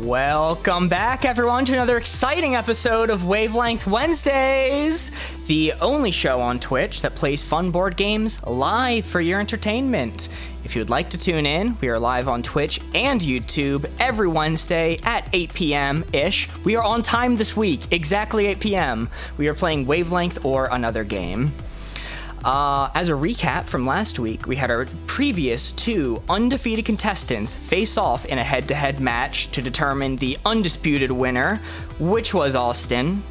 Welcome back, everyone, to another exciting episode of Wavelength Wednesdays, the only show on Twitch that plays fun board games live for your entertainment. If you would like to tune in, we are live on Twitch and YouTube every Wednesday at 8 p.m.-ish. We are on time this week, exactly 8 p.m. We are playing Wavelength or another game. As a recap from last week, we had our previous two undefeated contestants face off in a head-to-head match to determine the undisputed winner, which was Austin.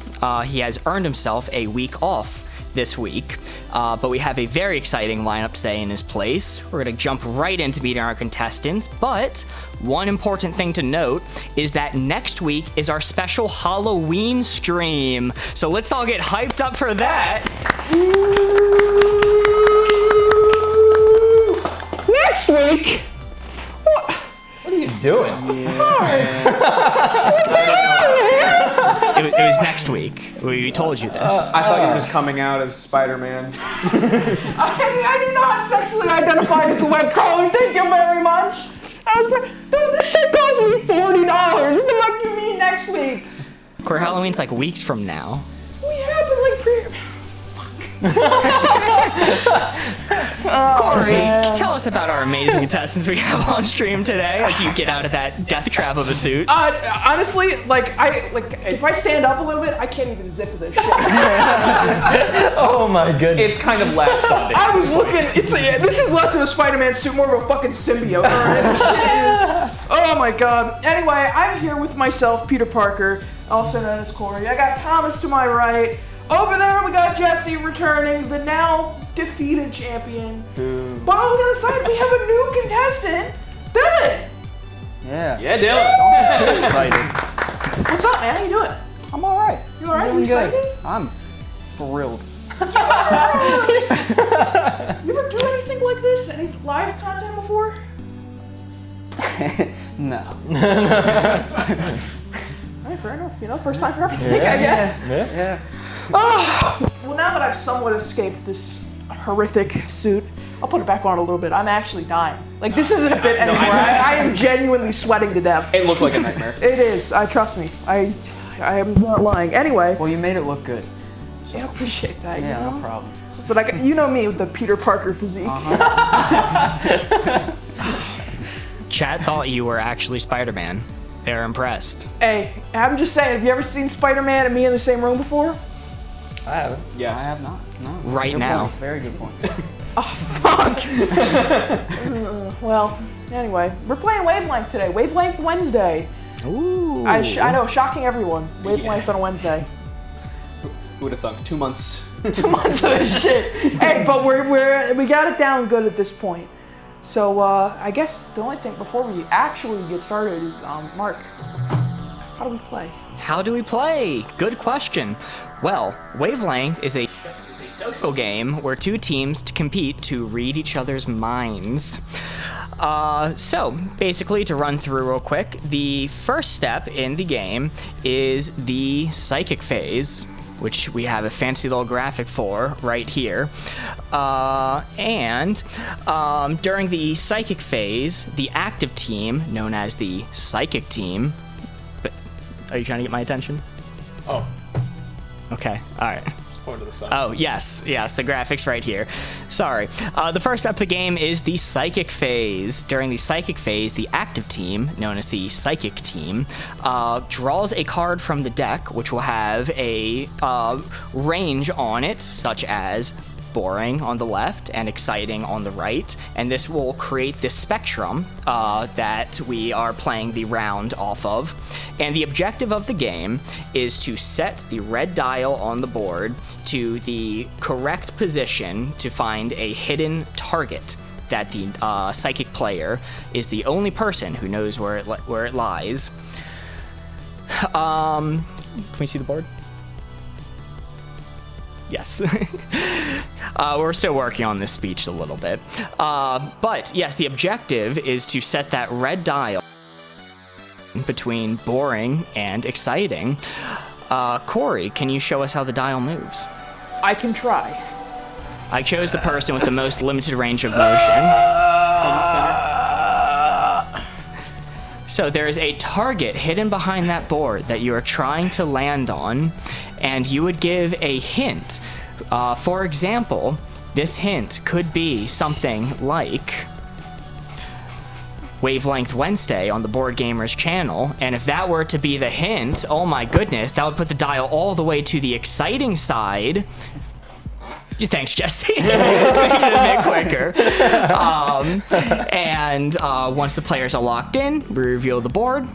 He has earned himself a week off this week, but we have a very exciting lineup today in his place. We're going to jump right into meeting our contestants, but one important thing to note is that next week is our special Halloween stream, so let's all get hyped up for that. Next week? What are you doing? It was next week. We told you this. I thought you were just coming out as Spider-Man. I do not sexually identify as the web crawler. Thank you very much. Dude, this shit cost me $40. What the fuck do you mean next week? Core Halloween's like weeks from now. We have like Corey, tell us about our amazing contestants we have on stream today as you get out of that death trap of a suit. Honestly, if I stand up a little bit, I can't even zip this shit. Oh my goodness. It's kind of last on it. I was looking, this is less of a Spider-Man suit, more of a fucking symbiote. This shit is, oh my god. Anyway, I'm here with myself, Peter Parker, also known as Corey. I got Thomas to my right. Over there, we got Jesse returning, the now defeated champion. Ooh. But on the other side, we have a new contestant, Dylan. Yeah. Yeah, Dylan. Don't get too excited. What's up, man? How you doing? I'm all right. You all right? You Doing good. excited? I'm thrilled. You ever do anything like this? Any live content before? No. Alright, fair enough. You know, first time for everything, I guess. Yeah. Oh. Well, now that I've somewhat escaped this horrific suit, I'll put it back on a little bit. I'm actually dying. Like, this isn't a bit anymore. I am genuinely sweating to death. It looked like a nightmare. It is. Trust me. I am not lying. Anyway. Well, you made it look good. I appreciate that. Yeah, you know? no problem. So you know me with the Peter Parker physique. Chat thought you were actually Spider-Man. They're impressed. Hey, I'm just saying, have you ever seen Spider-Man and me in the same room before? I haven't. Yes. I have not. No. That's Right a good now. point. Very good point. Oh, fuck. Well, anyway, we're playing Wavelength today. Wavelength Wednesday. Ooh. I know, shocking everyone. Wavelength on a Wednesday. Who would have thunk? 2 months. 2 months of this shit. Hey, but we got it down good at this point. So I guess the only thing before we actually get started is Mark. How do we play? How do we play? Good question. Well, Wavelength is a social game where two teams compete to read each other's minds. So, basically, to run through real quick, the first step in the game is the psychic phase, which we have a fancy little graphic for right here. During the psychic phase, the active team, known as the psychic team, are you trying to get my attention? Oh. Okay, all right. Point to the side. Oh, yes, the graphics right here. Sorry. The first step of the game is the psychic phase. During the psychic phase, the active team, known as the psychic team, draws a card from the deck, which will have a range on it, such as boring on the left and exciting on the right, and this will create this spectrum that we are playing the round off of. And the objective of the game is to set the red dial on the board to the correct position to find a hidden target that the psychic player is the only person who knows where it lies. Can we see the board? Yes. We're still working on this speech a little bit. But yes, the objective is to set that red dial between boring and exciting. Corey, can you show us how the dial moves? I can try. I chose the person with the most limited range of motion. So there is a target hidden behind that board that you are trying to land on, and you would give a hint. For example, this hint could be something like Wavelength Wednesday on the Boardgamers channel, and if that were to be the hint, oh my goodness, that would put the dial all the way to the exciting side. Thanks, Jesse. Makes it a bit quicker. And once the players are locked in, we reveal the board.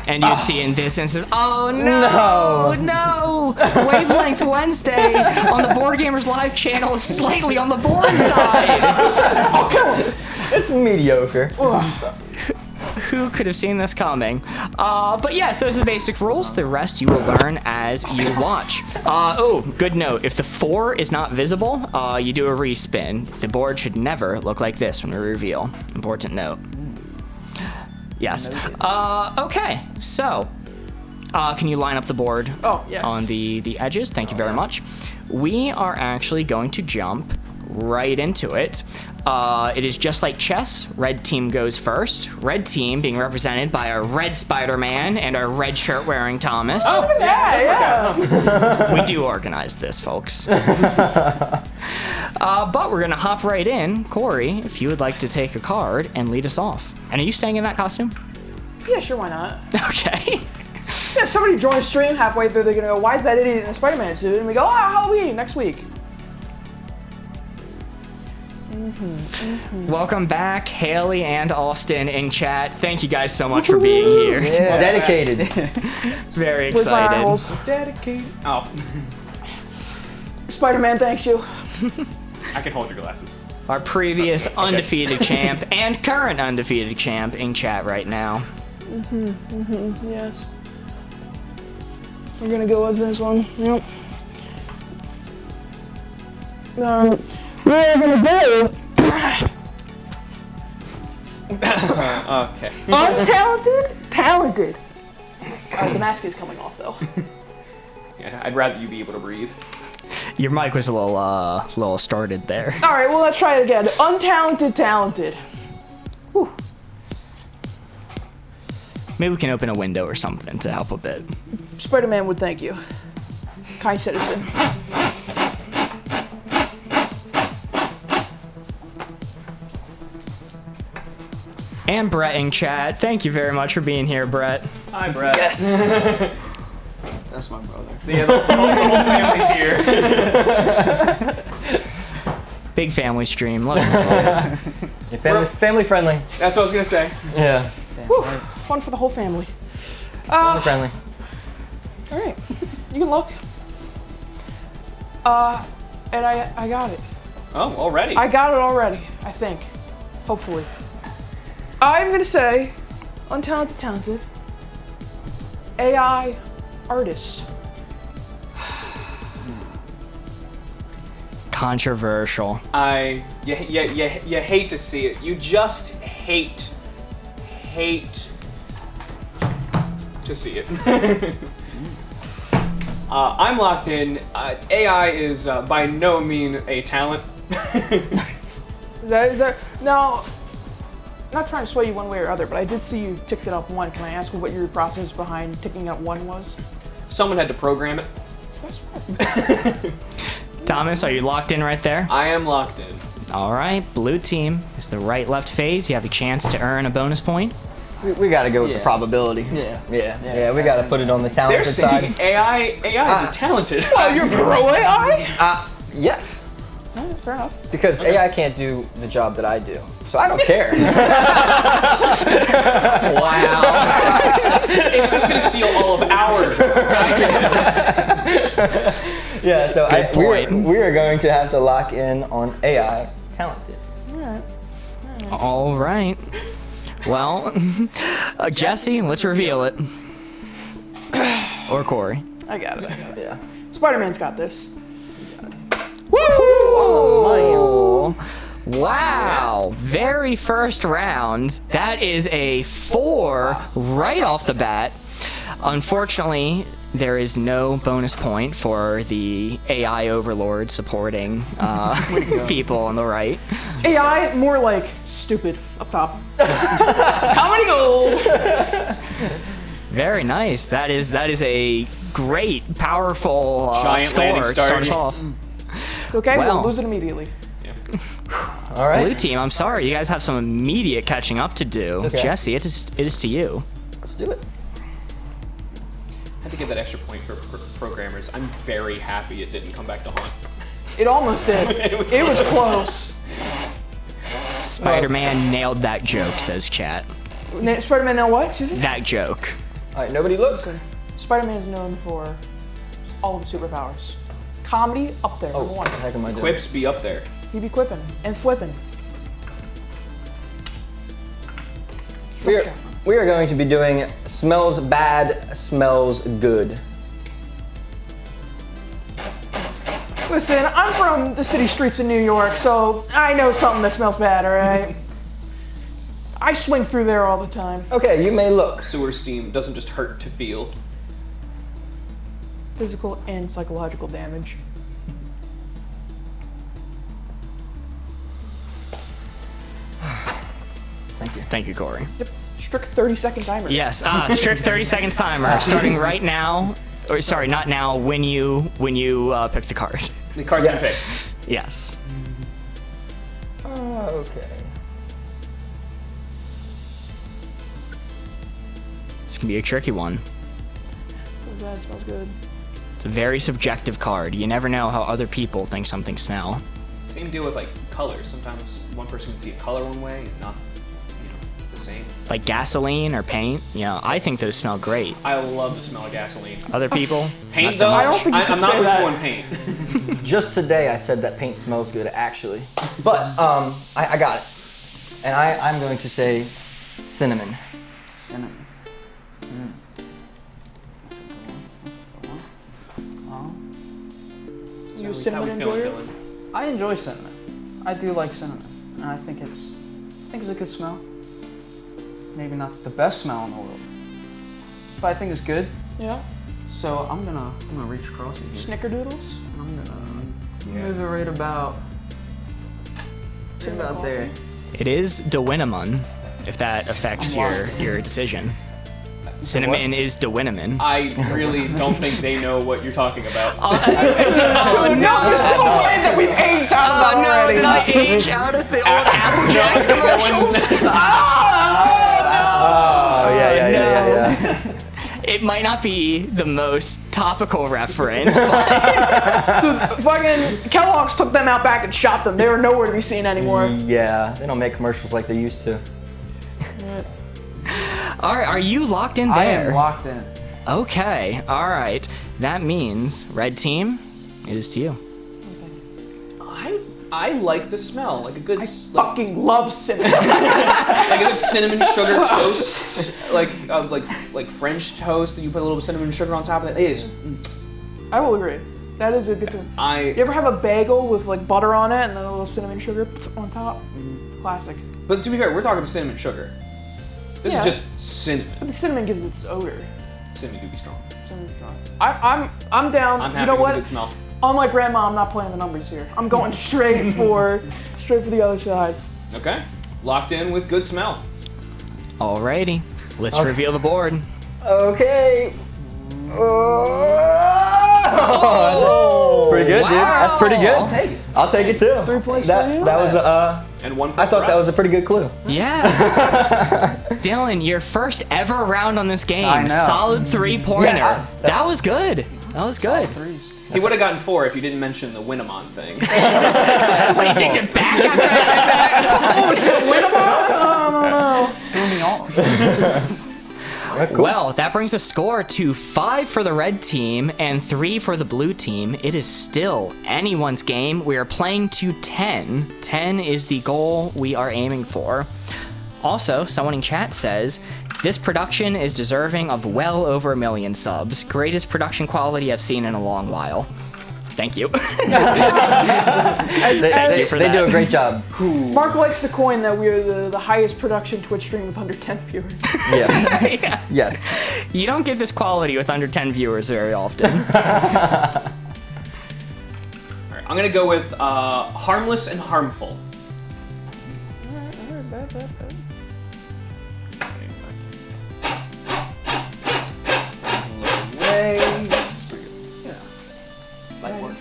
And you'd see in this instance, oh no! Wavelength Wednesday on the Boardgamers Live channel is slightly on the boring side. Oh, come on. It's mediocre. Who could have seen this coming? But yes, those are the basic rules. The rest you will learn as you watch. Oh, good note. If the 4 is not visible, you do a respin. The board should never look like this when we reveal. Important note. Yes. Okay, so can you line up the board on the edges? Thank you very much. We are actually going to jump right into it. It is just like chess. Red team goes first. Red team being represented by our red Spider-Man and our red shirt wearing Thomas. Oh, yeah. We do organize this, folks. But we're gonna hop right in. Corey, if you would like to take a card and lead us off. And are you staying in that costume? Yeah, sure, why not? Okay. Yeah, somebody join the stream halfway through, they're gonna go, why is that idiot in a Spider-Man suit? And we go, Halloween, next week. Welcome back, Haley and Austin in chat. Thank you guys so much for being here. Yeah. Dedicated. Very With my excited. owls. Dedicated. Oh, Spider-Man thanks you. I can hold your glasses. Our previous undefeated champ and current undefeated champ in chat right now. Yes. We're gonna go with this one. Yep. We're gonna go. Okay. Untalented, talented. Alright, the mask is coming off though. Yeah, I'd rather you be able to breathe. Your mic was a little started there. Alright, well let's try it again. Untalented, talented. Whew. Maybe we can open a window or something to help a bit. Spider-Man would thank you. Kind citizen. And Brett in chat. Thank you very much for being here, Brett. Hi, Brett. Yes. That's my brother. Yeah, the whole family's here. Big family stream. Love to see it. Yeah, family friendly. That's what I was gonna say. Yeah. Whew. Fun for the whole family. Family friendly. Alright. You can look. And I got it. Oh, already. I got it already, I think. Hopefully. I'm gonna say, untalented, talented, AI artists. Controversial. You hate to see it. You just hate to see it. I'm locked in. AI is by no means a talent. Is that, no, I'm not trying to sway you one way or other, but I did see you ticked it up 1. Can I ask what your process behind ticking up 1 was? Someone had to program it. That's right. Thomas, are you locked in right there? I am locked in. All right, blue team is the right-left phase. You have a chance to earn a bonus point. We gotta go with the probability. Yeah, we gotta put it on the They're talented saying side. AI is talented. Oh, you're pro AI? Yes. Fair enough. Because AI can't do the job that I do. So I don't care. Wow. It's just gonna steal all of ours. Yeah, so Good point. we are going to have to lock in on AI talented. All right. Well, Jesse, let's reveal it. Or Corey. I got it. Yeah. Spider-Man's got this. Woo! Wow. Very first round. That is a 4 right off the bat. Unfortunately, there is no bonus point for the AI overlord supporting people on the right. AI, more like stupid up top. Comedy gold! Very nice. That is a great, powerful Giant score landing to start us off. It's okay, Well. we'll lose it immediately. All right. Blue team, I'm sorry, you guys have some immediate catching up to do. okay. Jesse, it is to you. Let's do it. I had to give that extra point for programmers. I'm very happy it didn't come back to haunt. It almost did. It was It was close. Spider-Man nailed that joke, says chat. Spider-Man now what? Excuse me? That joke. All right, nobody looks. Spider-Man is known for all of the superpowers. Comedy, up there, number one. What the heck am I doing? Quips be up there. He be quipping and flipping. We are going to be doing smells bad, smells good. Listen, I'm from the city streets in New York, so I know something that smells bad, alright? I swing through there all the time. Okay, you may look. Sewer steam doesn't just hurt to feel. Physical and psychological damage. Thank you, Corey. Yep, strict 30-second timer. Yes, strict 30 seconds timer, starting right now. Or sorry, not now. When you pick the card. The card's been Yes. picked. Yes. Okay. This can be a tricky one. Smells bad, smells good. It's a very subjective card. You never know how other people think something smells. Same deal with like colors. Sometimes one person can see a color one way, and not, the same. Like gasoline or paint. I think those smell great. I love the smell of gasoline. Other people, Paint not so though, much. I don't think you I'm can not say with that. you on paint. Just today I said that paint smells good, actually. But I got it. And I'm going to say cinnamon. Cinnamon. You a cinnamon enjoyer? I enjoy cinnamon. I do like cinnamon, and I think it's a good smell. Maybe not the best smell in the world, but I think it's good. Yeah. So I'm gonna reach across it here. Snickerdoodles? And I'm gonna move it right about there. It is 𝘧𝘳𝘮�ឍ, if that affects your decision. Cinnamon is 𝘧𝘳𝘮𝘮. I really don't think they know what you're talking about. No, there's no way that we've aged out of that already. Did I age out of the old Apple Jacks commercials? Oh, yeah. It might not be the most topical reference, but Fucking Kellogg's took them out back and shot them. They were nowhere to be seen anymore. Yeah, they don't make commercials like they used to. all right, are you locked in there? I am locked in. Okay, all right. That means red team, it is to you. I like the smell, like a good Fucking love cinnamon. like a good cinnamon sugar toast, like French toast that you put a little cinnamon sugar on top of it. It is. I will agree. That is a good thing. You ever have a bagel with like butter on it and then a little cinnamon sugar on top? Classic. But to be fair, we're talking cinnamon sugar. This Yeah. is just cinnamon. But the cinnamon gives it its odor. Cinnamon could be strong. Cinnamon's strong. I'm down. I'm happy you know with what? a good smell. Unlike grandma, I'm not playing the numbers here. I'm going straight for the other side. Okay. Locked in with good smell. Alrighty, let's reveal the board. Okay. Oh, that's pretty good, dude. That's pretty good. I'll take it. I'll take it too. 3 points that, for you? that was And 1 point I thought for that was us. a pretty good clue. Yeah. Dylan, your first ever round on this game. I know. Solid 3-pointer. Yeah. That was good. That was good. Threes. He would have gotten 4 if you didn't mention the 𝘠𝘮𝘮 thing. But he takes it back after I said that. Oh, it's the Winnebago? I don't know. Threw me off. Cool. Well, that brings the score to 5 for the red team and 3 for the blue team. It is still anyone's game. We are playing to 10. 10 is the goal we are aiming for. Also, someone in chat says, this production is deserving of well over 1 million subs. Greatest production quality I've seen in a long while. Thank you. They you for they that. do a great job. Mark likes to coin that we are the highest production Twitch stream with under 10 viewers. Yes. Yeah. Yes. You don't get this quality with under 10 viewers very often. Alright, I'm gonna go with harmless and harmful. Away. Light work.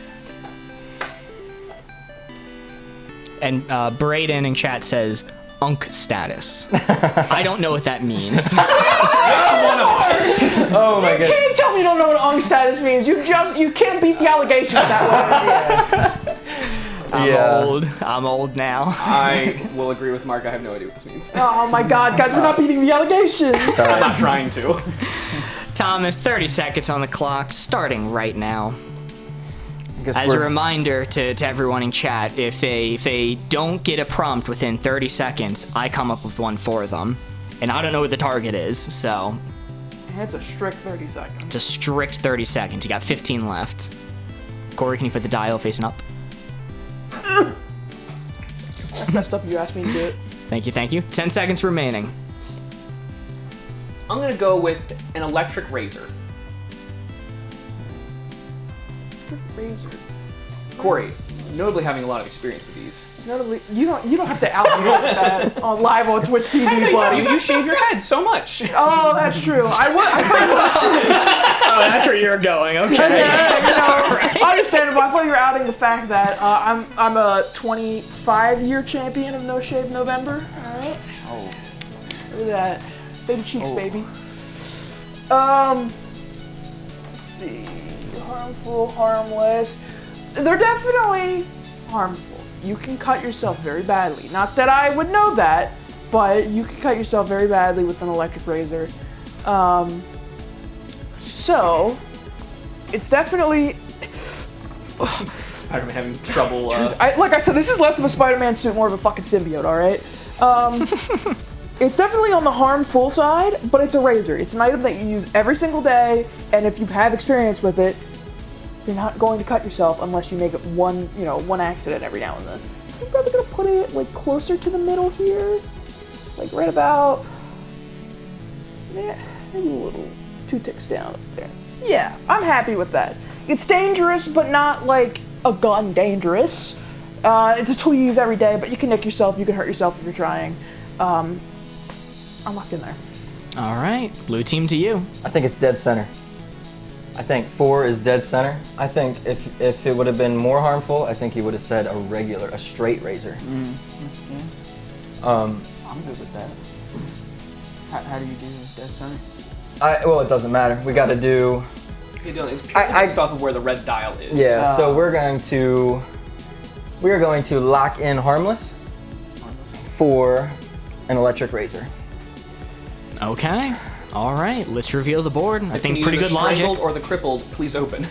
And Braden in chat says, Unk status. I don't know what that means. Oh my You goodness. can't tell me you don't know what ung status means. You can't beat the allegations that way. I'm old now. I will agree with Mark. I have no idea what this means. Oh my god, guys, we're not beating the allegations. I'm not trying to. Thomas, 30 seconds on the clock, starting right now. Guess As a we're- reminder to everyone in chat, if they don't get a prompt within 30 seconds, I come up with one for them. And I don't know what the target is, so It's a strict 30 seconds. it's a strict 30 seconds. You got 15 left. Corey, can you put the dial facing up? That's messed up. You asked me to do it. Thank you, thank you. 10 seconds remaining. I'm gonna go with an electric razor. Razor. Corey, notably having a lot of experience with these. Notably, you don't have to out me like that on live on Twitch TV, buddy. You shave your head so much. Oh, that's true. I thought Oh, that's where you're going. Okay. understandable. I thought you were outing the fact that I'm a 25-year champion of No Shave November. All right. Oh. Look at that, baby cheeks, baby. Let's see. Harmful, harmless. They're definitely harmful. You can cut yourself very badly. Not that I would know that, but you can cut yourself very badly with an electric razor. So, it's definitely... Spider-Man having trouble. like I said, this is less of a Spider-Man suit, more of a fucking symbiote, alright? It's definitely on the harmful side, but it's a razor. It's an item that you use every single day, and if you have experience with it, you're not going to cut yourself unless you make it one accident every now and then. I'm probably gonna put it like closer to the middle here, like right about, yeah, maybe a little 2 ticks down up there. Yeah, I'm happy with that. It's dangerous, but not like a gun dangerous. It's a tool you use every day, but you can nick yourself, you can hurt yourself if you're trying. I'm locked in there. All right, blue team to you. I think it's dead center. I think 4 is dead center. I think if it would have been more harmful, I think he would have said a straight razor. I'm good with that. How do you do dead center? Well, it doesn't matter. We got to do. It's purely based off of where the red dial is. Yeah. So we are going to lock in harmless for an electric razor. Okay. All right, let's reveal the board. I think Can pretty either good the logic. strangled or the crippled, please open.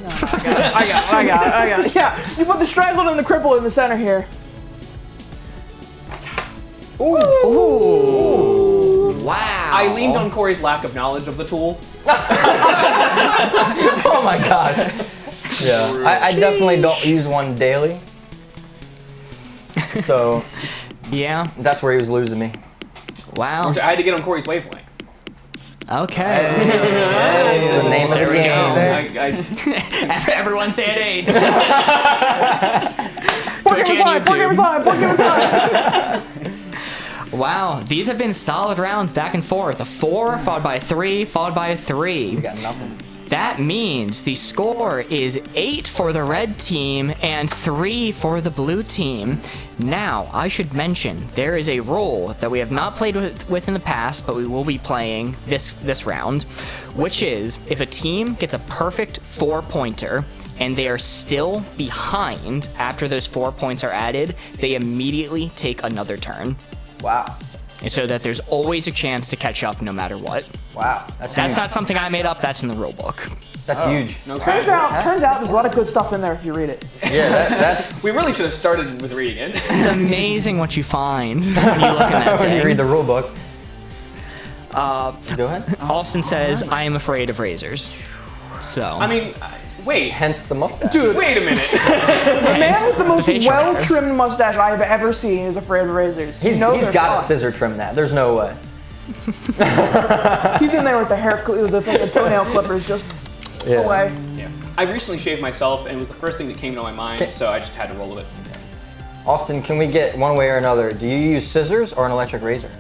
I got it. Yeah, you put the strangled and the crippled in the center here. Ooh. Wow. I leaned on Corey's lack of knowledge of the tool. Oh my god. Yeah. I definitely don't use one daily. So Yeah. that's where he was losing me. Wow. I had to get on Corey's wavelength. Okay. That's the name of the There we game. go. Everyone say it ain't. Boardgamers live, Boardgamers live, Boardgamers live. Wow, these have been solid rounds back and forth. A 4 followed by a 3 followed by a 3. We got nothing. That means the score is 8 for the red team and 3 for the blue team. Now, I should mention, there is a rule that we have not played with in the past, but we will be playing this round, which is if a team gets a perfect 4-pointer and they are still behind after those 4 points are added, they immediately take another turn. Wow. And so that there's always a chance to catch up no matter what. Wow. That's huge. not something I made up, that's in the rule book. That's huge. No Turns out there's a lot of good stuff in there if you read it. Yeah, that's We really should have started with reading it. It's amazing what you find when you look in that when you thing. read the rule book. Go ahead. Austin says, I am afraid of razors. So, I mean, Wait. Hence the mustache. Dude, Wait a minute. the man with the most facial hair. well-trimmed mustache I have ever seen is afraid of razors. He's they're got fun. to scissor trim that. There's no way. He's in there with the hair, the toenail clippers just away. Yeah. I recently shaved myself, and it was the first thing that came to my mind, so I just had to roll with it. Austin, can we get one way or another? Do you use scissors or an electric razor?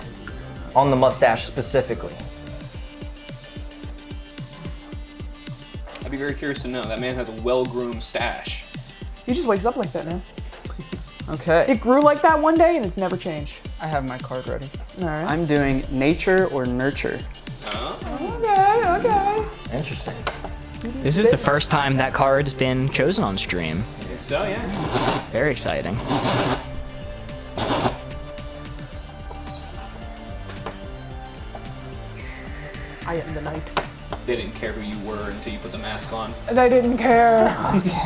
On the mustache specifically. I'd be very curious to know. That man has a well-groomed stash. He just wakes up like that, man. Okay. It grew like that one day, and it's never changed. I have my card ready. All right. I'm doing nature or nurture. Okay. Interesting. This is the first time that card's been chosen on stream. I think so, yeah. Very exciting. I am the knight. They didn't care who you were until you put the mask on. And I didn't care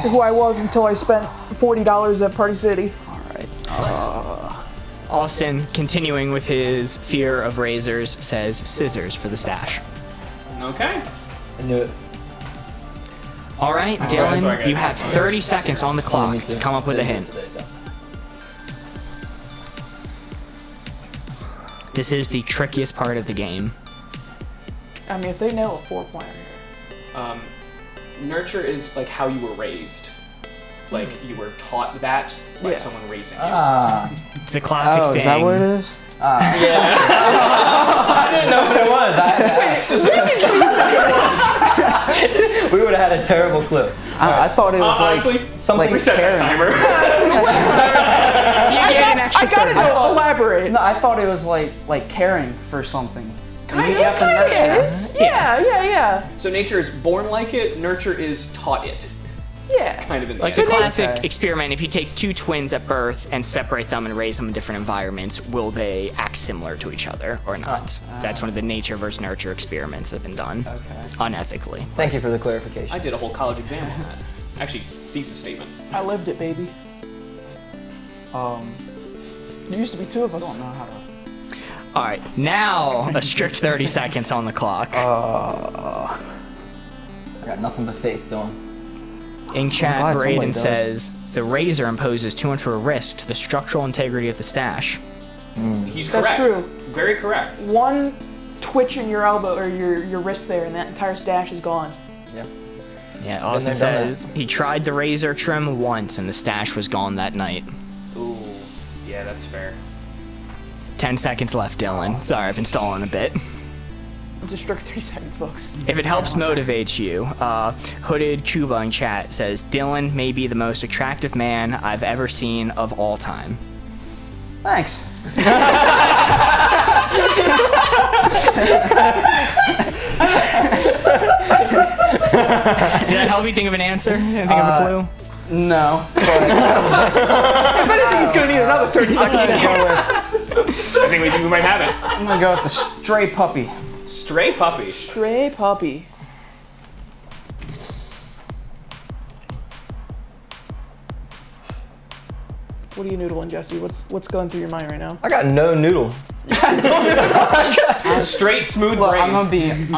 who I was until I spent $40 at Party City. All right. Austin, continuing with his fear of razors, says scissors for the stash. Okay. I knew it. All right, that's what I Dylan, got. you have 30 seconds on the clock to come up with a hint. This is the trickiest part of the game. I mean, if they nail a 4-pointer. Nurture is like how you were raised. Like you were taught that by someone raising you. It's the classic thing. Is that what it is? I didn't know what it was. We would have had a terrible clue. I thought it was Honestly, like something reset that caring. timer. You get an extra I gotta 30. know, elaborate. No, I thought it was like caring for something. And you have to Kinda nurture is. Yeah. So nature is born like it, nurture is taught it. Yeah. Kind of in the Like end. the classic Okay. experiment, if you take two twins at birth and separate them and raise them in different environments, will they act similar to each other or not? That's one of the nature versus nurture experiments that have been done unethically. Thank you for the clarification. I did a whole college exam on that. Actually, thesis statement. I lived it, baby. There used to be two of us. I don't know how to. All right, now a strict 30 seconds on the clock. I got nothing but faith, Dylan. In chat, glad somebody Braden does. says, the razor imposes too much of a risk to the structural integrity of the stash. He's That's correct. true. Very correct. One twitch in your elbow or your wrist there, and that entire stash is gone. Yeah. Yeah, Austin there, done says he tried the razor trim once and the stash was gone that night. Ooh, yeah, that's fair. 10 seconds left, Dylan. Sorry, I've been stalling a bit. It's a strict 30 seconds, folks. If it helps motivate you, 𝘧𝘳𝘮𝘮𝘯𝘨 in chat says, Dylan may be the most attractive man I've ever seen of all time. Thanks. Did that help you think of an answer? Think of a clue? No. But If anything, he's gonna need another 30 seconds. I think we might have it. I'm gonna go with the stray puppy. Stray puppy. Stray puppy. What are you noodling, Jesse? What's going through your mind right now? I got no noodle. Straight smooth Look, brain. I'm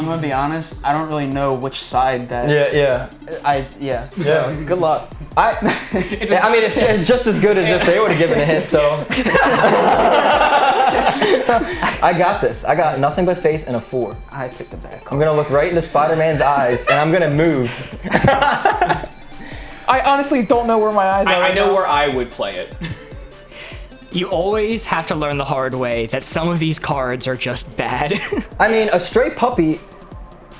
gonna be honest. I don't really know which side that. Yeah. Yeah. So, Yeah. good luck. I mean, it's just as good as if they would have given a hint, so. I got this. I got nothing but faith and a 4. I picked a bad I'm card. gonna look right into Spider-Man's eyes, and I'm gonna move. I honestly don't know where my eyes are. I right know now. where I would play it. You always have to learn the hard way that some of these cards are just bad. I mean, a stray puppy,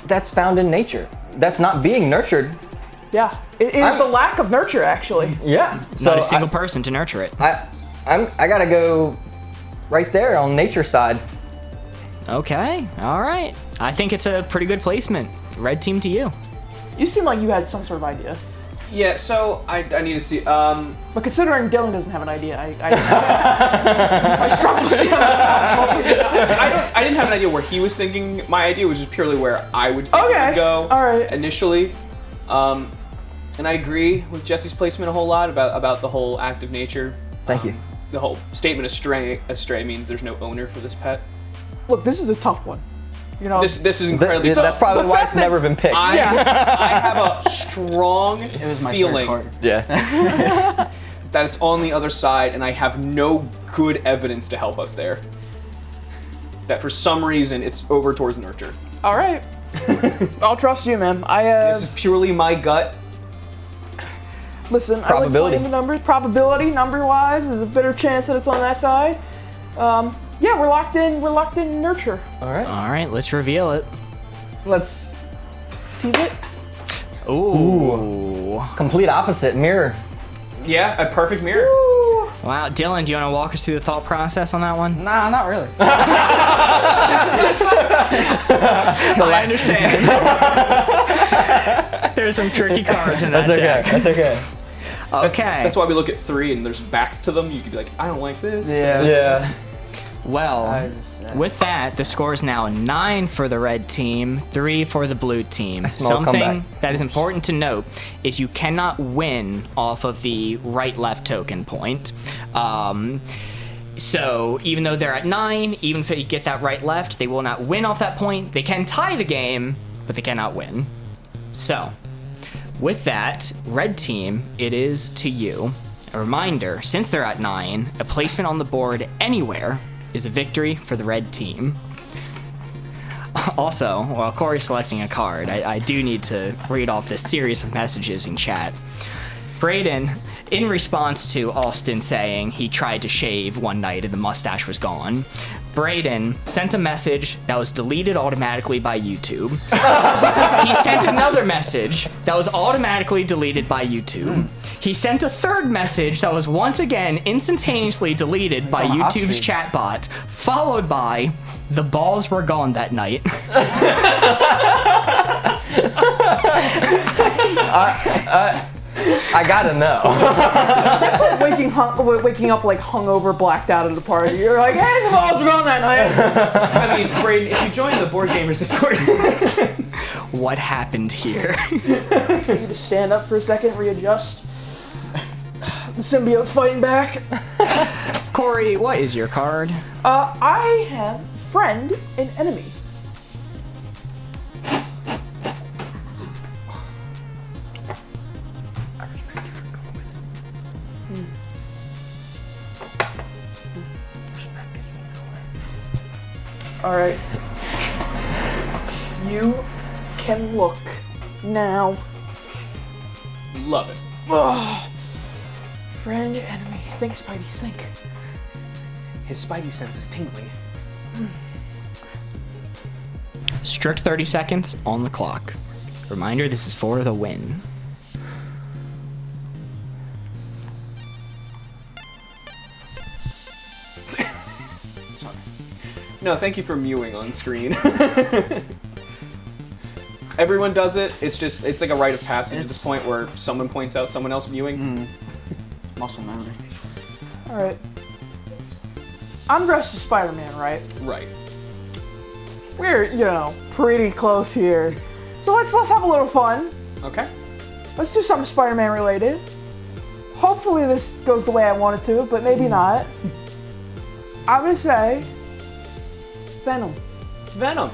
that's found in nature. That's not being nurtured. Yeah, it is the lack of nurture, actually. Yeah. Not So a single person to nurture it. I gotta go right there on nature side. Okay, all right. I think it's a pretty good placement. Red team to you. You seem like you had some sort of idea. Yeah, so I need to see. But considering Dylan doesn't have an idea, I struggle to see how I didn't have an idea where he was thinking. My idea was just purely where I would think it would go all right. initially. And I agree with Jesse's placement a whole lot about the whole act of nature. Thank you. The whole statement astray means there's no owner for this pet. Look, this is a tough one. You know, This is incredibly tough. That's probably why it's never been picked. I have a strong It was my third feeling card. Yeah. that it's on the other side, and I have no good evidence to help us there. That for some reason it's over towards nurture. all right. I'll trust you, man. This is purely my gut. Listen, Probability. I like playing the numbers. Probability, number-wise, is a better chance that it's on that side. Yeah, we're locked in. We're locked in nurture. All right. All right, let's reveal it. Let's Tease it. Ooh. complete opposite mirror. Yeah, a perfect mirror. Wow, Dylan, do you want to walk us through the thought process on that one? Nah, not really. I understand. There's some tricky cards in that That's okay. deck. That's okay. Okay. That's why we look at 3 and there's backs to them. You could be like, I don't like this. Yeah. Well, with that, the score is now 9 for the red team, 3 for the blue team. small Something comeback. that is important to note is you cannot win off of the right-left token point. So even though they're at 9, even if they get that right-left, they will not win off that point. They can tie the game, but they cannot win. So, with that, red team, it is to you. A reminder, since they're at 9, a placement on the board anywhere is a victory for the red team. Also, while Corey's selecting a card, I do need to read off this series of messages in chat. Braden, in response to Austin saying he tried to shave one night and the mustache was gone, Braden sent a message that was deleted automatically by YouTube. He sent another message that was automatically deleted by YouTube. He sent a third message that was once again instantaneously deleted by on a hot YouTube's streak. chatbot, followed by the balls were gone that night. I gotta know. That's like waking up like hungover, blacked out at a party. You're like, hey, the balls were gone that night. I mean, Braden, if you join the Boardgamers Discord, What happened here? You need to stand up for a second, readjust. The symbiote's fighting back. Corey, what is your card? I have friend and enemy. All right. You can look now. love it. Oh. Friend, enemy. Think, Spidey's think. His spidey sense is tingling. Strict 30 seconds on the clock. Reminder, this is for the win. No, thank you for mewing on screen. Everyone does it. It's like a rite of passage at this point where someone points out someone else mewing. Muscle memory. All right. I'm dressed as Spider-Man, right? Right. We're, pretty close here. So let's have a little fun. Okay. Let's do something Spider-Man related. Hopefully this goes the way I want it to, but maybe not. I'm gonna say Venom. Venom.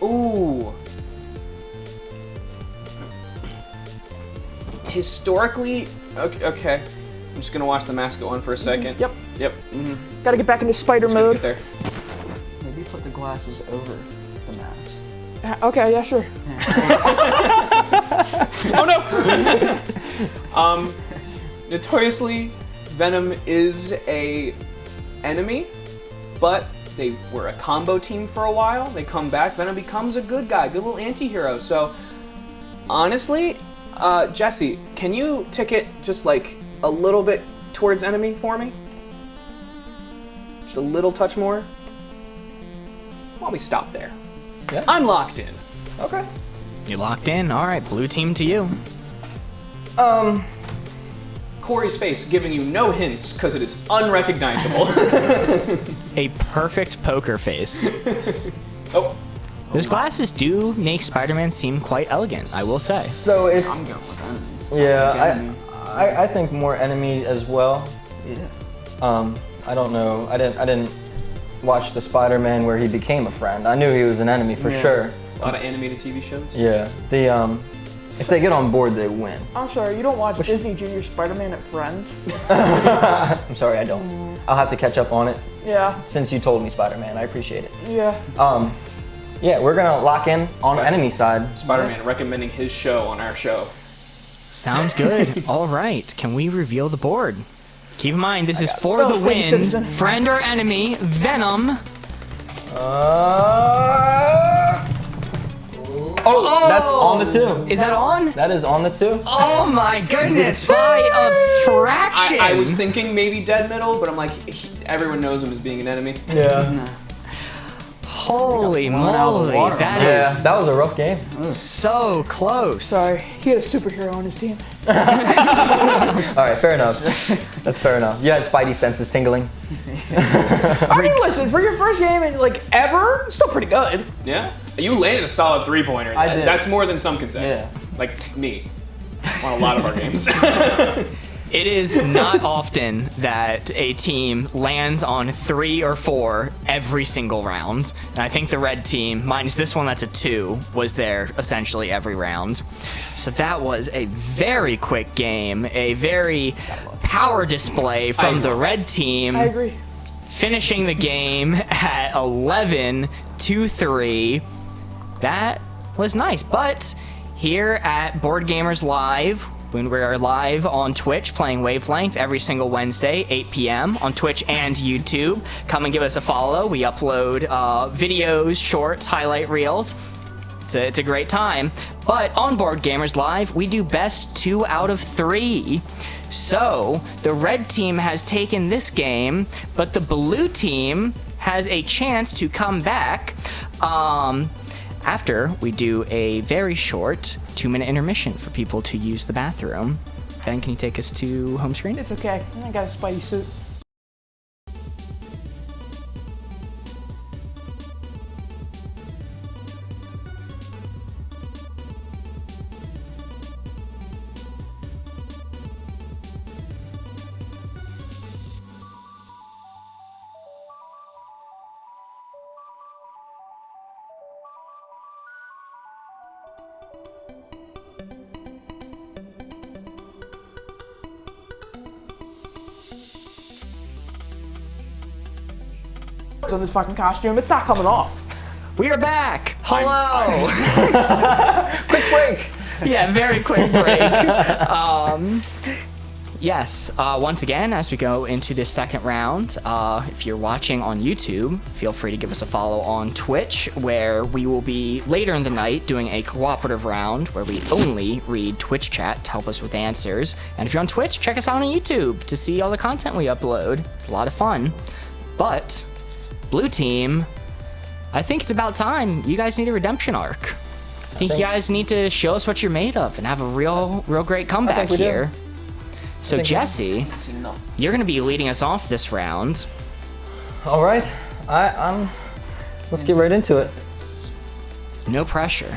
Ooh. Historically, okay. I'm just gonna watch the mask go on for a second. Yep. Yep. Gotta get back into spider Let's mode. get there. Maybe put the glasses over the mask. Okay, yeah, sure. Oh no! Notoriously, Venom is a enemy, but they were a combo team for a while. They come back. Venom becomes a good guy, good little anti-hero. So, honestly, Jesse, can you tick it just like a little bit towards enemy for me? Just a little touch more? Why don't we stop there? Yeah. I'm locked in. Okay. You locked in? All right, blue team to you. Corey's face giving you no hints because it is unrecognizable. A perfect poker face. Oh, Those glasses do make Spider-Man seem quite elegant, I will say. So if I'm going with enemy. yeah, I think more enemy as well. Yeah. I don't know. I didn't watched the Spider-Man where he became a friend. I knew he was an enemy for sure. A lot of animated TV shows. Yeah. If they get on board, they win. I'm sorry, you don't watch Disney Junior Spider-Man at Friends? I'm sorry, I don't. I'll have to catch up on it. Yeah. Since you told me Spider-Man, I appreciate it. Yeah. Yeah, we're gonna lock in on the enemy side. Spider-Man recommending his show on our show. Sounds good. All right, can we reveal the board? Keep in mind, this is for the win. Friend or enemy, Venom. Oh, that's on the 2. Is that on? That is on the 2. Oh my goodness, by a fraction. I was thinking maybe Dead Middle, but I'm like, everyone knows him as being an enemy. Yeah. Holy moly, that That was a rough game. is so close. Sorry, he had a superhero on his team. All right, fair enough. That's fair enough. You had Spidey senses tingling. I mean, listen, for your first game and like ever, it's still pretty good. Yeah? You landed a solid 3-pointer. I did. That's more than some can say. Yeah. Like me. On a lot of our games. It is not often that a team lands on 3 or 4 every single round. And I think the red team, minus this one that's a 2, was there essentially every round. So that was a very quick game, a very power display from the red team. I agree. Finishing the game at 11-3. That was nice. But here at Boardgamers Live, when we're live on Twitch playing Wavelength every single Wednesday, 8 p.m. on Twitch and YouTube. Come and give us a follow. We upload videos, shorts, highlight reels. It's a great time. But on Boardgamers Live, we do best 2 out of 3. So the red team has taken this game, but the blue team has a chance to come back after we do a very short 2-minute intermission for people to use the bathroom. Ben, can you take us to home screen? It's okay. I got a Spidey suit. On this fucking costume, it's not coming off. We are back. Hello. Quick break. Yeah, very quick break. Yes, once again, as we go into this second round, if you're watching on YouTube, feel free to give us a follow on Twitch, where we will be later in the night doing a cooperative round where we only read Twitch chat to help us with answers. And if you're on Twitch, check us out on YouTube to see all the content we upload. It's a lot of fun. But blue team, I think it's about time. You guys need a redemption arc. I think you guys need to show us what you're made of and have a real great comeback here. So Jesse, you're going to be leading us off this round. All right, let's get right into it. No pressure.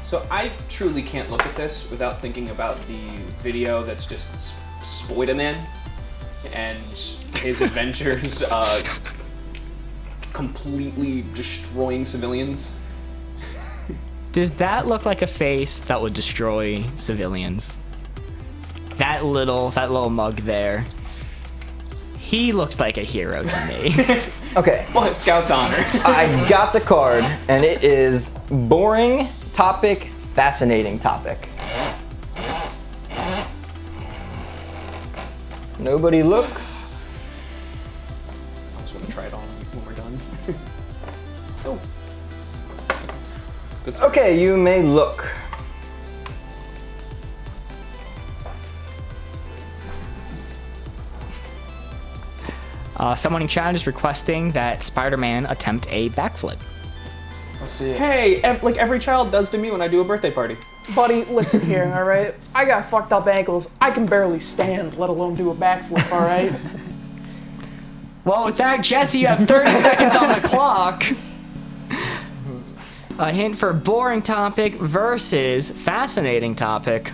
So I truly can't look at this without thinking about the video that's just Spider-Man and his adventures completely destroying civilians. Does that look like a face that would destroy civilians? That little mug there. He looks like a hero to me. Okay. Well, Scout's honor. I got the card, and it is boring topic, fascinating topic. Nobody look. I just want to try it on when we're done. Oh. Good stuff. Okay, you may look. Someone in chat is requesting that Spider-Man attempt a backflip. Let's see it. Hey, like every child does to me when I do a birthday party. Buddy, listen here, all right? I got fucked up ankles. I can barely stand, let alone do a backflip, all right? Well, with that, Jesse, you have 30 seconds on the clock. A hint for boring topic versus fascinating topic.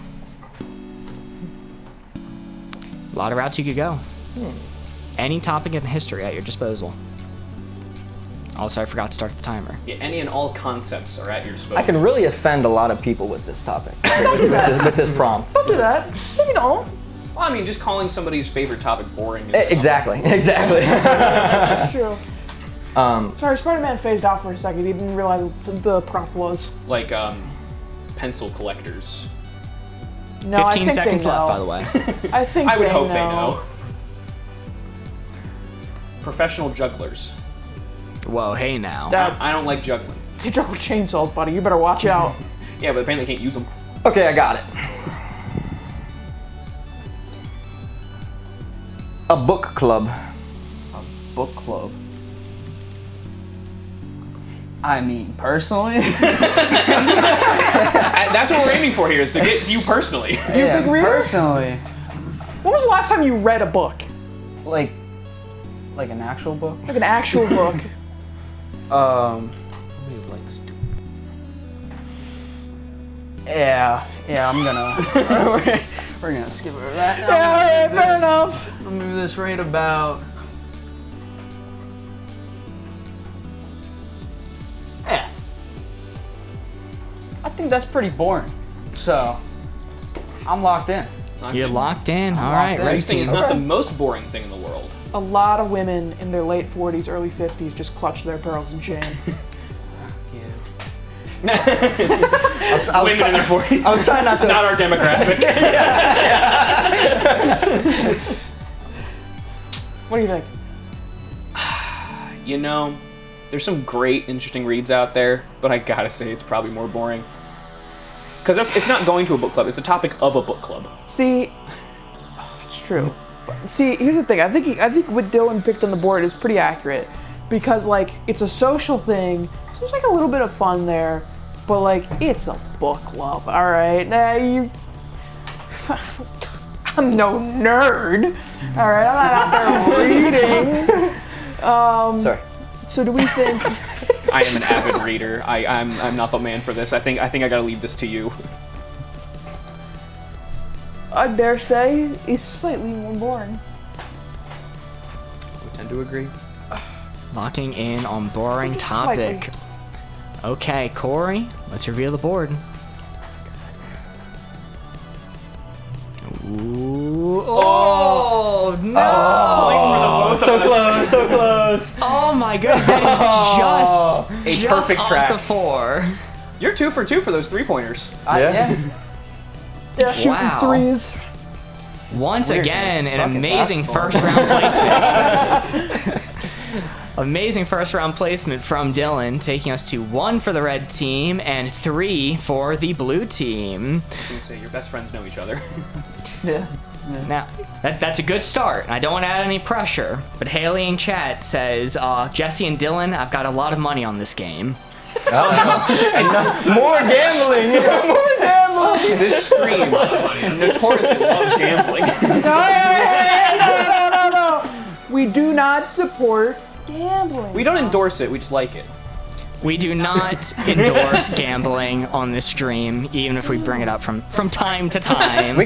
A lot of routes you could go. Any topic in history at your disposal. Also, I forgot to start the timer. Yeah, any and all concepts are at your disposal. I can really offend a lot of people with this topic, with this prompt. Don't do that. Maybe don't. Well, I mean, just calling somebody's favorite topic boring is Exactly. That's true. Sorry, Spider-Man phased out for a second. He didn't realize what the prompt was. like pencil collectors. No, 15 seconds left, by the way. I think I would they hope know. they know. Professional jugglers. Whoa, hey now. I don't like juggling. They juggle chainsaws, buddy. You better watch out. Yeah, but apparently can't use them. Okay, I got it. A book club. Book club. I mean, personally. That's what we're aiming for here, is to get to you personally. You a big reader? Personally. When was the last time you read a book? Like an actual book? Like an actual book? Yeah, I'm gonna. we're gonna skip over that. Yeah, alright, fair enough. I'll move this right about. Yeah. I think that's pretty boring. So, I'm locked in. You're locked in. All right, locked in. red Sexting team. is not the most boring thing in the world. A lot of women in their late 40s, early 50s just clutch their pearls and shame. Women in their 40s. I was trying not to. Not our demographic. What do you think? You know, there's some great, interesting reads out there, but I gotta say it's probably more boring. Because it's not going to a book club, it's the topic of a book club. See, that's true. See, here's the thing. I think what Dylan picked on the board is pretty accurate, because like it's a social thing. So there's like a little bit of fun there, but like it's a book club. All right, now I'm no nerd. All right, I'm not out there reading. Sorry. So do we think? I am an avid reader. I'm not the man for this. I think I gotta leave this to you. I dare say it's slightly more boring. We tend to agree. Locking in on boring topic. Slightly. Okay, Corey, let's reveal the board. Ooh. Oh, no! So close, so close. Oh my goodness, that is just perfect off track. the 4. You're 2 for 2 for those 3-pointers. Yeah. Yeah, shooting Wow. threes. Once We're again, gonna an suck at amazing basketball. first round placement. Amazing first round placement from Dylan, taking us to 1 for the red team and 3 for the blue team. You can say your best friends know each other. Yeah. Now, that's a good start. I don't want to add any pressure, but Haley in chat says, Jesse and Dylan, I've got a lot of money on this game. More gambling. More gambling. This stream notoriously loves gambling. No. We do not support gambling. We don't endorse it, we just like it. We do not endorse gambling on this stream, even if we bring it up from time to time.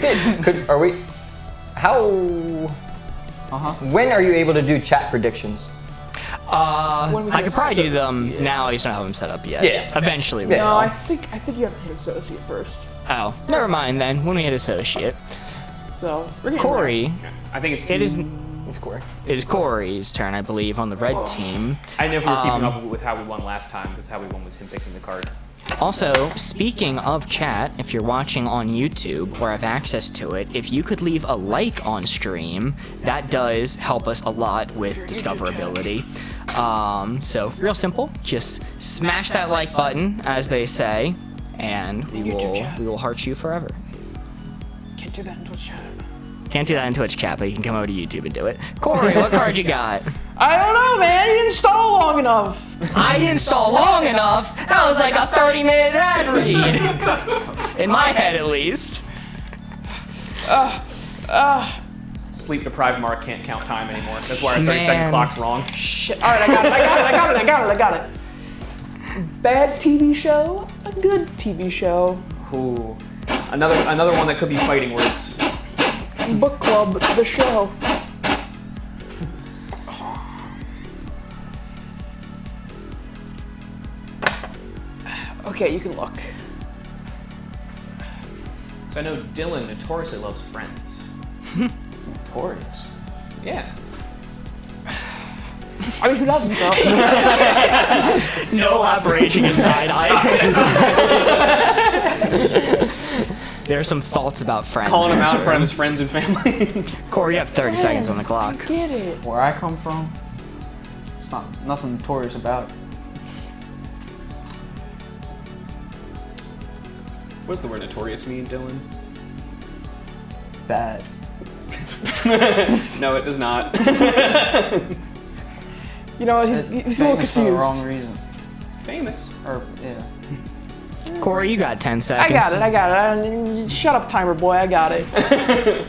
When are you able to do chat predictions? I could probably do them now. I just don't have them set up yet. Yeah. Eventually we No, will. I think you have to hit associate first. Oh, never mind then. When we hit associate. So we're getting Corey, I think it's... it is Corey. Corey's turn, I believe, on the red team. I didn't know if we were keeping up with how we won last time, because how we won was him picking the card. Also, speaking of chat, if you're watching on YouTube or have access to it, if you could leave a like on stream, that does help us a lot with discoverability. So real simple, just smash that like button, as they say, and we will heart you forever. Can't do that in Twitch chat. Can't do that in Twitch chat, but you can come over to YouTube and do it. Corey, what card you got? I don't know, man. You didn't stall long enough. I didn't stall long enough. That was like a 30-minute ad read. In my head, at least. Sleep-deprived Mark can't count time anymore. That's why our Man. 30-second clock's wrong. Shit. All right, I got it. Bad TV show, a good TV show. Ooh. Another one that could be fighting words. Book club, the show. Okay, you can look. So I know Dylan notoriously loves Friends. Notorious. Yeah. I mean, who doesn't though? No elaboration is side eye. There are some thoughts about Friends. Calling him out in front of his friends and family. Corey, you have 30 seconds on the clock. Get it. Where I come from, it's not nothing notorious about it. What's the word notorious mean, Dylan? Bad. No, it does not. You know what? He's a little Famous for the confused. wrong reason. Famous. Or yeah. Corey, you got 10 I seconds. got it. Shut up, timer boy. I got it.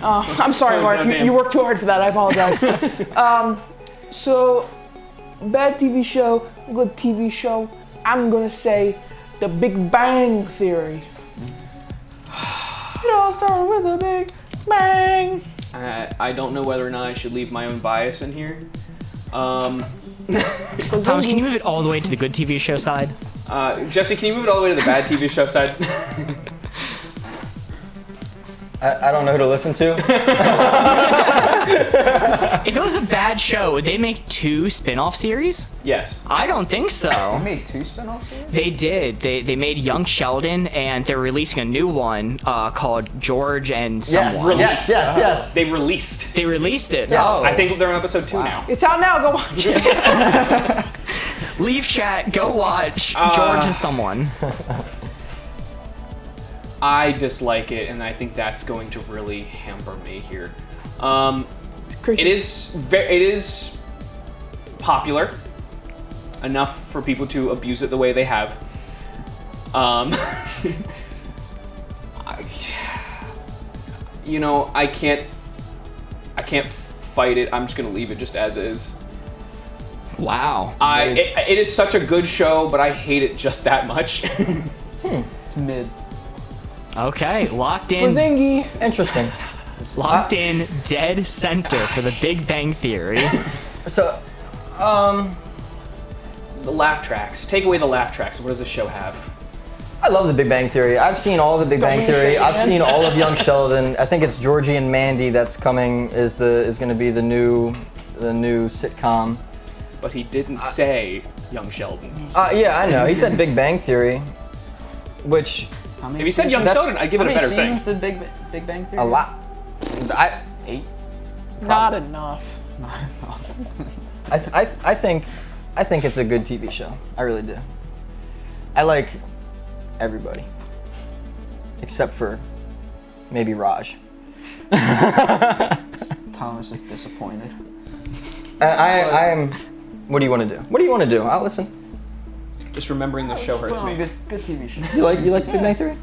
I'm sorry, Mark. goddamn. You worked too hard for that. I apologize. So, bad TV show, good TV show. I'm gonna say The Big Bang Theory. It all started with a big bang. I don't know whether or not I should leave my own bias in here. Thomas, can you move it all the way to the good TV show side? Jesse, can you move it all the way to the bad TV show side? I don't know who to listen to. If it was a bad show, would they make 2 spin-off series? Yes. I don't think so. They made 2 spin-offs here? They did. They made Young Sheldon, and they're releasing a new one called George and someone. Yes. They released. They released it. Yes. Oh. I think they're on episode 2 now. It's out now. Go watch it. Leave chat. Go watch George and someone. I dislike it, and I think that's going to really hamper me here. Crazy. It is popular enough for people to abuse it the way they have. I can't fight it. I'm just gonna leave it just as is. Wow. It is such a good show, but I hate it just that much. It's mid. Okay, locked in. Bazingy. Interesting. Locked in dead center for the Big Bang Theory. So, The laugh tracks. Take away the laugh tracks. What does this show have? I love The Big Bang Theory. I've seen all of The Big Bang you Theory. say it I've again? seen all of Young Sheldon. I think it's Georgie and Mandy that's coming. Is going to be the new sitcom. But he didn't say Young Sheldon. Yeah, I know. He said Big Bang Theory, which How many If he said Young seasons? Sheldon, I'd give it a How many better thing. seasons did Big Bang Theory? a lot. 8. Not enough. I think it's a good TV show. I really do. I like everybody, except for maybe Raj. Thomas is disappointed. I am. What do you want to do? What do you want to do? I'll listen. Just remembering the show hurts me. Good TV show. You like The Big Bang Theory?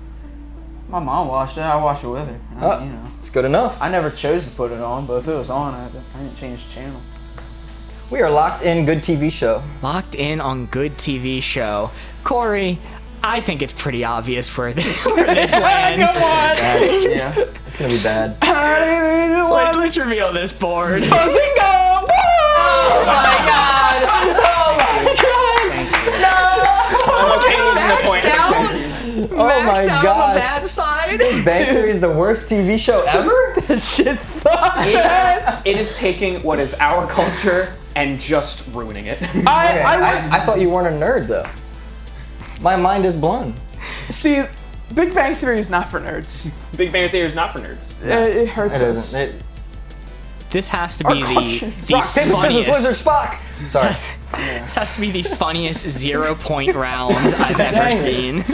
My mom watched it. I watched it with her. Oh. You know, It's good enough. I never chose to put it on, but if it was on, I didn't change the channel. We are locked in good TV show. Locked in on good TV show. Corey, I think it's pretty obvious where this lands. Come on. Yeah. It's gonna be bad. Let's reveal this board. Bazingo! Oh my god! Oh my god! I'm okay losing the point. Maxed out? Oh Maxed my out on the gosh. bad side? Big Bang Theory is the worst TV show ever? This shit sucks. It is taking what is our culture and just ruining it. I thought you weren't a nerd though. My mind is blown. See, Big Bang Theory is not for nerds. Big Bang Theory is not for nerds. It hurts It us. isn't. This has to be the Rock, paper, scissors, funniest. lizard, Spock. Sorry. This has to be the funniest 0-point round I've ever Dang it. seen.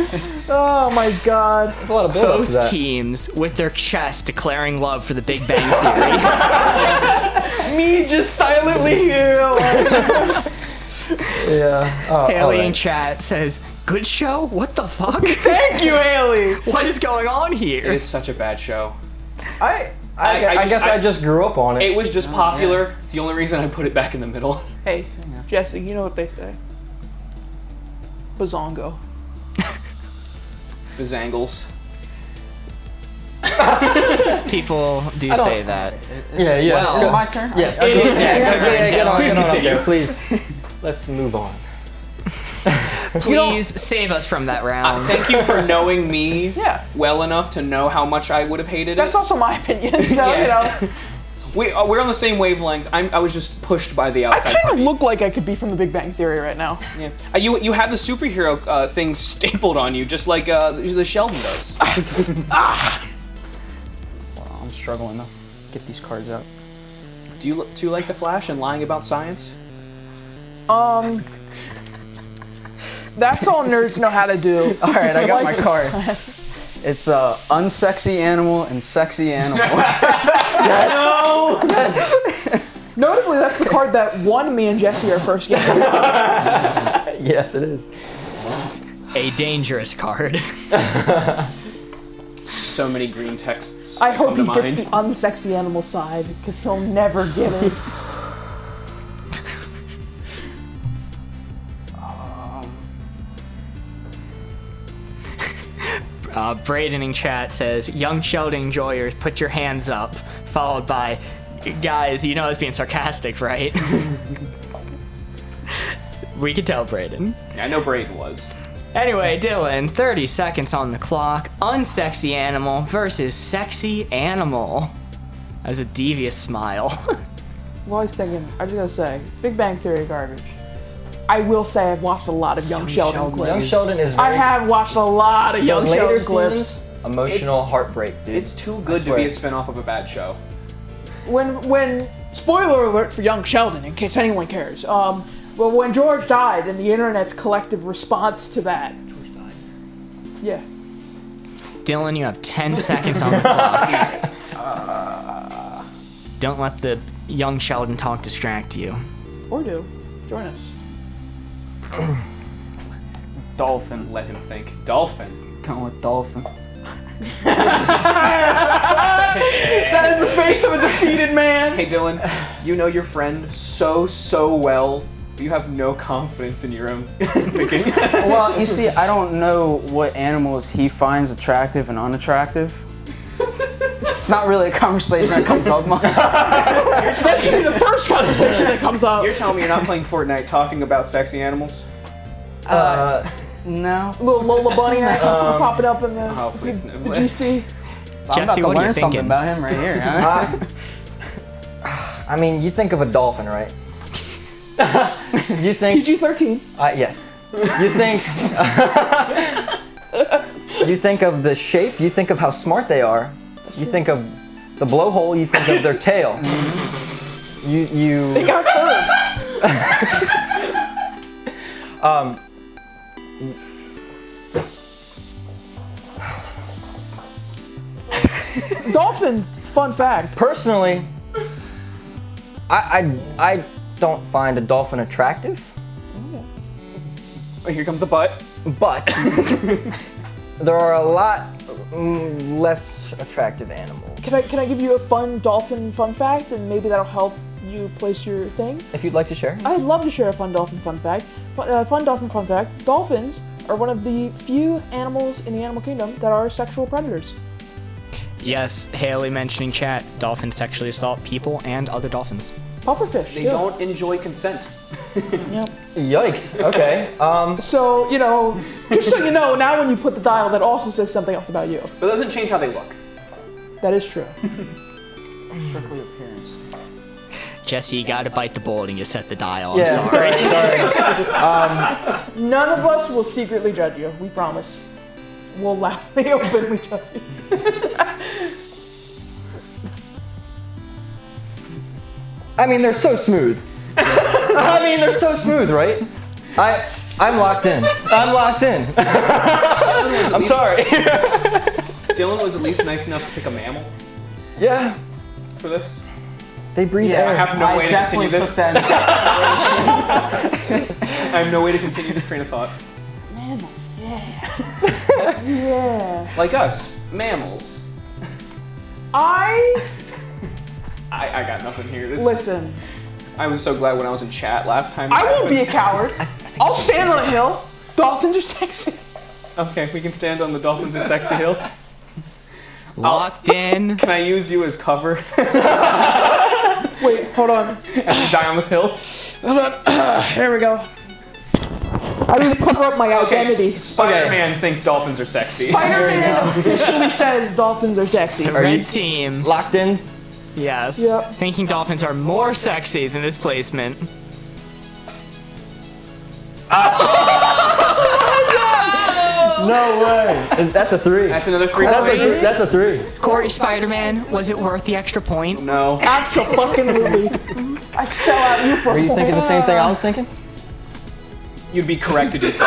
Oh my god. There's a lot of build up to Both that. teams with their chest declaring love for the Big Bang Theory. Me just silently here. Yeah. Oh, Haley all in right. chat says, "Good show? What the fuck? Thank you, Haley. What is going on It here?" is such a bad show. I I guess I just grew up on it. It was just popular. It's the only reason I put it back in the middle. Hey, Jesse, you know what they say? Bazongo. Bazangles. People do don't- say that. Yeah. Is it my turn? Yes. It is your turn, Get on, Please get on up continue. there, please. Let's move on. Please save us from that round. Thank you for knowing me Yeah. well enough to know how much I would have hated That's it. also my opinion, so, Yes. you know. We're on the same wavelength. I was just pushed by the I outside kind of party. look like I could be from the Big Bang Theory right now. Yeah. You have the superhero thing stapled on you, just like the Sheldon does. Well, I'm struggling to get these cards out. Do you like the Flash and lying about science? That's all nerds know how to do. All right, I got my card. It's unsexy animal and sexy animal. Notably, that's the card that won me and Jesse our first game. Yes, it is. A dangerous card. So many green texts. I hope he come to gets the mind. unsexy animal side, because he'll never get it. Braden in chat says, young Sheldon enjoyers, put your hands up. Followed by, guys, you know I was being sarcastic, right? We could tell Braden. Yeah, I know Braden was. Anyway, Dylan, 30 seconds on the clock. Unsexy animal versus sexy animal. As a devious smile. Well, I was thinking, I was gonna say, Big Bang Theory garbage. I will say I've watched a lot of Young Sheldon clips. Young Sheldon is I very have watched a lot of the Young later Sheldon clips. seasons, emotional heartbreak, dude. It's too good to swear. be a spinoff of a bad show. When spoiler alert for Young Sheldon, in case anyone cares. Well, when George died, and the internet's collective response to that. George died. Yeah. Dylan, you have 10 seconds on the clock. Don't let the young Sheldon talk distract you. Or do. Join us. Dolphin. Let him think. Dolphin. Going with dolphin. That is the face of a defeated man. Hey Dylan, you know your friend so well, but you have no confidence in your own picking. Well, you see, I don't know what animals he finds attractive and unattractive. It's not really a conversation that comes up much. That should be the first conversation that comes up. You're telling me you're not playing Fortnite talking about sexy animals? No. Little Lola Bunny action popping up in the, Oh, please no. the GC. I'm about Jesse, to what are you learn something thinking? about him right here. Huh? I mean, you think of a dolphin, right? You think... PG-13. Yes. You think... You think of the shape, you think of how smart they are. You think of the blowhole, you think of their tail. You... They got curves. Dolphins, fun fact. Personally, I don't find a dolphin attractive, Oh, here comes the butt. but there are a lot less attractive animals. Can I give you a fun dolphin fun fact, and maybe that'll help you place your thing? If you'd like to share. I'd love to share a fun dolphin fun fact. Fun dolphin fun fact. Dolphins are one of the few animals in the animal kingdom that are sexual predators. Yes, Haley mentioning chat, dolphins sexually assault people and other dolphins. Pufferfish. They too. don't enjoy consent. Yep. Yikes. Okay. So, you know, just so you know, now when you put the dial, that also says something else about you. But it doesn't change how they look. That is true. Strictly appearance. Jesse, you gotta bite the bullet and you set the dial. I'm Yeah, sorry. sorry. None of us will secretly judge you. We promise. We'll loudly, openly judge you. I mean, they're so smooth. I mean, they're so smooth, right? I'm locked in. I'm locked in. I'm sorry. Dylan was at least nice enough to pick a mammal Yeah. for this. They breathe I air. have no way to definitely continue took this. that into consideration. I have no way to continue this train of thought. Mammals, yeah. Yeah. Like us, mammals. I I got nothing here. listen. I was so glad when I was in chat last time. I won't be a coward. I'll stand on a hill. Dolphins are sexy. Okay, we can stand on the Dolphins of Sexy Hill. Locked in. Can I use you as cover? Wait, hold on. As you die on this hill? Hold on. Here we go. I need to cover up my identity. Spider-Man thinks dolphins are sexy. Spider-Man officially says dolphins are sexy. The red team. Locked in? Yes. Yep. Thinking dolphins are more sexy than this placement. No way. That's a 3. That's another 3 That's a 3. Corey Spider-Man, was it worth the extra point? No. Absolutely. I'd sell out you for Were you thinking the same thing I was thinking? You'd be correct to do so.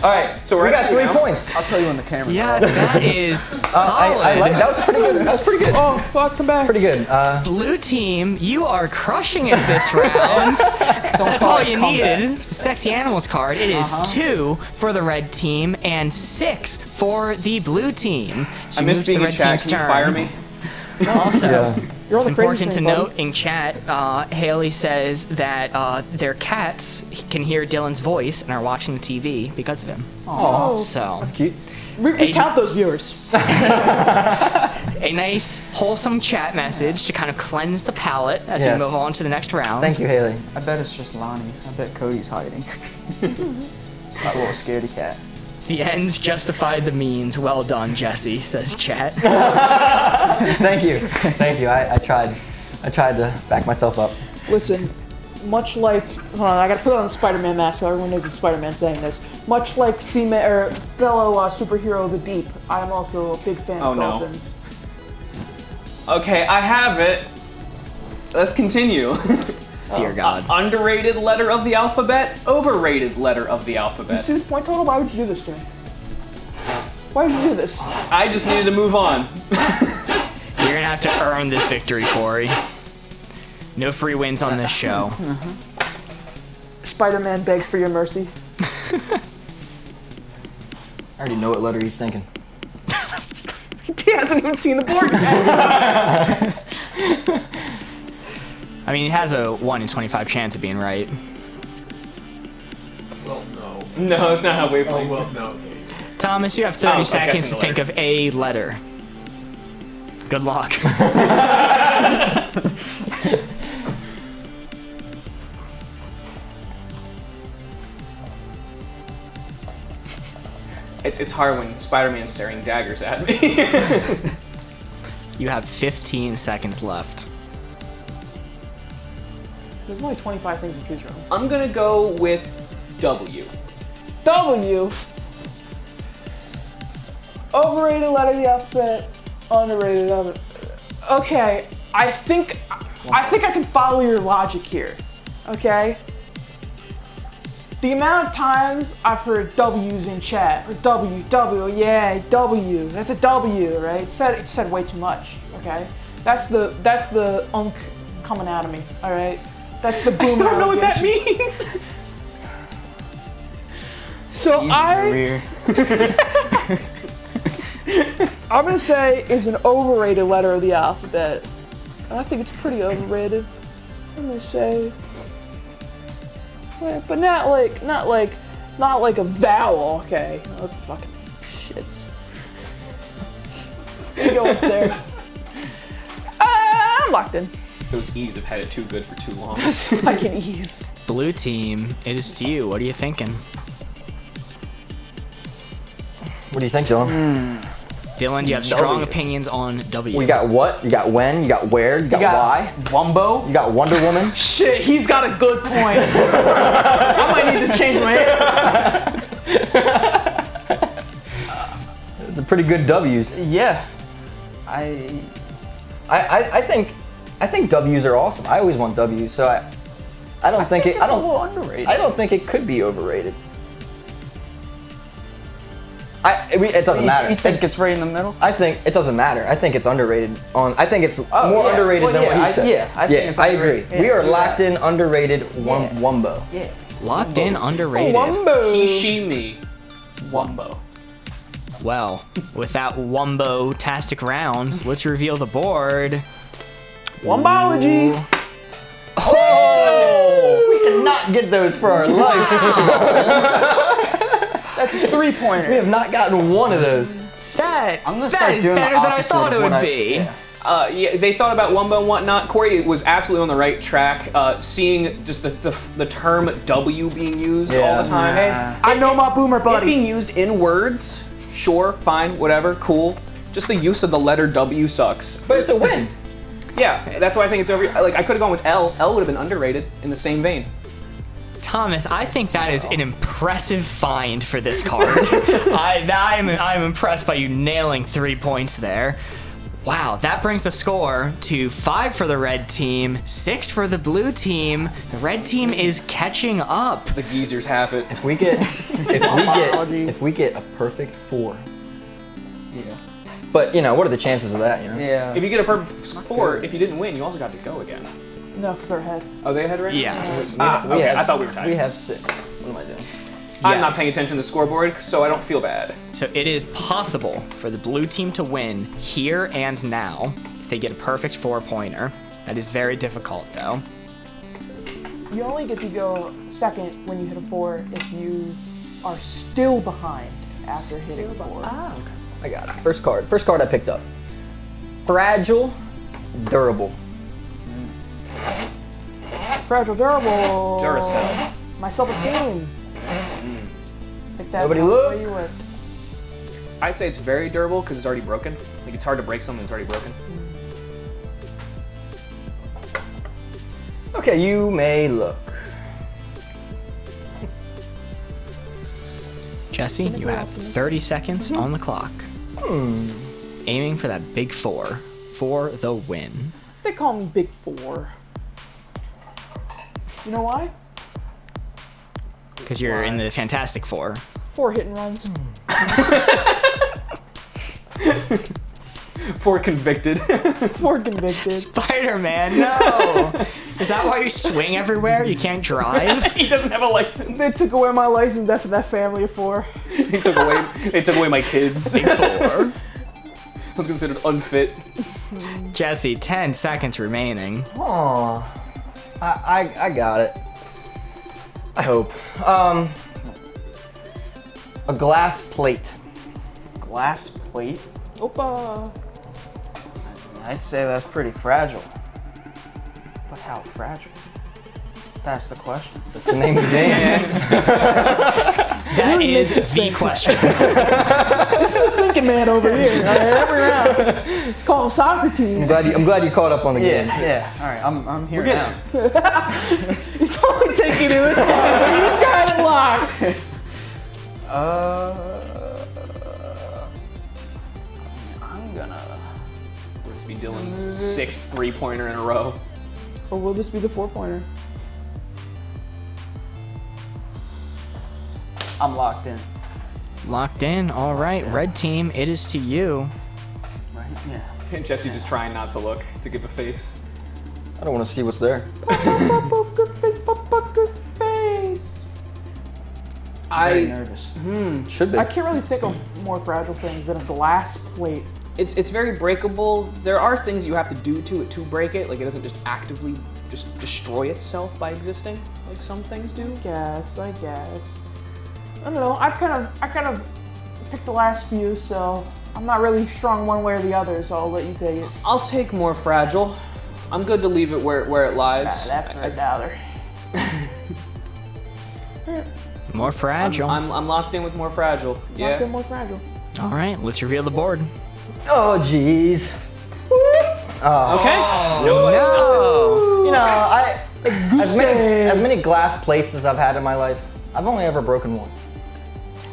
All right, So we we're got at 3 now. points. I'll tell you when the camera's Yes, off. that is solid. I like that. Was pretty good. That was pretty good. Oh, fuck, come back. Pretty good. Blue team, you are crushing it this round. That's all you needed. It's a sexy animals card. It is 2 for the red team and 6 for the blue team. So I you missed move to being the in red chat. team's Can you turn. fire me? Also, You're it's on the crazy important to train, note buddy. in chat, Haley says that their cats can hear Dylan's voice and are watching the TV because of him. Oh, So, That's cute. we count those viewers. a nice, wholesome chat message to kind of cleanse the palate as we Yes. move on to the next round. Thank you, Haley. I bet it's just Lonnie. I bet Cody's hiding. That little scaredy cat. The ends justified the means. Well done, Jesse, says chat. Thank you. Thank you. I tried to back myself up. Listen, much like, hold on, I gotta put on the Spider-Man mask so everyone knows it's Spider-Man saying this. Much like fellow superhero The Deep, I am also a big fan of no. dolphins. Okay, I have it. Let's continue. Dear God. Underrated letter of the alphabet, overrated letter of the You alphabet. see this point total? Why would you do this to me? Why would you do this? I just needed to move on. You're gonna have to earn this victory, Corey. No free wins on this show. Spider-Man begs for your mercy. I already know what letter he's thinking. He hasn't even seen the board yet. I mean, it has a 1 in 25 chance of being right. Well, no. No, that's not how Wavelength. Well, no. Okay. Thomas, you have 30 I'm seconds guessing to the think of a letter. Good luck. It's hard when Spider-Man's staring daggers at me. You have 15 seconds left. There's only 25 things to choose from. I'm gonna go with W. W. Overrated letter of the alphabet. Underrated of it. Okay, I think I can follow your logic here. Okay. The amount of times I've heard W's in chat, or W, yeah, W. That's a W, right? It said way too much. Okay. That's the unk coming out of me. All right. That's the boom. I still don't know what that allegation. means. So I'm gonna say is an overrated letter of the alphabet. I think it's pretty overrated. I'm gonna say, well, but not like a vowel. Okay, no, that's fucking shit. Go up there. I'm locked in. Those E's have had it too good for too long. Fucking ease. Blue team, it is to you. What are you thinking? What do you think, Dylan? Dylan, you have strong W. opinions on W. We got what? You got when? You got where? You got why? Wumbo. You got Wonder Woman? Shit, he's got a good point. I might need to change my answer. It's a pretty good W's. Yeah. I think W's are awesome. I always want W's, so I don't think it. It's a little underrated. I don't think it could be overrated. It doesn't matter. You think it's right in the middle? I think it doesn't matter. I think it's underrated. I think it's more yeah. underrated Well, than yeah, what he said. I think it's I underrated. agree. Yeah, We are do locked that. in, underrated, Wumbo. Yeah. Locked in, underrated. Wumbo. He, she, me. Wumbo. Well, with that Wumbo-tastic round, let's reveal the board. Wumbology. Oh! We cannot get those for our life. That's a 3-pointer. We have not gotten one of those. That I'm gonna that start is doing the better than I opposite thought it of would what be. yeah. Yeah, they thought about Wumba and whatnot. Corey was absolutely on the right track. Seeing just the term W being used all the time. Yeah. I know my boomer It buddy. being used in words, sure, fine, whatever, cool. Just the use of the letter W sucks. But it's a win. Yeah, that's why I think it's over. Like, I could have gone with L. L would have been underrated in the same vein. Thomas, I think that is an impressive find for this card. I'm impressed by you nailing 3 points there. Wow, that brings the score to 5 for the red team, 6 for the blue team. The red team is catching up. The geezers have it. If we get a perfect 4. Yeah. But you know, what are the chances of that? You know. Yeah. If you get a perfect 4, if you didn't win, you also got to go again. No, because they're ahead. Oh, they ahead right now? Yes. Okay, I thought we were tied. We have 6. What am I doing? I'm not Yes. paying attention to the scoreboard, so I don't feel bad. So it is possible for the blue team to win here and now if they get a perfect 4-pointer. That is very difficult, though. You only get to go second when you hit a 4 if you are still behind after hitting a 4. I got it. First card I picked up. Fragile, durable. Fragile, durable. Duracell. My self-esteem. Pick that Nobody one look. where you would. I'd say it's very durable because it's already broken. Like, it's hard to break something that's already broken. Okay, you may look. Jesse, you have 30 seconds on the clock. Aiming for that big 4 for the win. They call me Big 4. You know why? Because you're in the Fantastic 4. 4 hit and runs. 4 convicted. 4 convicted. Spider-Man, no! Is that why you swing everywhere? You can't drive? He doesn't have a license. They took away my license after that family of 4. They took away my kids. Big 4. I was considered unfit. Jesse, 10 seconds remaining. Oh, I got it. I hope. A glass plate. Glass plate? Opa. I'd say that's pretty fragile. But how fragile? That's the question. That's the name of the game. That is the question. This is the thinking man over here. Every round. Call him Socrates. I'm glad you caught up on the game. Yeah. All right, I'm here We're now. It's only taking you this long, but you got it locked. I'm gonna. This be Dylan's 6th 3-pointer in a row. Or will this be the 4-pointer? I'm locked in. Locked in. All right, red team, it is to you. Right? Yeah. And Jesse just trying not to look, to give a face. I don't want to see what's there. Poker face, poker face. Very nervous. Should be. I can't really think of more fragile things than a glass plate. It's very breakable. There are things you have to do to it to break it. Like, it doesn't just actively just destroy itself by existing, like some things do. I guess. I don't know. I kind of picked the last few, so I'm not really strong one way or the other. So I'll let you take it. I'll take more fragile. I'm good to leave it where it lies. That for $1. More fragile. I'm locked in with more fragile. Not Yeah. good, more fragile. All right, let's reveal the board. Oh, jeez. Okay. No. You know, as many glass plates as I've had in my life, I've only ever broken one.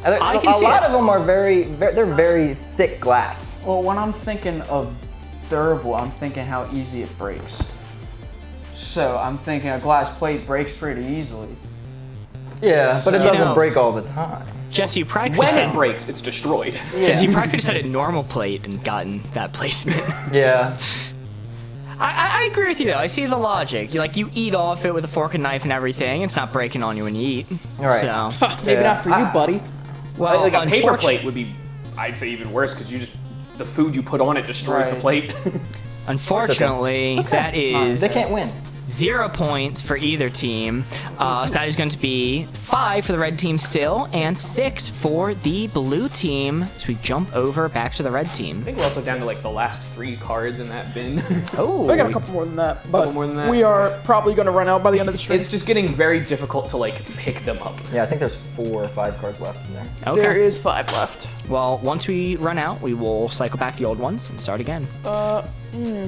And I a can see lot it. of them are they're very thick glass. Well, when I'm thinking of durable, I'm thinking how easy it breaks. So I'm thinking a glass plate breaks pretty easily. Yeah, but it You doesn't know- break all the time. Jesse, you probably could When have it said, breaks, it's destroyed. Jesse, you probably could have said a normal plate and gotten that placement. Yeah. I agree with you though. I see the logic. You eat off it with a fork and knife and everything. It's not breaking on you when you eat. All right. So, Maybe not for you, buddy. well, Like a paper unfortunately- plate would be, I'd say, even worse because the food you put on it destroys the Right. plate. Unfortunately, that is They can't win. 0 points for either team. So that is going to be 5 for the red team still, and 6 for the blue team. So we jump over back to the red team. I think we're also down to like the last 3 cards in that bin. Oh, I got a couple more than that, but more than that? we are probably going to run out by the end of the stream. It's just getting very difficult to like pick them up. Yeah, I think there's 4 or 5 cards left in there. okay. There is 5 left. Well, once we run out, we will cycle back the old ones and start again.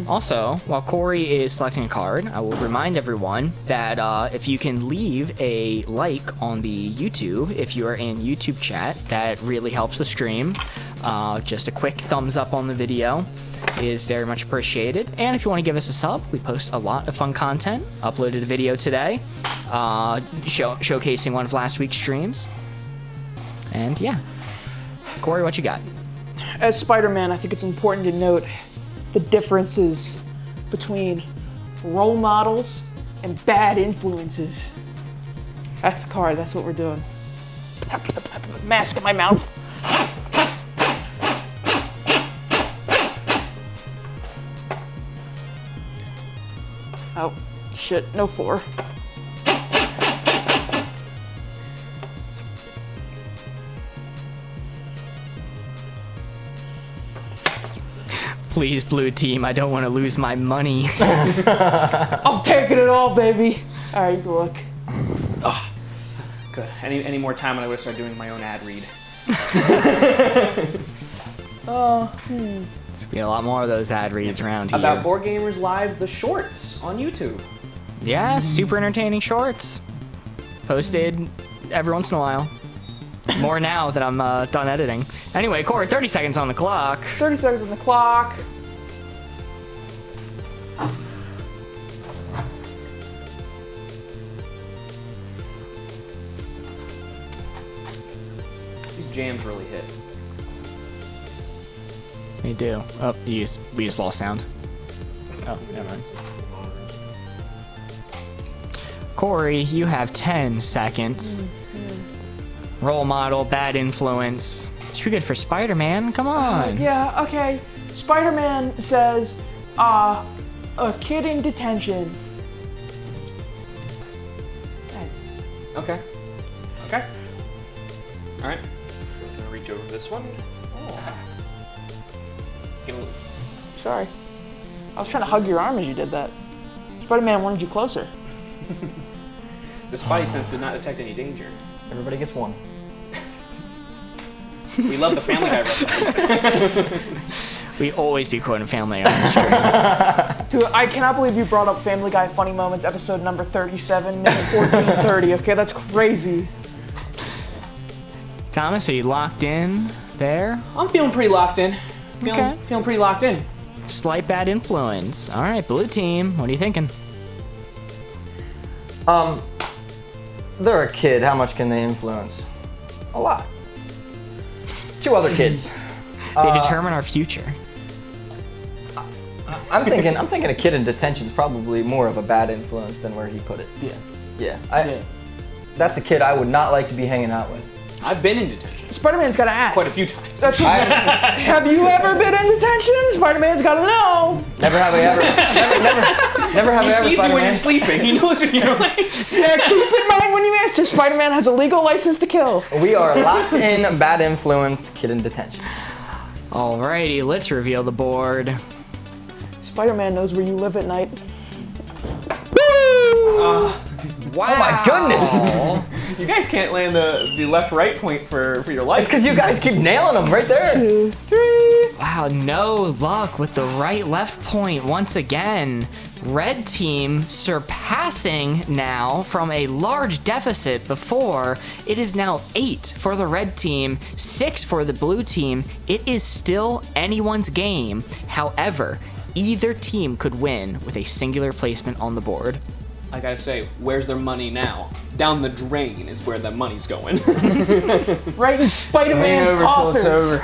Also, while Corey is selecting a card, I will remind everyone that if you can leave a like on the YouTube, if you are in YouTube chat, that really helps the stream. Just a quick thumbs up on the video is very much appreciated. And if you want to give us a sub, we post a lot of fun content. Uploaded a video today, showcasing one of last week's streams. And yeah. Corey, what you got? As Spider-Man, I think it's important to note the differences between role models and bad influences. That's the card, that's what we're doing. Mask in my mouth. Oh, shit, no 4. Please, blue team, I don't want to lose my money. I'm taking it all, baby. All right, you can look. Oh, good. Any more time and I would start doing my own ad read. There's be a lot more of those ad reads around here. About Boardgamers Live, the shorts on YouTube. Yeah, super entertaining shorts. Posted every once in a while. More now that I'm done editing. Anyway, Corey, 30 seconds on the clock. 30 seconds on the clock. These jams really hit. We do. Oh, we just lost sound. Oh, never mind. Corey, you have 10 seconds. Role model, bad influence. Should be good for Spider-Man. Come on. Yeah, okay. Spider-Man says, a kid in detention. Okay. Okay. All right. I'm gonna reach over this one. Oh. Give a little. Sorry. I was trying to hug your arm as you did that. Spider-Man wanted you closer. The spidey sense did not detect any danger. Everybody gets 1. We love the Family Guy references. We always be quoting Family Guy on the stream. Dude, I cannot believe you brought up Family Guy Funny Moments, episode number 37, minute 14:30. Okay, that's crazy. Thomas, are you locked in there? I'm feeling pretty locked in. Okay. Feeling pretty locked in. Slight bad influence. All right, blue team, what are you thinking? They're a kid. How much can they influence? A lot. 2 other kids. They determine our future. I'm thinking a kid in detention is probably more of a bad influence than where he put it. Yeah. Yeah. That's a kid I would not like to be hanging out with. I've been in detention Spider-Man's gotta ask. quite a few times. That's have you ever been in detention? Spider-Man's gotta know. Never have I ever. Never have He I ever. sees you when Spider-Man. you're sleeping. He knows when you're awake. Yeah, keep in mind when you answer. Spider-Man has a legal license to kill. We are locked in, bad influence, kid in detention. Alrighty, let's reveal the board. Spider-Man knows where you live at night. Wow. Oh my goodness! You guys can't land the left-right point for your life. It's because you guys keep nailing them right there. 2, 3. Wow, no luck with the right-left point once again. Red team surpassing now from a large deficit before. It is now 8 for the red team, 6 for the blue team. It is still anyone's game. However, either team could win with a singular placement on the board. I gotta say, where's their money now? Down the drain is where the money's going. Right in Spider-Man's coffers.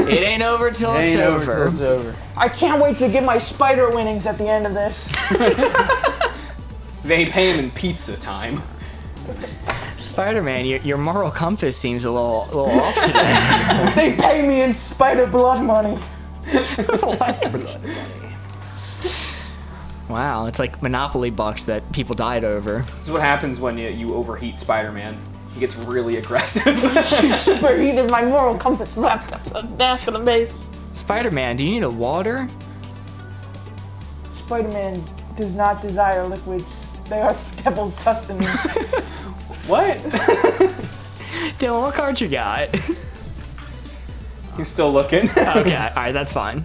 It ain't over till it's over. I can't wait to get my spider winnings at the end of this. They pay him in pizza time. Spider-Man, your moral compass seems a little off today. They pay me in spider blood money. Wow, it's like Monopoly bucks that people died over. This is what happens when you overheat Spider-Man. He gets really aggressive. Superheated my moral compass. Dash on the base. Spider-Man, do you need a water? Spider-Man does not desire liquids. They are the devil's sustenance. What? Dylan, what card you got? He's still looking. Okay, alright, that's fine.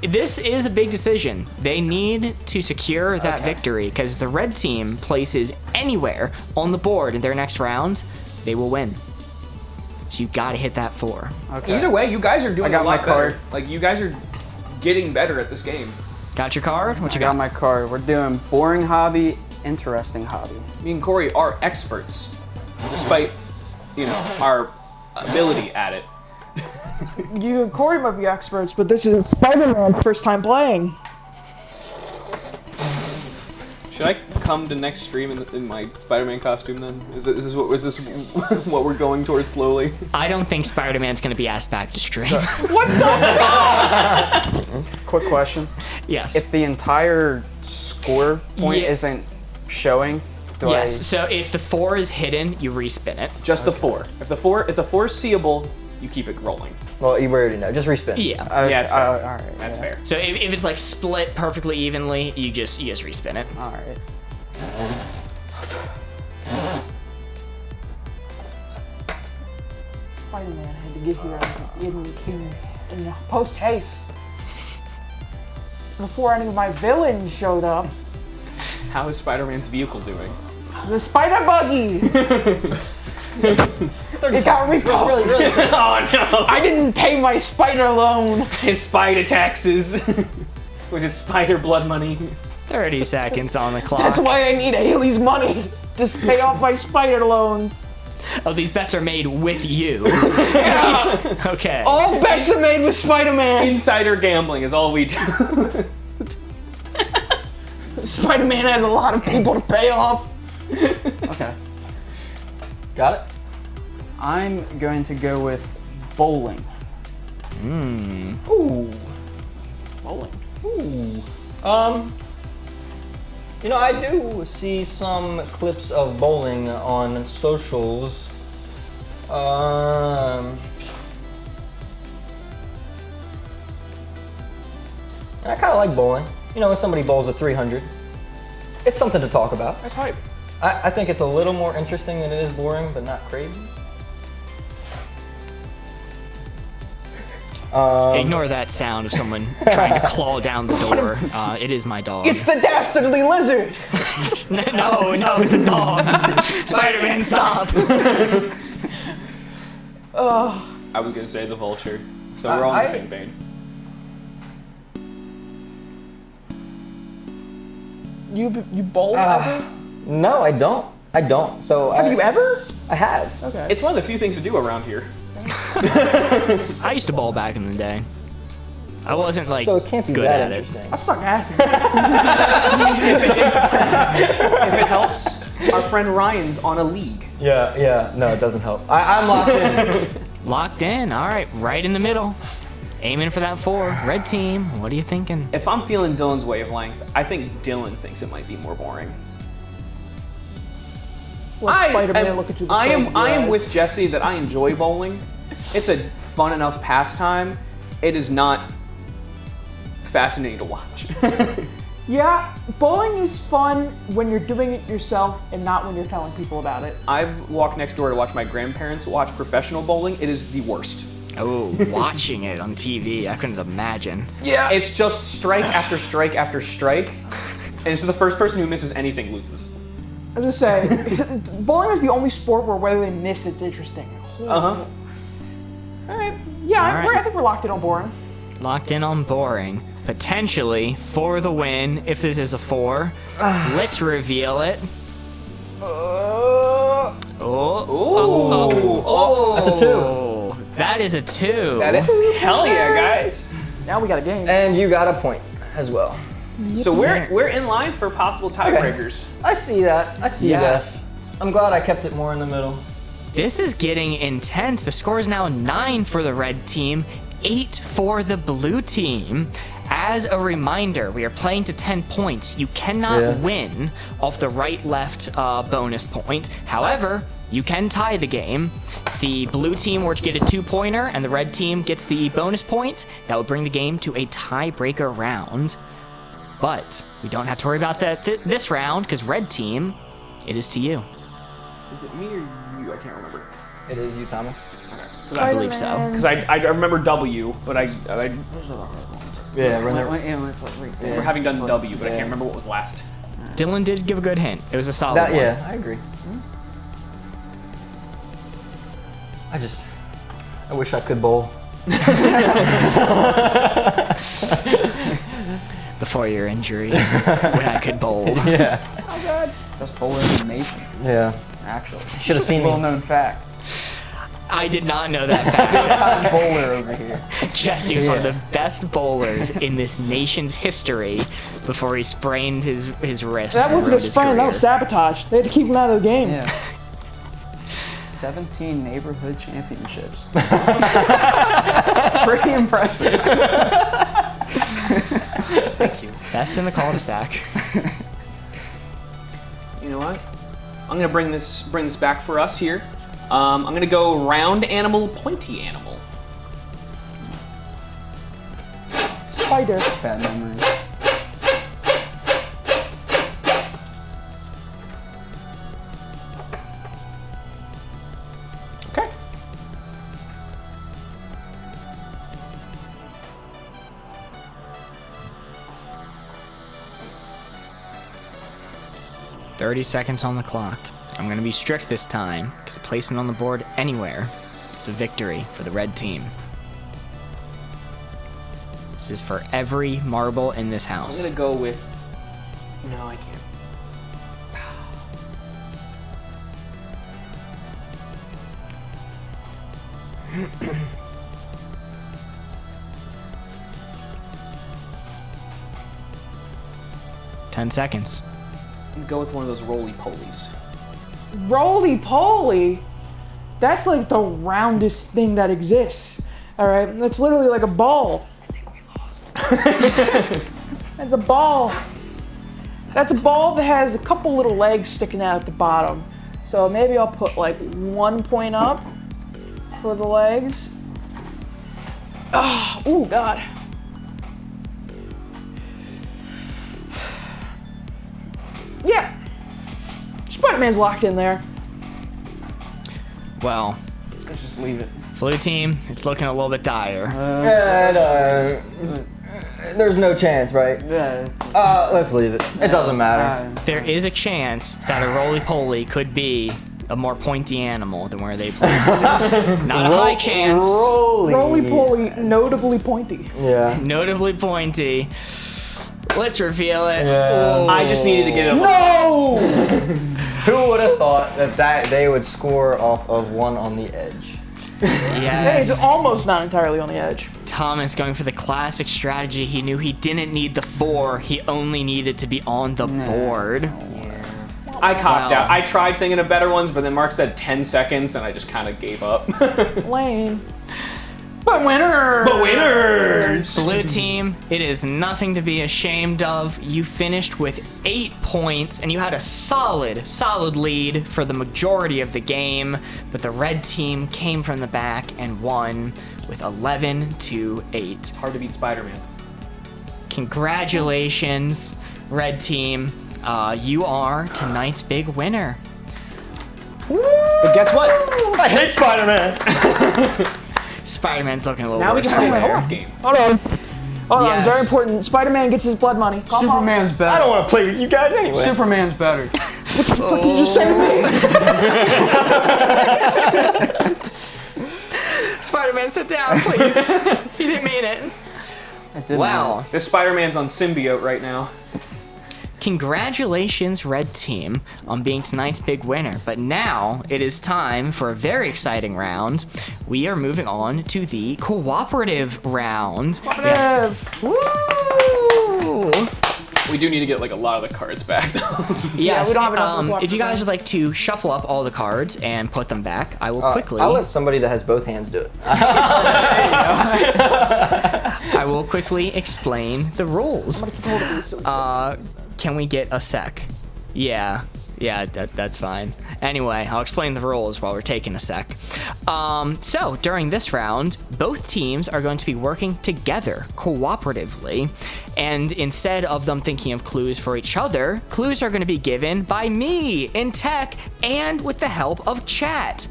This is a big decision. They need to secure that victory, because if the red team places anywhere on the board in their next round, they will win. So you gotta hit that 4. Okay. Either way, you guys are doing I got a lot my card. better. Like, you guys are getting better at this game. Got your card? What you I got got? my card. We're doing boring hobby, interesting hobby. Me and Corey are experts, despite, our ability at it. You and Corey might be experts, but this is Spider-Man's first time playing. Should I come to next stream in my Spider-Man costume then? Is this what we're going towards slowly? I don't think Spider-Man's gonna be asked back to stream. What the fuck? Quick question. Yes. If the entire score point Yeah. isn't showing, do Yes, so if the 4 is hidden, you respin it. Just the 4. If the 4 is seeable, you keep it rolling. Well, you already know. Just respin. Yeah. Yeah, it's fair. all right. That's fair. So if it's like split perfectly evenly, you just respin it. All right. Spider-Man had to get here in post haste. Before any of my villains showed up. How is Spider-Man's vehicle doing? The spider buggy! It got recalled. Oh no! I didn't pay my spider loan. His spider taxes. With his spider blood money. 30 seconds on the clock. That's why I need Haley's money to pay off my spider loans. Oh, these bets are made with you. Okay. All bets are made with Spider-Man. Insider gambling is all we do. Spider-Man has a lot of people to pay off. Okay. Got it? I'm going to go with bowling. Ooh. Bowling. I do see some clips of bowling on socials. And I kind of like bowling. When somebody bowls a 300, it's something to talk about. That's hype. I think it's a little more interesting than it is boring, but not crazy. Ignore that sound of someone trying to claw down the door. It is my dog. It's the dastardly lizard. No, it's a dog. Spider-Man, stop. I was gonna say the vulture. So we're all in the same vein. You bowl ever? No, I don't. So Have you ever? I have. Okay. It's one of the few things to do around here. I used to bowl back in the day. I wasn't like So it can't be good that at it. interesting. I suck ass. If it helps, our friend Ryan's on a league. Yeah. No, it doesn't help. I'm locked in. Locked in. All right, right in the middle. Aiming for that 4. Red team, what are you thinking? If I'm feeling Dylan's wavelength, I think Dylan thinks it might be more boring. Let Spider-Man look at you. I am with Jesse that I enjoy bowling. It's a fun enough pastime. It is not fascinating to watch. Yeah, bowling is fun when you're doing it yourself and not when you're telling people about it. I've walked next door to watch my grandparents watch professional bowling. It is the worst. Oh, watching it on TV, I couldn't imagine. Yeah. It's just strike after strike after strike. And so the first person who misses anything loses. I was gonna say, bowling is the only sport where whether they miss, it's interesting. Uh-huh. All right. Yeah, All right. I think we're locked in on boring. Locked in on boring. Potentially for the win, if this is a 4. Let's reveal it. That's a 2. Oh, that is a 2. That is, hell yeah, guys. Now we got a game. And you got a point as well. So we're in line for possible tiebreakers. I see that. Yes. I'm glad I kept it more in the middle. This is getting intense. The score is now 9 for the red team, 8 for the blue team. as a reminder, we are playing to 10 points. You cannot win off the right-left bonus point. However, you can tie the game. If the blue team were to get a 2-pointer and the red team gets the bonus point, that would bring the game to a tiebreaker round. But we don't have to worry about that this round, because red team, it is to you. Is it me or you? I can't remember. It is you, Thomas. I believe so. Because I remember W, but I Yeah, we're having done W, but I can't remember what was last. Dylan did give a good hint. It was a solid one. Yeah, I agree. I wish I could bowl. Before your injury, when I could bowl. Yeah. Oh god. Best bowler in the nation. Yeah. Actually. Should have seen me. Well-known fact. I did not know that fact. Top bowler over here. Jesse was one of the best bowlers in this nation's history before he sprained his wrist. That and wasn't a ruined his sprain, that career. was sabotage. They had to keep him out of the game. Yeah. 17 neighborhood championships. Pretty impressive. Thank you. Best in the cul-de-sac. You know what? I'm gonna bring this back for us here. I'm gonna go round animal, pointy animal. Spider. Bad memories. Okay. "30 seconds on the clock. I'm going to be strict this time, because a placement on the board anywhere is a victory for the red team. This is for every marble in this I'm house." gonna go with. No, I can't. 10 seconds. I'm gonna go with one of those roly-polies. Roly-poly? That's like the roundest thing that exists. All right, that's literally like a ball. I think we lost. That's a ball. That's a ball that has a couple little legs sticking out at the bottom. So maybe I'll put like 1 point up for the legs. Oh God. Yeah. Spider-Man's locked in there. Well, Let's just leave it. blue team, it's looking a little bit dire. There's no chance, right? Let's leave it. It doesn't matter. There is a chance that a roly-poly could be a more pointy animal than where they placed it. Not a high chance. Roly-poly, notably pointy. Yeah. Notably pointy. Let's reveal it. Yeah. Ooh. I just needed to get it. No! Who would have thought that they would score off of one on the edge? Hey, it's Yes. almost not entirely on the edge. Thomas going for the classic strategy. He knew he didn't need the 4. He only needed to be on the board. I copped Wow. out. I tried thinking of better ones, but then Mark said 10 seconds, and I just kind of gave up. Lame. But winner! But winners! Blue team, it is nothing to be ashamed of. You finished with 8 points, and you had a solid lead for the majority of the game, but the red team came from the back and won with 11-8. Hard to beat Spider-Man. Congratulations, red team. You are tonight's big winner. But guess what? I hate Spider-Man! Spider-Man's looking a little Now we worse can play for a wear. co-op game. Hold on. Hold on, Yes. very important. Spider-Man gets his blood money. Calm down. Superman's better. I don't want to play with you guys anyway. Superman's better. What did you just say to me? Spider-Man, sit down, please. He didn't mean it. I didn't Wow. This Spider-Man's on symbiote right now. Congratulations, red team, on being tonight's big winner. But now it is time for a very exciting round. We are moving on to the cooperative round. Woo! We do need to get like a lot of the cards back though. Yes, we don't have enough for if you guys cooperative. would like to shuffle up all the cards and put them back, I will quickly. I'll let somebody that has both hands do it. I will quickly explain the rules. Can we get a sec? Yeah, that's fine. Anyway, I'll explain the rules while we're taking a sec. So, during this round, both teams are going to be working together, cooperatively, and instead of them thinking of clues for each other, clues are going to be given by me in tech and with the help of chat.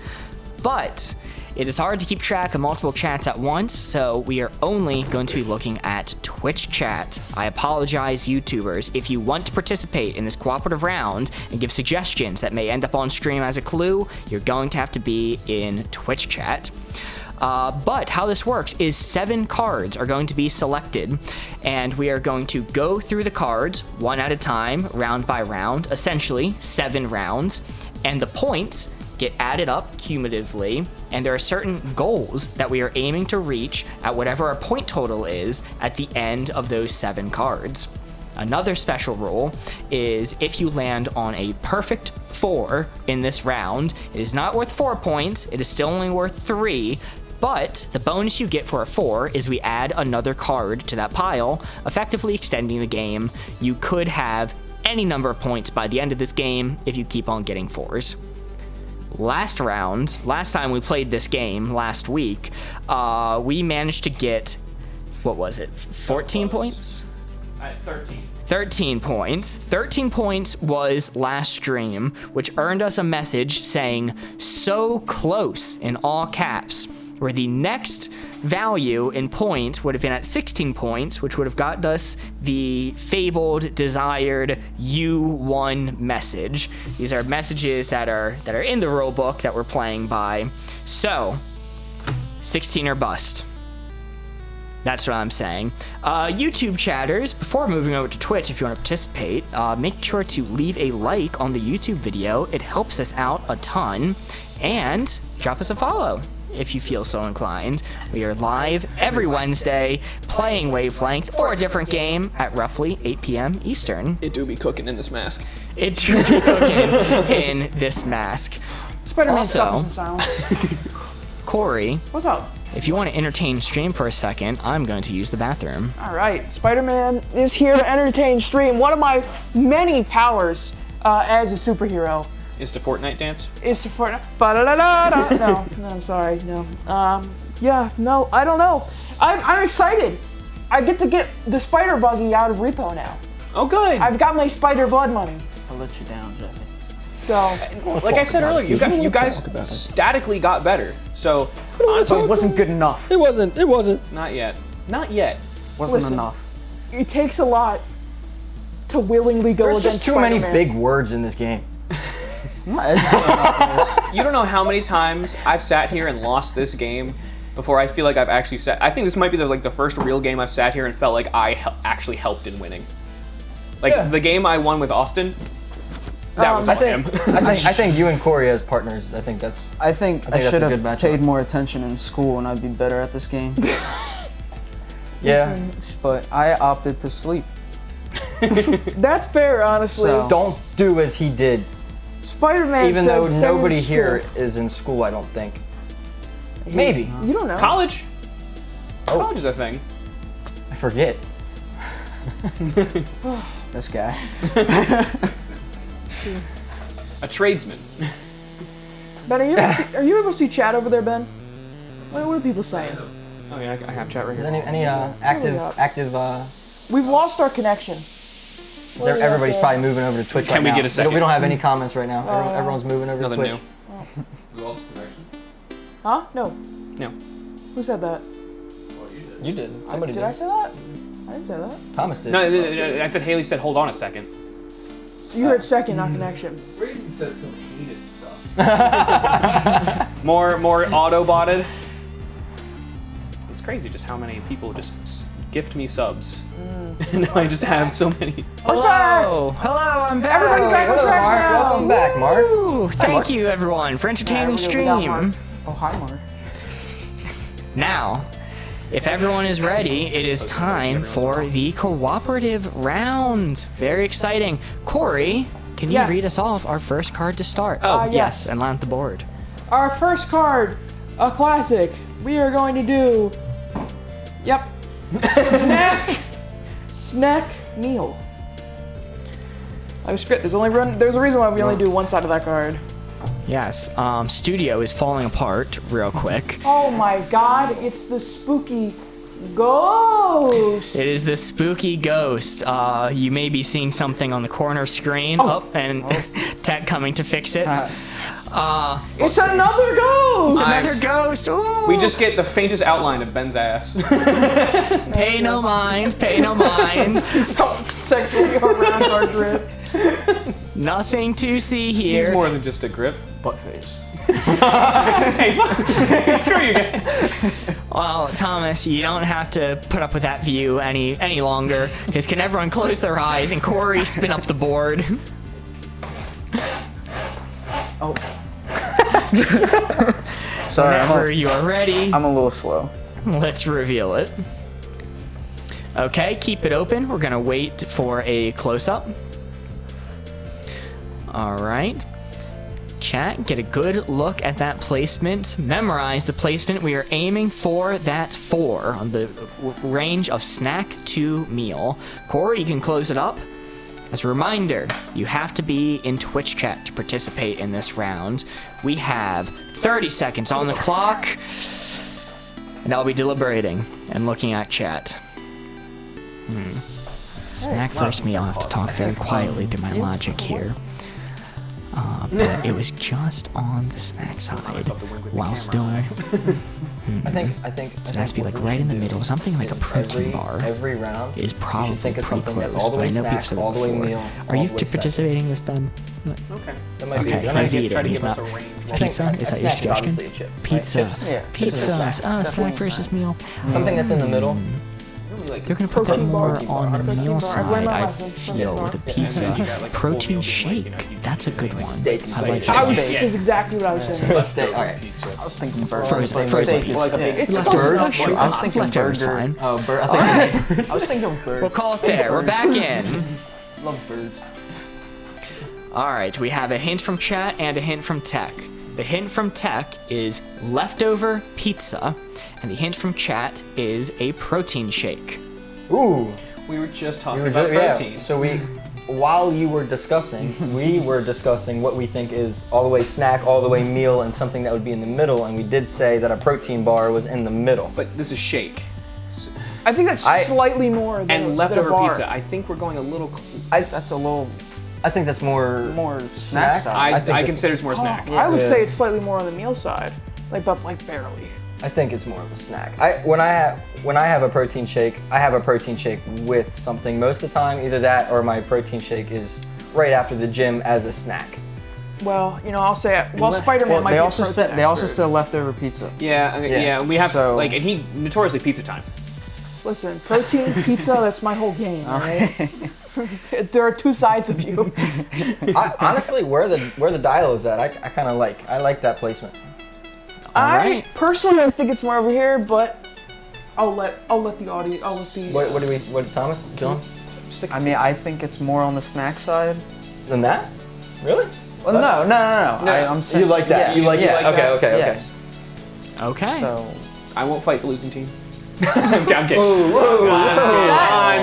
But it is hard to keep track of multiple chats at once, so we are only going to be looking at Twitch chat. I apologize, YouTubers. If you want to participate in this cooperative round and give suggestions that may end up on stream as a clue, you're going to have to be in Twitch chat. But how this works is 7 cards are going to be selected, and we are going to go through the cards one at a time, round by round, essentially 7 rounds, and the points get added up cumulatively, and there are certain goals that we are aiming to reach at whatever our point total is at the end of those 7 cards. Another special rule is if you land on a perfect 4 in this round, it is not worth 4 points, it is still only worth 3, but the bonus you get for a 4 is we add another card to that pile, effectively extending the game. You could have any number of points by the end of this game if you keep on getting 4s. Last time we played this game, last week, we managed to get, what was it, 14 points? 13. 13 points. 13 points was last stream, which earned us a message saying, "So close," in all caps, where the next value in points would have been at 16 points, which would have gotten us the fabled, desired "You won" message. These are messages that are in the rule book that we're playing by. So, 16 or bust. That's what I'm saying. YouTube chatters, before moving over to Twitch, if you want to participate, make sure to leave a like on the YouTube video. It helps us out a ton. And drop us a follow if you feel so inclined. We are live every Wednesday playing Wavelength or a different game at roughly 8 p.m. Eastern. It do be cooking in this mask. It do be cooking in this mask. Spider-Man Also, suffers in silence. Corey, What's up? if you want to entertain stream for a second, I'm going to use the bathroom. All right, Spider-Man is here to entertain stream. One of my many powers as a superhero Is to Fortnite dance? is to Fortnite. Ba-da-da-da-da. No, I'm sorry, no. Yeah, no, I don't know. I'm excited. I get to get the spider buggy out of repo now. Oh, good. I've got my spider blood money. I'll let you down, Jeffy. So, Like I said earlier, you guys statically got better. So, honestly, It wasn't good enough. It wasn't. not yet. Not yet. Wasn't Listen. enough. it takes a lot to willingly go There's against just too many Spider-Man. big words in this game. You don't know how many times I've sat here and lost this game before I feel like I've actually sat. I think this might be the first real game I've sat here and felt like I actually helped in winning. Like the game I won with Austin, that was on him. I think you and Corey as partners, I think that's... I think I that's should a good have matchup. paid more attention in school and I'd be better at this game. Yeah. But I opted to sleep. That's fair, honestly. So- Don't do as he did. Spider-Man Even says though stay in nobody school. here is in school, I don't think. Maybe. You don't know. College. Oh. College is a thing. I forget. This guy. A tradesman. Ben, are you able to see chat over there, Ben? What are people saying? Oh yeah, I have chat right Is here. any active, We've lost our connection. everybody's probably moving over to Twitch Can right we now. get a second? We don't have any comments right now. Everyone's moving over Nothing to Twitch. new. Huh? No. No. Who said that? You did. Somebody Did did. I say that? I didn't say that. Thomas did. No, I said Haley said, "Hold on a second." So you heard second, not connection. Brayden said some heinous stuff. More auto-botted. It's crazy just how many people just gift me subs. And I just have so many. Hello, I'm back. Everybody back on Hello, track Mark. now. Welcome back, Mark. Woo, thank you everyone for entertaining Yeah, we got Mark. stream. Oh, hi, Mark. Now, if everyone is ready, it is time for the cooperative round. Very exciting. Corey, can you Yes. read us off our first card to start? Oh, yes. and line up the board. Our first card, a classic. We are going to do. Yep. Snack Neil. I was forget. There's a reason why we only do one side of that card. Yes. Studio is falling apart real quick. Oh my God! It's the spooky ghost. It is the spooky ghost. You may be seeing something on the corner screen. And Tech coming to fix it. It's another ghost. It's another ghost. Ooh. We just get the faintest outline of Ben's ass. Pay no mind. Pay no mind. Sexually around our drip. Nothing to see here. He's more than just a grip. Butt face. Hey, screw you guys. Well, Thomas, you don't have to put up with that view any longer. Because can everyone close their eyes and Corey spin up the board? Oh. Sorry, Whenever you are ready, I'm a little slow. let's reveal it. Okay, keep it open. We're gonna wait for a close-up. All right. Chat, get a good look at that placement. Memorize the placement. We are aiming for that 4 on the range of snack to meal. Corey, you can close it up. As a reminder, you have to be in Twitch chat to participate in this round. We have 30 seconds on the clock, and I'll be deliberating and looking at chat. Snack first meal. I have to talk very quietly through my logic here. But it was just on the snack side, while still. I think It has to be like right in the middle. Something like a protein bar Every round is probably think of pretty something that's close. all the But I way know people snack, said all the way before. meal, Are all you the way participating in this, Ben? Okay. that might be Okay, that might he's be- eating. He's not. Pizza? Is that your snack is suggestion? obviously a chip, right? Pizza. Yeah. Pizza. Snack versus meal. Something that's in the middle. They're gonna put that Protein bar. more on the Protein meal bar. side, I've learned my I lesson. feel, with a And then you pizza. got, like, a Protein full meal shake. bacon, you That's a good one. Steak. I like Steak. that. Steak is exactly what I was saying. Steak. Alright. I was thinking burger. Frozen Steak pizza. is like a big. It's Leftovers. close Oh, enough. sure. I was thinking Leftovers burger. fine. Oh, bird. I was thinking birds. We'll call it there. We're back in. Love birds. All right, we have a hint from chat and a hint from Tech. The hint from Tech is leftover pizza, and the hint from chat is a protein shake. Ooh. We were just talking We were about yeah. protein. So while you were discussing, we were discussing what we think is all the way snack, all the way meal, and something that would be in the middle. And we did say that a protein bar was in the middle. But this is shake. I think that's slightly more than And leftover than a bar. pizza. I think we're going a little. That's a little I think that's more snack side. I think consider it's more snack. I would Yeah. say it's slightly more on the meal side, but barely. I think it's more of a snack. When I have a protein shake, I have a protein shake with something most of the time. Either that or my protein shake is right after the gym as a snack. Well, I'll say Spider-Man might They be also a said protein expert. said leftover pizza. Yeah. We have So- and he notoriously pizza time. Listen, protein pizza, that's my whole game, alright? There are two sides of you. Honestly, where the dial is at, I kind of like. I like that placement. right. Personally, I think it's more over here, but I'll let the audience, What Thomas, Dylan? I mean, I think it's more on the snack side. Than that? Really? Well, no. I'm saying You like that? Yeah, you like yeah, that? Okay. yeah. Okay. So I won't fight the losing team. I'm kidding.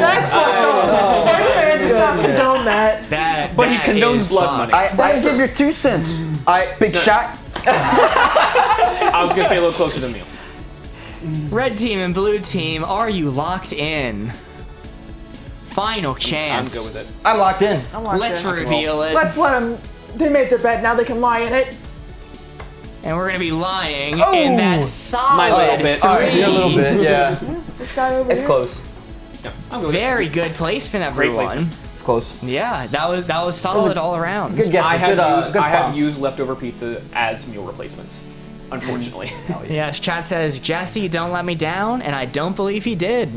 That's fucked up. Spider-Man does not condone that. But he that condones is blood fun. money. let's give your 2 cents. Big shot. I was gonna say a little closer to meal. Red team and blue team, are you locked in? Final I'm chance. good with it. I'm locked in. Let's reveal it. Let's let them. They made their bet. Now they can lie in it. And we're gonna be lying in that solid My little bit. 3. A little bit, yeah. This guy over It's here. close. No, I'm good with it. Very good placement, Great everyone. placement. It's close. Yeah, that was solid all around. Good guess. I have good have props. used leftover pizza as meal replacements. Unfortunately. Yes, chat says, Jesse, don't let me down, and I don't believe he did.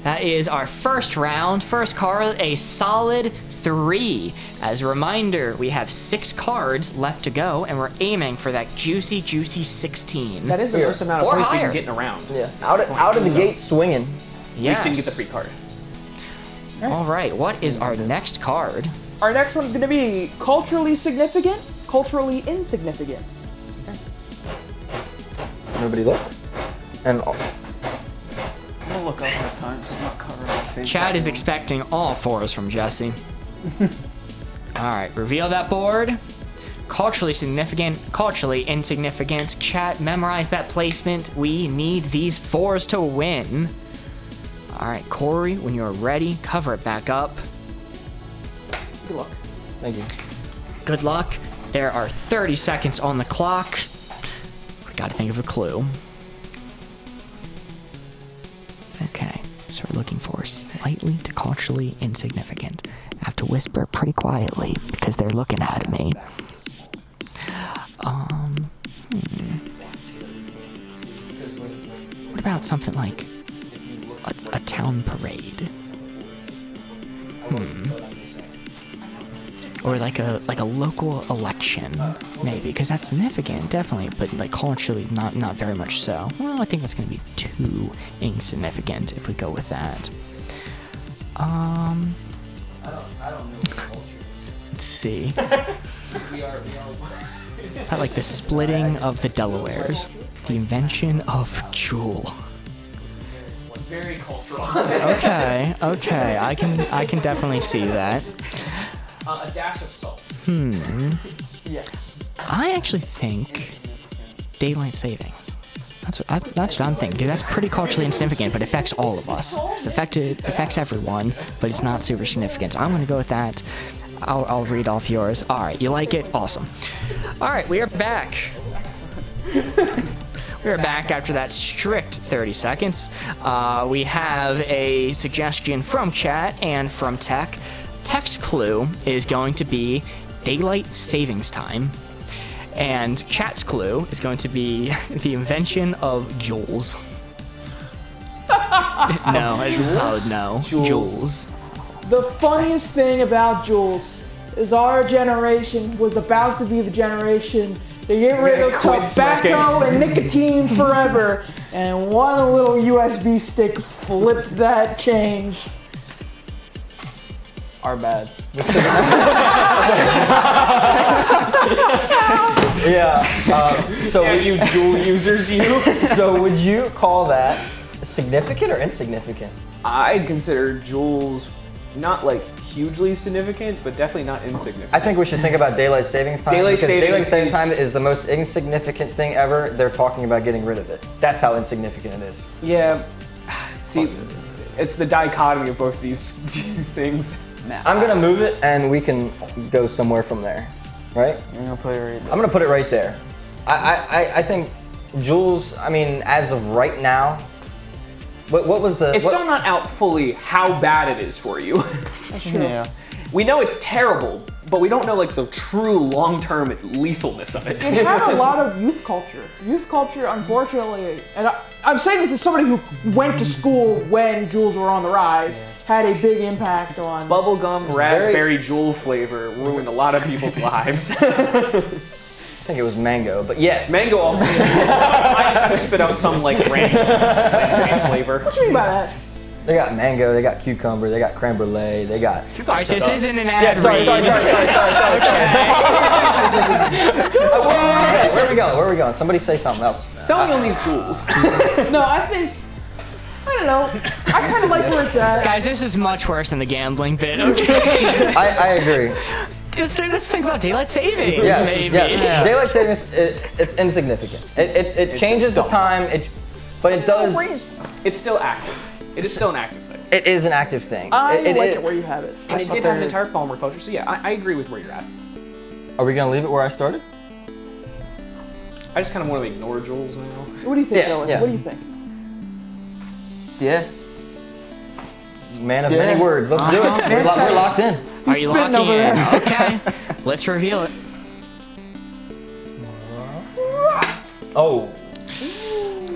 That is our first round. First card, a solid 3. As a reminder, we have 6 cards left to go, and we're aiming for that juicy 16. That is the most amount of Or points we higher. can get in a round. Yeah. Out of the gate swinging. At least didn't get the free card. All right, what is our next card? Our next one is going to be culturally significant, culturally insignificant. Nobody look. And I'm gonna look up this time, so I'm not covering my face. Chad is expecting all 4s from Jesse. Alright, reveal that board. Culturally significant, culturally insignificant. Chat, memorize that placement. We need these 4s to win. Alright, Corey, when you're ready, cover it back up. Good luck. Thank you. Good luck. There are 30 seconds on the clock. We gotta think of a clue. Okay, so we're looking for slightly to culturally insignificant. I have to whisper pretty quietly because they're looking at me. What about something like a town parade? Or like a local election, maybe, because that's significant, definitely, but like culturally, not very much so. Well, I think that's gonna be too insignificant if we go with that. I don't know the culture. Let's see. We are. I like the splitting of the Delawares, the invention of Jewel. Very cultural. Okay, I can definitely see that. A dash of salt. Yes. I actually think daylight savings. That's what I'm thinking. Dude, that's pretty culturally insignificant, but it affects all of us. Affects everyone, but it's not super significant. So I'm gonna go with that. I'll read off yours. All right, you like it? Awesome. All right, we are back. We are back after that strict 30 seconds. We have a suggestion from chat and from tech. Tech's clue is going to be daylight savings time. And chat's clue is going to be the invention of joules. No, it's a solid no. Joules. The funniest thing about Jules is our generation was about to be the generation to get rid of tobacco and nicotine forever, and one little USB stick flipped that change. Our bad. Yeah. So Yeah, you Juul users, you. So would you call that significant or insignificant? I'd consider Jules not like hugely significant, but definitely not insignificant. I think we should think about daylight savings time. Daylight because savings daylight savings is- time is the most insignificant thing ever. They're talking about getting rid of it. That's how insignificant it is. Yeah. See, it's the dichotomy of both these things. I'm gonna move it, and we can go somewhere from there, right? I'm gonna put it right there. I'm gonna put it right there. I think Jules. I mean, as of right now, what was the? It's what- still not out fully how bad it is for you. That's true. Yeah. We know it's terrible, but we don't know like the true long-term lethalness of it. It had a lot of youth culture. Youth culture, unfortunately, and I'm saying this as somebody who went to school when Juuls were on the rise, had a big impact on. Bubblegum raspberry Juul flavor ruined a lot of people's lives. I think it was mango, but yes. Mango also. I just had to spit out some like random flavor. What do you mean by that? They got mango, they got cucumber, they got creme brulee, they got. All right, this isn't an ad Sorry. read. Where are we going? Somebody say something else. Sell me on these Juuls. No, I don't know. I kind of like where it's at. Guys, this is much worse than the gambling bit. Okay. I agree. Let's think about daylight savings, Yes, maybe. yes. Daylight savings, it's insignificant. It changes the time, but it does. It's still active. It is still an active thing. It is an active thing. I like it where you have it. And it did have an entire polymer culture, so yeah, I agree with where you're at. Are we gonna leave it where I started? I just kind of want to ignore Juuls now. What do you think, Yeah, Dylan? yeah. What do you think? Yeah. Man of many words. Let's do it. We're locked in. Are you spitting locking over in? there. Okay. Let's reveal it. Oh.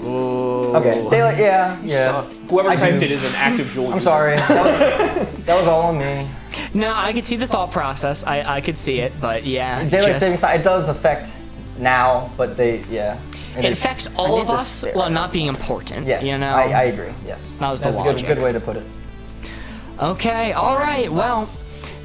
Ooh. Okay. Daylight. Yeah. Whoever typed it is an active Juul I'm user. sorry. That was all on me. No, I could see the thought process. I could see it, but yeah. Daylight savings time. It does affect now, but It affects all of need to us spare. while not being important. Yes. You know? I agree. Yes. That was the That's logic. a good way to put it. Okay, alright, well,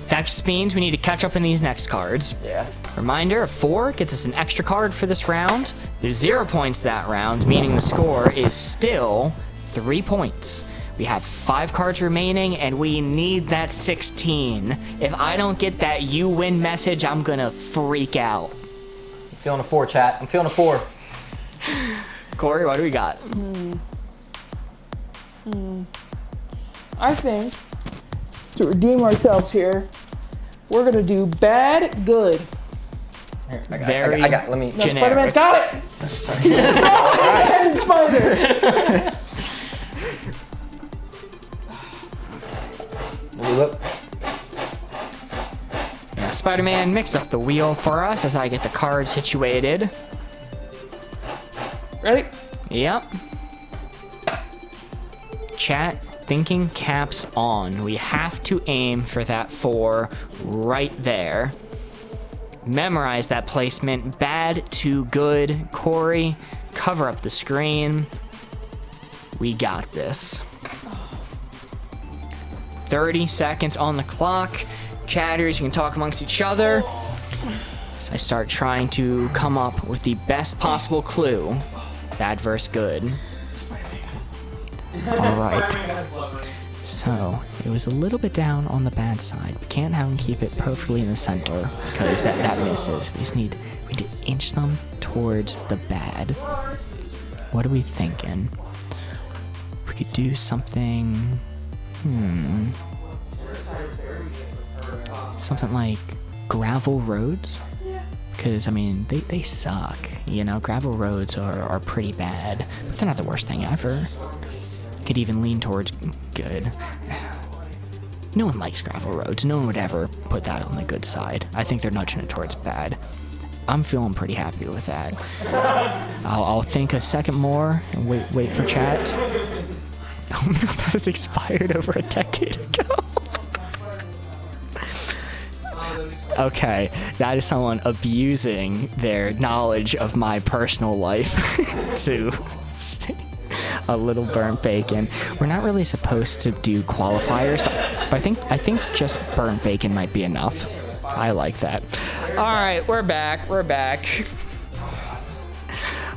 that just means we need to catch up in these next cards. Yeah. Reminder, 4 gets us an extra card for this round. There's 0 points that round, meaning the score is still 3 points. We have 5 cards remaining, and we need that 16. If I don't get that you win message, I'm gonna freak out. I'm feeling a 4, chat. I'm feeling a 4. Corey, what do we got? I think, to redeem ourselves here, we're gonna do bad, good. Here, I got, let me. No, Spider-Man's got it! He's a strong independent spider! Look. Yeah, Spider-Man, mix up the wheel for us as I get the card situated. Ready? Yep. Chat, thinking caps on. We have to aim for that 4 right there. Memorize that placement. Bad to good. Corey, cover up the screen. We got this. 30 seconds on the clock. Chatters, you can talk amongst each other. As I start trying to come up with the best possible clue. Bad versus good. All right. So it was a little bit down on the bad side. We can't have them keep it perfectly in the center because that misses. We need to inch them towards the bad. What are we thinking? We could do something. Something like gravel roads. Because, I mean, they suck, you know? Gravel roads are pretty bad, but they're not the worst thing ever. Could even lean towards good. No one likes gravel roads. No one would ever put that on the good side. I think they're nudging it towards bad. I'm feeling pretty happy with that. I'll think a second more and wait for chat. Oh no, that is expired over a decade ago. Okay, that is someone abusing their knowledge of my personal life to stay a little burnt bacon. We're not really supposed to do qualifiers, but I think just burnt bacon might be enough. I like that. All right, we're back.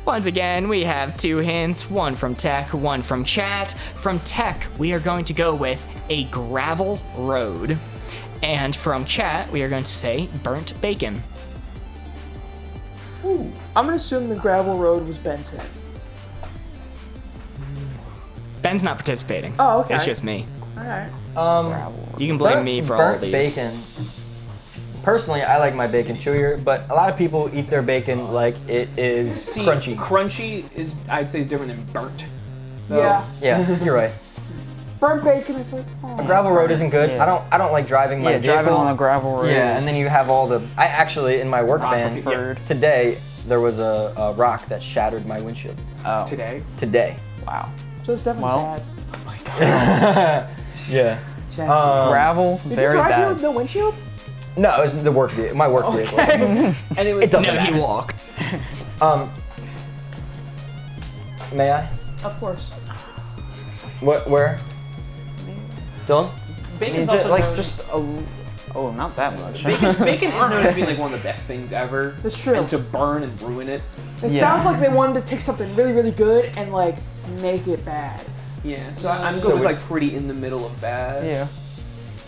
Once again, we have 2 hints, one from Tech, one from chat. From Tech, we are going to go with a gravel road. And from chat, we are going to say burnt bacon. Ooh, I'm gonna assume the gravel road was Ben's hit. Ben's not participating. Oh, okay. It's just me. Alright. You can blame me for all burnt these. Bacon. Personally, I like my bacon chewier, but a lot of people eat their bacon like it is crunchy. Crunchy is, I'd say, is different than burnt. So, Yeah. Yeah, you're right. Burnt bacon is like, oh. A gravel road isn't good. Yeah. I don't like driving my vehicle. driving on a gravel road. Yeah, and then you have all the. I actually, in my work Rocks van get- today, there was a rock that shattered my windshield. Oh. Today. Today. Wow. So it's definitely Well, bad. Yeah. Gravel, Did very you drive here bad. with no windshield? No, it was the work vehicle. My work vehicle. And it was, It doesn't No, he matter. walked. May I? Of course. What? Where? Dylan? bacon's Just, also like known- just a. Oh, not that much. Bacon is known to be like one of the best things ever. That's true. And to burn and ruin it. It Yeah. sounds like they wanted to take something really, really good and like make it bad. Yeah, so I'm going with like pretty in the middle of bad. Yeah. I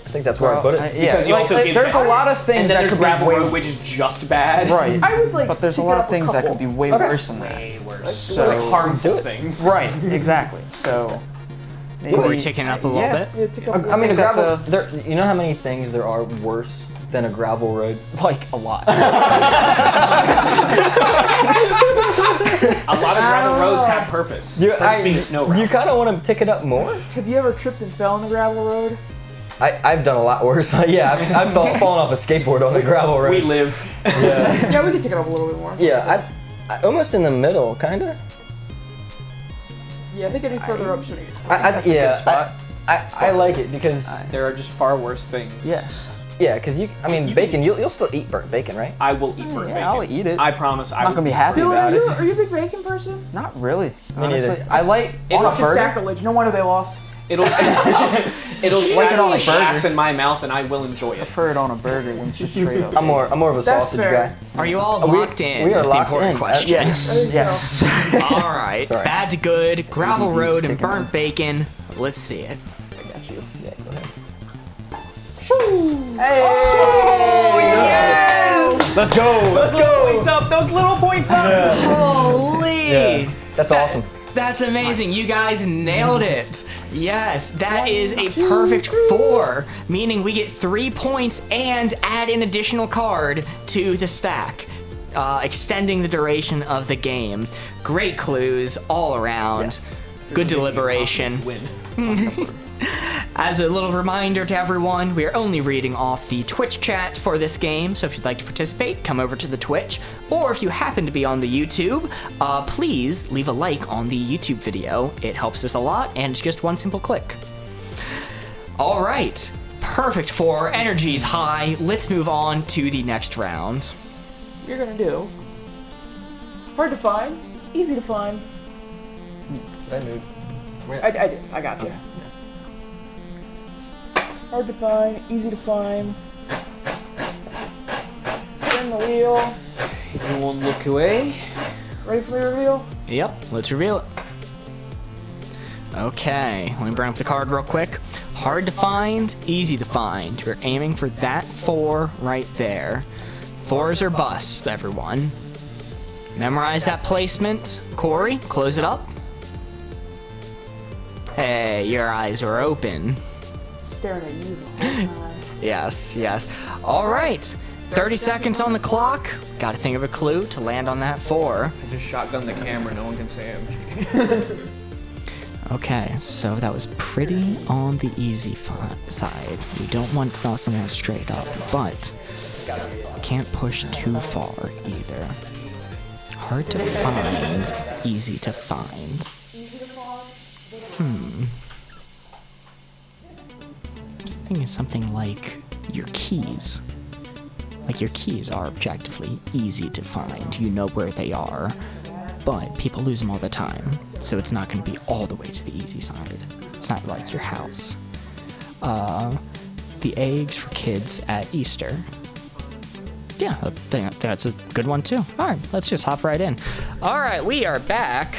think that's where I put it. Yeah. Because you like, also give there's a bad. lot of And things then that there's could gravel be way road, which is just bad. right. I would like. But there's a pick lot up of things that couple. could be way Okay. worse than that. Way worse. So- like harmful things. Right. Exactly. So. Maybe, We're taking it up a little bit. Yeah, take up I mean, a think that's gravel. You know how many things there are worse than a gravel road? like a lot. A lot of gravel roads have purpose. Purpose being snow route. You kind of want to pick it up more. Have you ever tripped and fell on the gravel road? I've done a lot worse. Yeah, I've fallen off a skateboard on the gravel road. We live. Yeah, Yeah, we can take it up a little bit more. yeah. I almost in the middle, kind of. Yeah, I think any further up should be. I like it because There are just far worse things. Yes. because bacon. You'll still eat burnt bacon, right? I will eat burnt Yeah, bacon. I'll eat it. I promise. I'm not gonna be happy Dude, about it. are you a big bacon person? Not really. Me Honestly, neither. I like on a Fucking burger. sacrilege. No wonder they lost. It'll shatter on a the glass burger. in my mouth, and I will enjoy it. Prefer it on a burger than just straight up. I'm more of a That's sausage fair. guy. Are you all We- locked in? we are That's the locked important in. question. Yes. I think Yes. All right. Sorry. Bad to good, gravel Keeps road, and sticking burnt bacon. Let's see it. I got you. Yeah, go ahead. Oh, yes! Let's go. Let's go. Points up. Those little points up. Holy! Yeah, that's awesome. That's amazing. You guys nailed it. Yes, that is a perfect 4, meaning we get 3 points and add an additional card to the stack, extending the duration of the game. Great clues all around. Good deliberation. Win. As a little reminder to everyone, we are only reading off the Twitch chat for this game, so if you'd like to participate, come over to the Twitch, or if you happen to be on the YouTube, please leave a like on the YouTube video. It helps us a lot, and it's just one simple click. All right, perfect 4, energy's high. Let's move on to the next round. You're gonna do hard to find, easy to find. Did I move? I did. I got you. Hard to find, easy to find. Spin the wheel. Everyone look away. Ready for the reveal? Yep, let's reveal it. Okay, let me bring up the card real quick. Hard to find, easy to find. We're aiming for that 4 right there. 4s are bust, everyone. Memorize that placement. Corey, close it up. Hey, your eyes are open. Staring at you the whole time. Yes, yes. All right, 30 seconds on the clock. Got to think of a clue to land on that 4. I just shotgun the camera. No one can say I'm cheating. Okay, so that was pretty on the easy side. We don't want something that's straight up, but can't push too far either. Hard to find, easy to find. Just thinking something like your keys. Like your keys are objectively easy to find. You know where they are, but people lose them all the time. So it's not going to be all the way to the easy side. It's not like your house. The eggs for kids at Easter. Yeah, I think that's a good one too. All right, let's just hop right in. All right, we are back.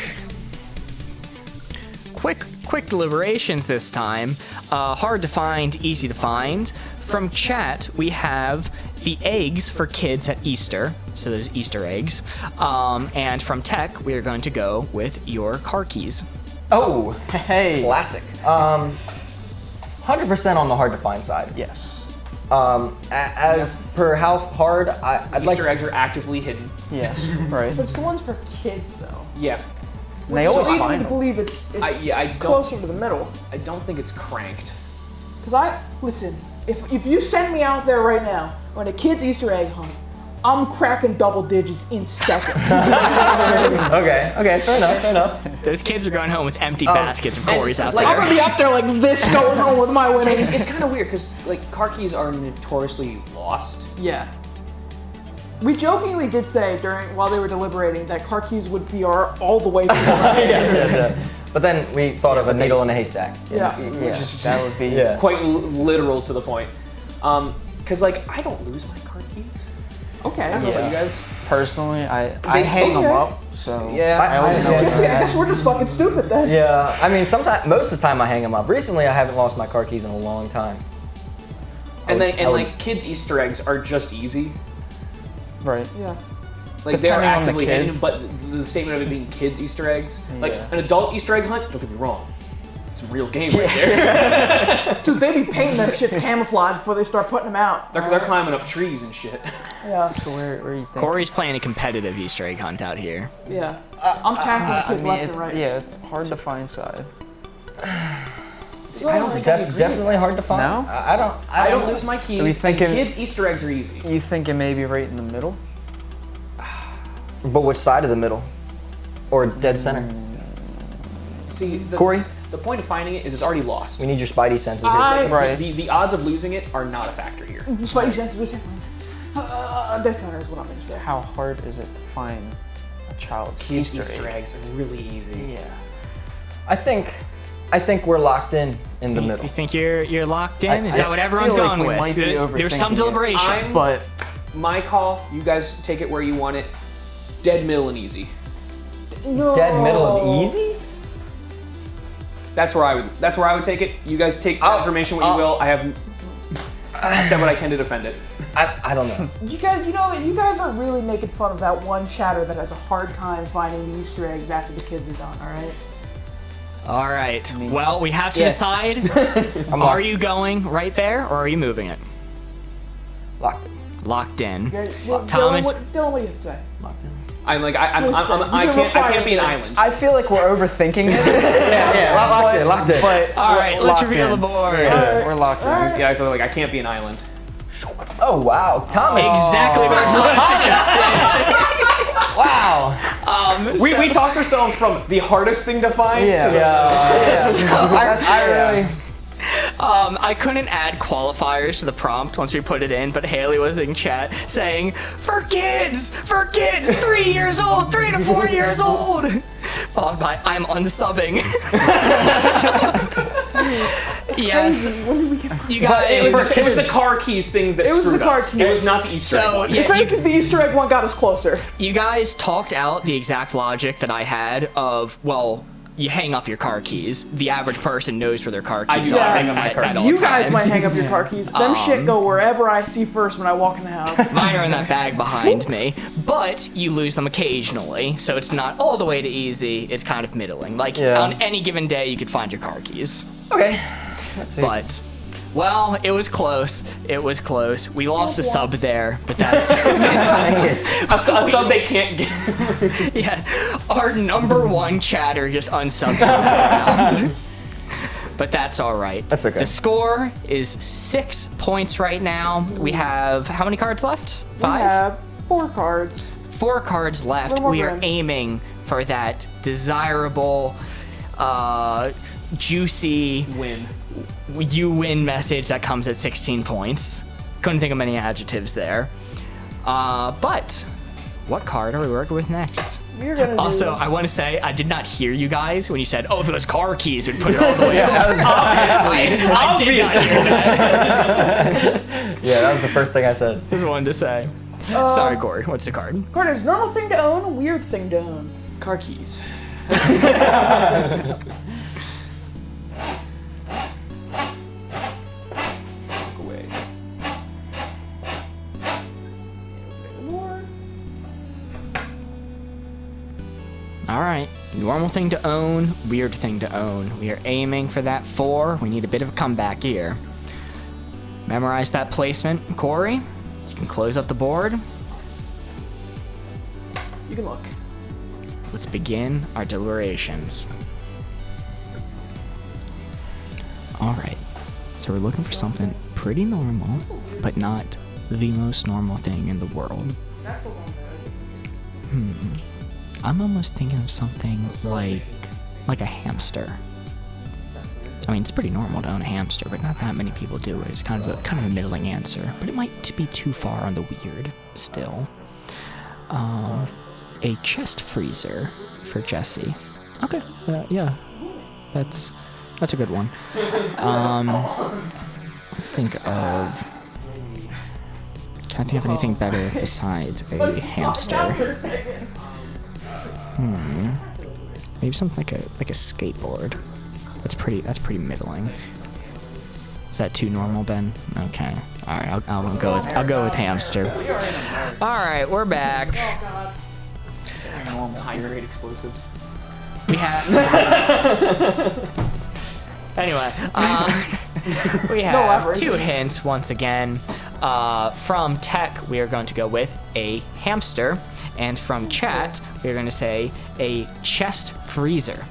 Quick deliberations this time. Hard to find, easy to find. From chat, we have the eggs for kids at Easter. So those Easter eggs. And from tech, we are going to go with your car keys. Oh, Hey. classic. 100% on the hard to find side. Yes. As per how hard I'd like. Easter eggs are actively hidden. Yes. Right. But it's the ones for kids, though. Yeah. They So always leading me find to them. believe it's I don't- closer to the middle. I don't think it's cranked. Because listen, if you send me out there right now on a kid's Easter egg hunt, I'm cracking double digits in seconds. Okay, fair enough. Those kids are going home with empty baskets of Corey's out like, I'm there. gonna be up there like this going home with my winnings. It's kind of weird because like car keys are notoriously lost. Yeah. We jokingly did say while they were deliberating that car keys would be all the way through. Yes. But then we thought of a needle in a haystack. Yeah. Yeah. Just That would be. Yeah. quite literal to the point. Because like I don't lose my car keys. Okay. I don't know about you guys. Personally, I They- hang them okay. up, so Yeah. I always know. I where I they're guess at. we're just fucking stupid then. Yeah, I mean, most of the time I hang them up. Recently, I haven't lost my car keys in a long time. And I would- like kids' Easter eggs are just easy. Right. Yeah. Like they're Depending on the actively kid. hidden, but the statement of it being kids' Easter eggs, like Yeah. an adult Easter egg hunt, don't get me wrong, it's a real game right there. Dude, they be painting them shits camouflage before they start putting them out. They're climbing up trees and shit. Yeah. So where you think? Corey's playing a competitive Easter egg hunt out here. Yeah. I'm tackling kids left and right. Yeah, it's hard to find side. See, I don't think I agree. Definitely hard to find. No? I don't lose my Are we keys. And thinking- kids' Easter eggs are easy. You thinking maybe right in the middle? But which side of the middle? Or dead center? See, Corey, the point of finding it is it's already lost. we need your spidey senses. Right. The odds of losing it are not a factor here. Spidey senses are tickling. Death Center is what I'm gonna say. How hard is it to find a child's Kids' Easter Easter egg? eggs are really easy. Yeah. I think we're locked in the middle. You think you're locked in? Is I that what everyone's feel like going we with? might be There's some overthinking it. deliberation. But My call, you guys take it where you want it. Dead middle and easy. No. Dead middle and easy? That's where I would take it. You guys take the information what you will. I have said what I can to defend it. I don't know. You guys are really making fun of that one chatter that has a hard time finding the Easter eggs after the kids are done. All right. All right. Well, we have to decide. Are you going right there, or are you moving it? Locked in. Locked in. Thomas, Dylan, what do you have to say? I'm like I can't be an island. I feel like we're overthinking it. Yeah, locked in. But all right, let's reveal the board. Yeah, we're locked in. You guys are like, I can't be an island. Oh wow, Thomas. Exactly what Thomas suggested. Wow. We talked ourselves from the hardest thing to find to I couldn't add qualifiers to the prompt once we put it in, but Haley was in chat saying, for kids, 3 years old, 3 to 4 years old. Followed by, I'm unsubbing. Yes. You got it was the car keys things that screwed us. It was not the Easter egg one. Yeah, the Easter egg one got us closer. You guys talked out the exact logic that I had of, well, you hang up your car keys. The average person knows where their car keys are. hang up my car keys. You guys might hang up your car keys. Them shit go wherever I see first when I walk in the house. Mine are in that bag behind me, but you lose them occasionally, so it's not all the way to easy. It's kind of middling. Like on any given day, you could find your car keys. Okay. Let's see. But, well, it was close. It was close. We lost a sub there, but that's a sub they can't get. yeah. Our #1 chatter just unsubbed around. But that's all right. That's okay. The score is 6 points right now. We have how many cards left? 5? We have 4 cards. 4 cards left. We are aiming for that desirable, juicy Win. You win message that comes at 16 points. Couldn't think of many adjectives there. But what card are we working with next? Also, I want to say I did not hear you guys when you said, "Oh, those car keys would put it all the way up." Obviously, I did not hear that. Yeah, that was the first thing I said. Just wanted to say. Sorry, Corey. What's the card? Card is normal thing to own, weird thing to own. Car keys. All right, normal thing to own, weird thing to own. We are aiming for that 4. We need a bit of a comeback here. Memorize that placement, Corey. You can close up the board. You can look. Let's begin our deliberations. All right, so we're looking for something pretty normal, but not the most normal thing in the world. That's the one. I'm almost thinking of something like a hamster. I mean, it's pretty normal to own a hamster, but not that many people do it. It's kind of a middling answer, but it might be too far on the weird still. A chest freezer for Jesse. Okay, yeah, that's a good one. Can't think of anything better besides a hamster. Maybe something like a skateboard. That's pretty middling. Is that too normal, Ben? Okay. All right. I'll go with hamster. All right, we're back. High grade explosives. We have. Anyway, we have 2 hints once again. From tech, we are going to go with a hamster, and from chat, we are going to say a chest freezer.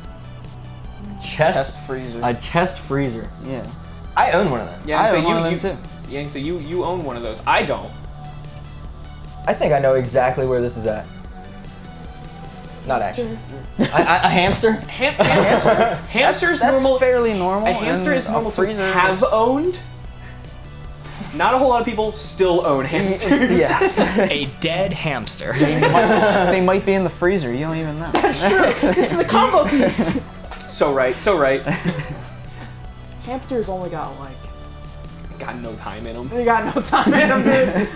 Chest freezer. A chest freezer. Yeah. I own one of them. Yeah, I so own one of them you too. Yeah, so you own one of those. I don't. I think I know exactly where this is at. Not actually. A hamster? Hamster's That's normal. fairly normal. A hamster and is normal to freezer have owned. Not a whole lot of people still own hamsters. Yes. A dead hamster. They might be in the freezer. You don't even know. That's true. This is the combo piece. So right. Hamsters only got Got no time in them. they got no time in them, dude.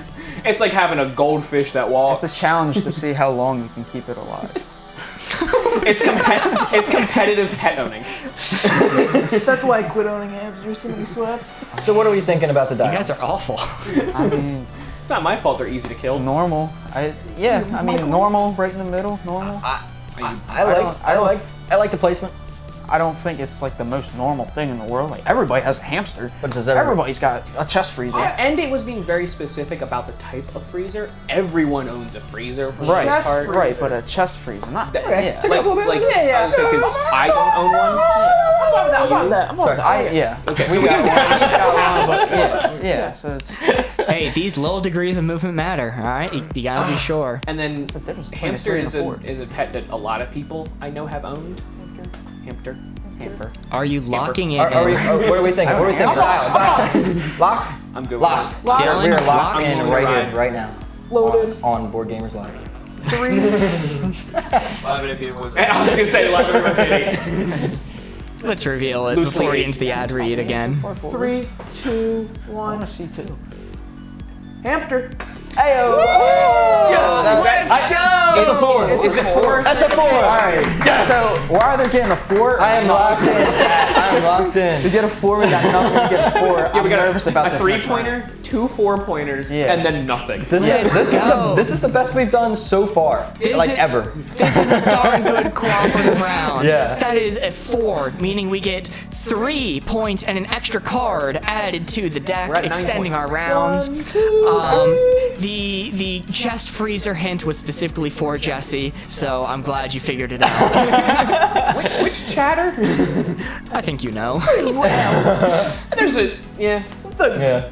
It's like having a goldfish that walks. It's a challenge to see how long you can keep it alive. It's competitive pet owning. That's why I quit owning abs. There's too many sweats. So what are we thinking about the You dial? guys are awful. I mean, It's not my fault they're easy to kill. normal. I mean, normal, right in the middle, normal. I like the placement. I don't think it's like the most normal thing in the world. Like everybody has a hamster. But does Everybody's got a chest freezer. And it was being very specific about the type of freezer. Everyone owns a freezer for the Right, most part. right, but a chest freezer, not. Okay. Yeah. Like, Yeah. I was saying, because I don't own one. I'm on that. I'm on that. Yeah. Okay, We got one. He's got one, but yeah. So it's. Hey, these little degrees of movement matter, all right? You gotta be sure. And then the difference between a hamster three and is a four. is a pet that a lot of people I know have owned. Hamper. Are you locking it What are we thinking? What are we thinking? Dial. Locked? I'm good Locked. with that. Dylan, We are locked locked in in right right here. here, right now. Loaded. On Boardgamers Live. 3. I was gonna say 11 or 8. Let's reveal it Loosely before we get eight. into the ad read again. 3, 2, 1. See too. Hamster. Ayo! Let's go! It's a 4. Is it 4? That's a 4. All right. Yes. So why are they getting a 4? I am locked in. I am locked in. You get a 4, we got nothing. You get a 4. Yeah, I'm we got nervous about a this. 3-pointer, 2 4-pointers, Yeah. and then nothing. This is the best we've done so far, like ever. This is a darn good cooperative round. Yeah. That is a 4, meaning we get 3 points and an extra card added to the deck, We're at 9 extending points. our rounds. The chest freezer hint was specifically for Jesse, so I'm glad you figured it out. Which chatter? I think you know. There's a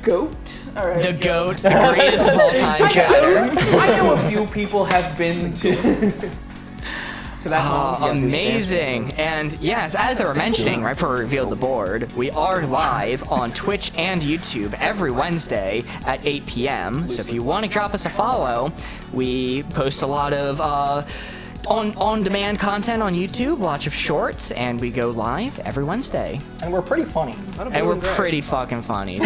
Goat. All right. The GOAT, the greatest of all time chatter. I know a few people have been to that home. Amazing. And yes, as they were mentioning right before we revealed the board, we are live on Twitch and YouTube every Wednesday at 8 p.m. So if you want to drop us a follow, we post a lot of on-demand content on YouTube, lots of shorts, and we go live every Wednesday. And we're pretty funny. And we're pretty fucking funny.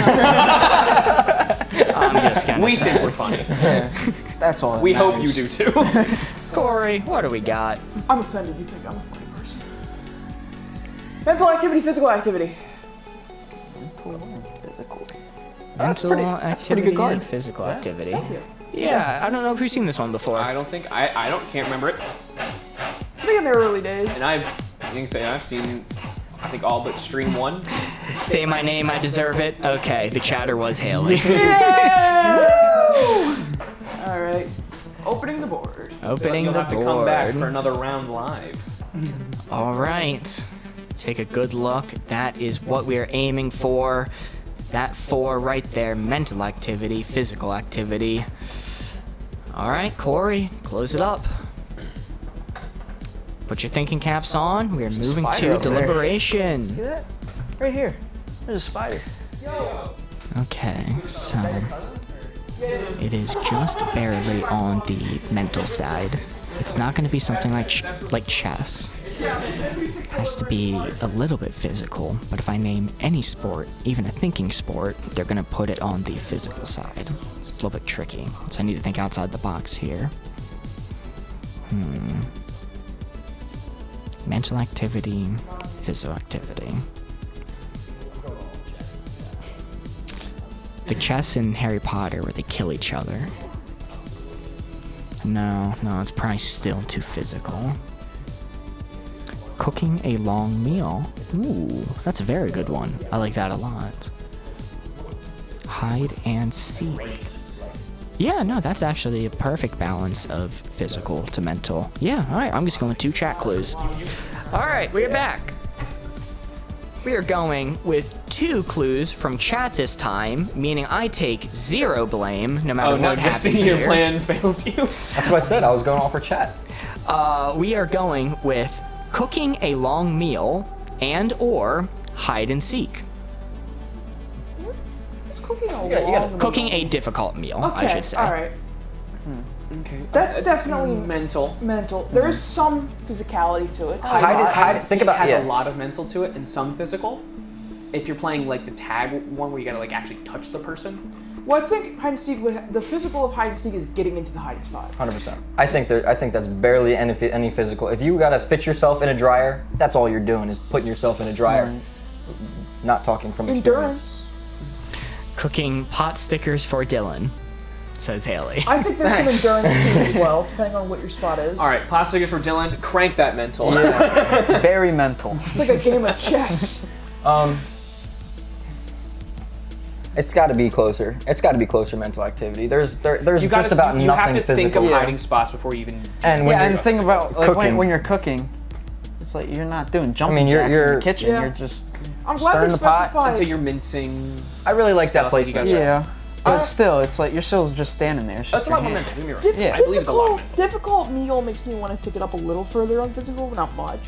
I'm just gonna We say. think we're funny. That's all. We hope you do too. Corey, what do we got? I'm offended you think I'm a funny person. Mental activity, physical activity. Physical. Mental pretty activity good card. and physical activity. Yeah, I don't know if we've seen this one before. I don't think I can't remember it. I think in their early days. And I've seen I think all but stream 1. Say my name, I deserve it. Okay, the chatter was hailing. Yeah! All right. Opening the board. Opening You'll the have to come back for board. another round live. All right. Take a good look. That is what we are aiming for. That 4 right there, mental activity, physical activity. All right, Corey, close it up. Put your thinking caps on. We are moving spider to over there. deliberation. See that? Right here. There's a spider. Okay, so it is just barely on the mental side. It's not going to be something like chess. It has to be a little bit physical, but if I name any sport, even a thinking sport, they're going to put it on the physical side. It's a little bit tricky, so I need to think outside the box here. Mental activity, physical activity. The chess in Harry Potter where they kill each other. No, it's probably still too physical. Cooking a long meal. Ooh, that's a very good one. I like that a lot. Hide and seek. Yeah, no, that's actually a perfect balance of physical to mental. Yeah, alright, I'm just going with 2 chat clues. Alright, we're back. We are going with 2 clues from chat this time, meaning I take 0 blame no matter Oh no, what Jesse, happens your here. plan failed you. That's what I said. I was going off for chat. We are going with cooking a long meal and or hide and seek. It's cooking a You got long Cooking a difficult meal, I should say. All right. Okay. That's definitely mental. mental. There is some physicality to it. Hide it. Think about has yeah. a lot of mental to it and some physical. If you're playing like the tag one where you gotta like actually touch the person, Well, I think hide and seek the physical of hide and seek is getting into the hiding spot. 100%. I think that's barely any physical. If you gotta fit yourself in a dryer, that's all you're doing is putting yourself in a dryer. Not talking from experience. Endurance. Cooking pot stickers for Dylan, says Haley. I think there's some endurance to it as well, depending on what your spot is. All right, pot stickers for Dylan. Crank that mental. Yeah. Very mental. It's like a game of chess. It's got to be closer. It's got to be closer mental activity. There's just about you nothing have to think physical. of hiding spots before you even. And when And think about like, cooking. when you're cooking, it's like you're not doing jumping I mean, jacks in you're- the kitchen. Yeah. You're just I'm glad stirring they the pot specified. until you're mincing. I really like that Stuff place. you guys- yeah. But still, it's like you're still just standing there. It's just That's a lot your more hand. mental. Don't get me wrong. Yeah. I believe it's a lot more mental. Difficult meal makes me want to take it up a little further on physical, but not much.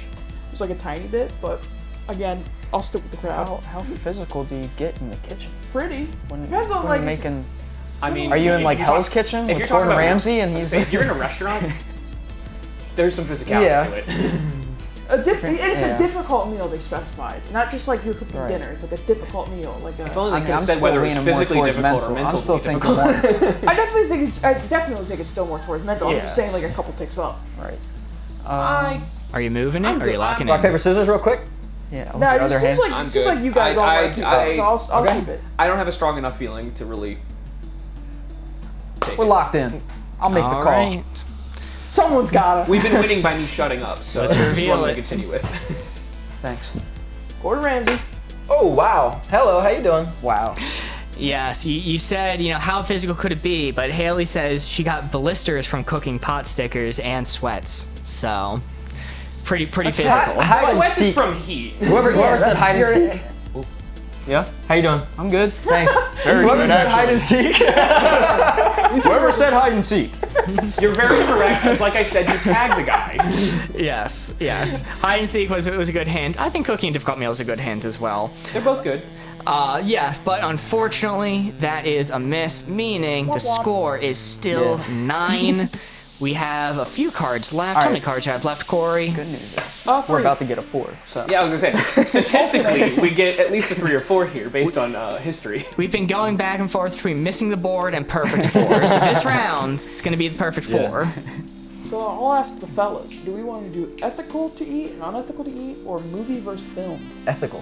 Just like a tiny bit, but again, I'll stick with the crowd. How physical do you get in the kitchen? Pretty. When, Depends on, when like, you're making. I mean, Are you in if like you're Hell's talking- Kitchen if with you're talking Gordon about- Ramsay and he's if you're in a restaurant, there's some physicality Yeah. to it. It's Yeah. a difficult meal they specified. Not just like you're cooking Right. dinner. It's like a difficult meal. Like a, If only they I mean, could have I'm said still whether it's leaning more physically towards difficult mental. or mentally I'm still thinking difficult. more. I definitely think it's still more towards mental. I'm just Yeah. saying like a couple ticks up. Right. Are you moving it? I'm Or are you good. locking Rock it? paper scissors, real quick. Yeah. With No, your it other seems hand. like you good. guys all want to keep I- it, so I'll okay. keep it. I don't have a strong enough feeling to really. Take We're it. locked in. I'll make the All call. right. Someone's gotta. We've been winning by me shutting up, so Let's this is reveal one it. to continue with. Thanks. Gordon Ramsay. Oh wow. Hello, how you doing? Wow. Yes, you said, how physical could it be? But Haley says she got blisters from cooking pot stickers and sweats. So, pretty physical. Hide and Sweats is seek. from heat. Whoever said that's hide and seek. Yeah. How you doing? I'm good. Thanks. Very Whoever good, said hide and seek. Whoever said hide and seek. You're very correct, because like I said, you tagged the guy. Yes. Hide and seek was a good hint. I think cooking difficult meal is a good hint as well. They're both good. Yes, but unfortunately, that is a miss, meaning the score is still 9. We have a few cards left. How many cards do you have left, Corey? Good news is Three. we're about to get a 4. So Yeah, I was gonna say, statistically, we get at least a 3 or 4 here, based on history. We've been going back and forth between missing the board and perfect 4. So this round, it's going to be the perfect 4. So I'll ask the fellas, do we want to do ethical to eat and unethical to eat, or movie versus film? Ethical.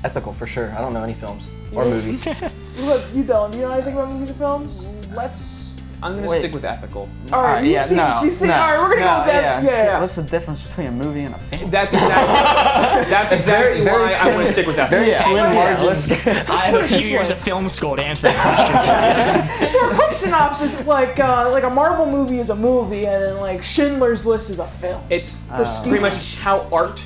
Ethical for sure. I don't know any films or movies. Look, you Dylan, do you know anything about movies or films? I'm gonna Wait. stick with ethical. All right, you see, no. all right, we're gonna go with that. Yeah. What's the difference between a movie and a film? That's exactly very why I want to stick with ethical. Very slim margins. I have a few years of film school to answer that question. For a quick synopsis, like a Marvel movie is a movie, and then like Schindler's List is a film. It's pretty much how art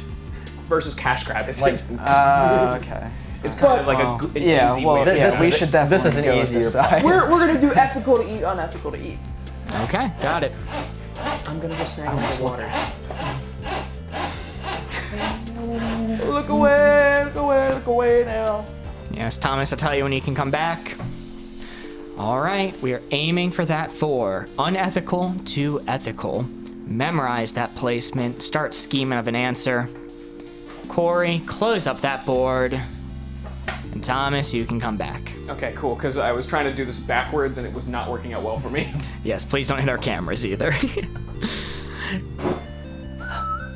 versus cash grab is. Like, Okay. it's kind of but- like an Yeah, easy well, way. yeah, we should definitely this is an go with easier this side. We're gonna do ethical to eat, unethical to eat. Okay, got it. I'm gonna go snag some water. Look away now. Yes, Thomas, I'll tell you when you can come back. All right, we are aiming for that 4. Unethical to ethical. Memorize that placement. Start scheming of an answer. Corey, close up that board. And Thomas, you can come back. Okay, cool. Because I was trying to do this backwards and it was not working out well for me. Yes, please don't hit our cameras either.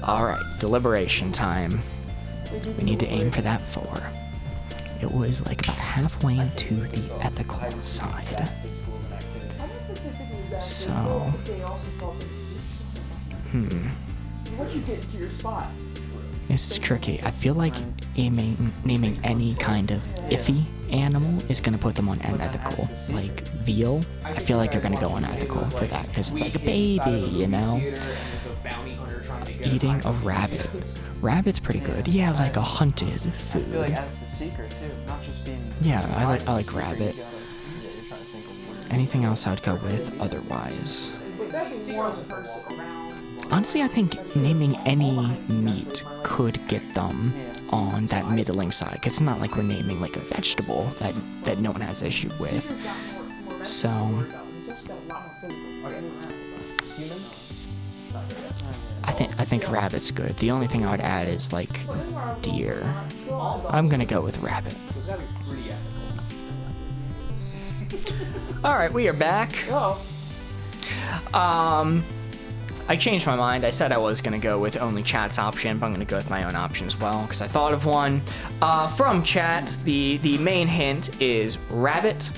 All right, deliberation time. We need to aim for that 4. It was like about halfway to the ethical side. So, Once you get to your spot. this is tricky. I feel like naming any kind of iffy animal is gonna put them on unethical. Like veal, I feel like they're gonna go unethical for that because it's like a baby, you know? Eating a rabbit. Rabbit's pretty good. Yeah, like a hunted food. I feel like as the seeker too, not just being. Yeah, I like rabbit. Anything else I'd go with otherwise. Honestly, I think naming any meat could get them on that middling side, because it's not like we're naming like a vegetable that no one has issue with. So, I think rabbit's good. The only thing I would add is like deer. I'm gonna go with rabbit. All right, we are back. Oh. I changed my mind. I said I was gonna go with only chat's option, but I'm gonna go with my own option as well because I thought of one. From chat, the main hint is rabbit,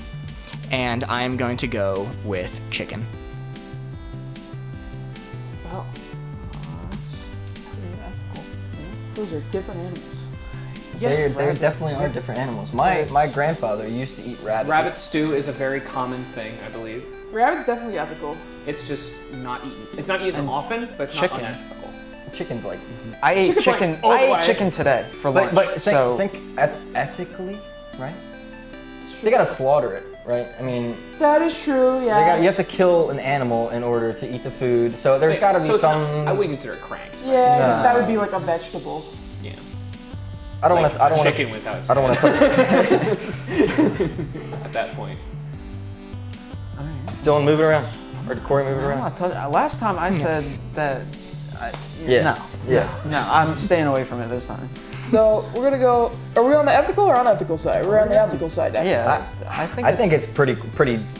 and I'm going to go with chicken. Wow. That's pretty ethical. Those are different animals. They definitely are different animals. My grandfather used to eat rabbit. Rabbit stew is a very common thing, I believe. Rabbit's definitely ethical. It's just not eaten. It's not eaten often, but it's chicken. not unethical. Chicken's like. I ate Chicken's chicken. like all the I way. ate chicken today for lunch. But so think ethically, right? They gotta slaughter it, right? I mean, That is true, yeah. you have to kill an animal in order to eat the food. So there's gotta be So it's some. not, I wouldn't consider it cranked. Yeah, No. that would be like a vegetable. Yeah. I don't Like want to. I don't want to. chicken without its I don't want head to. at that point. Dylan, move it around. Or Corey, move it I'm around. not touching. Last time I said that. Yeah. No. Yeah. No, I'm staying away from it this time. So we're gonna go. Are we on the ethical or unethical side? We're on the ethical side. Yeah, I think. I think it's pretty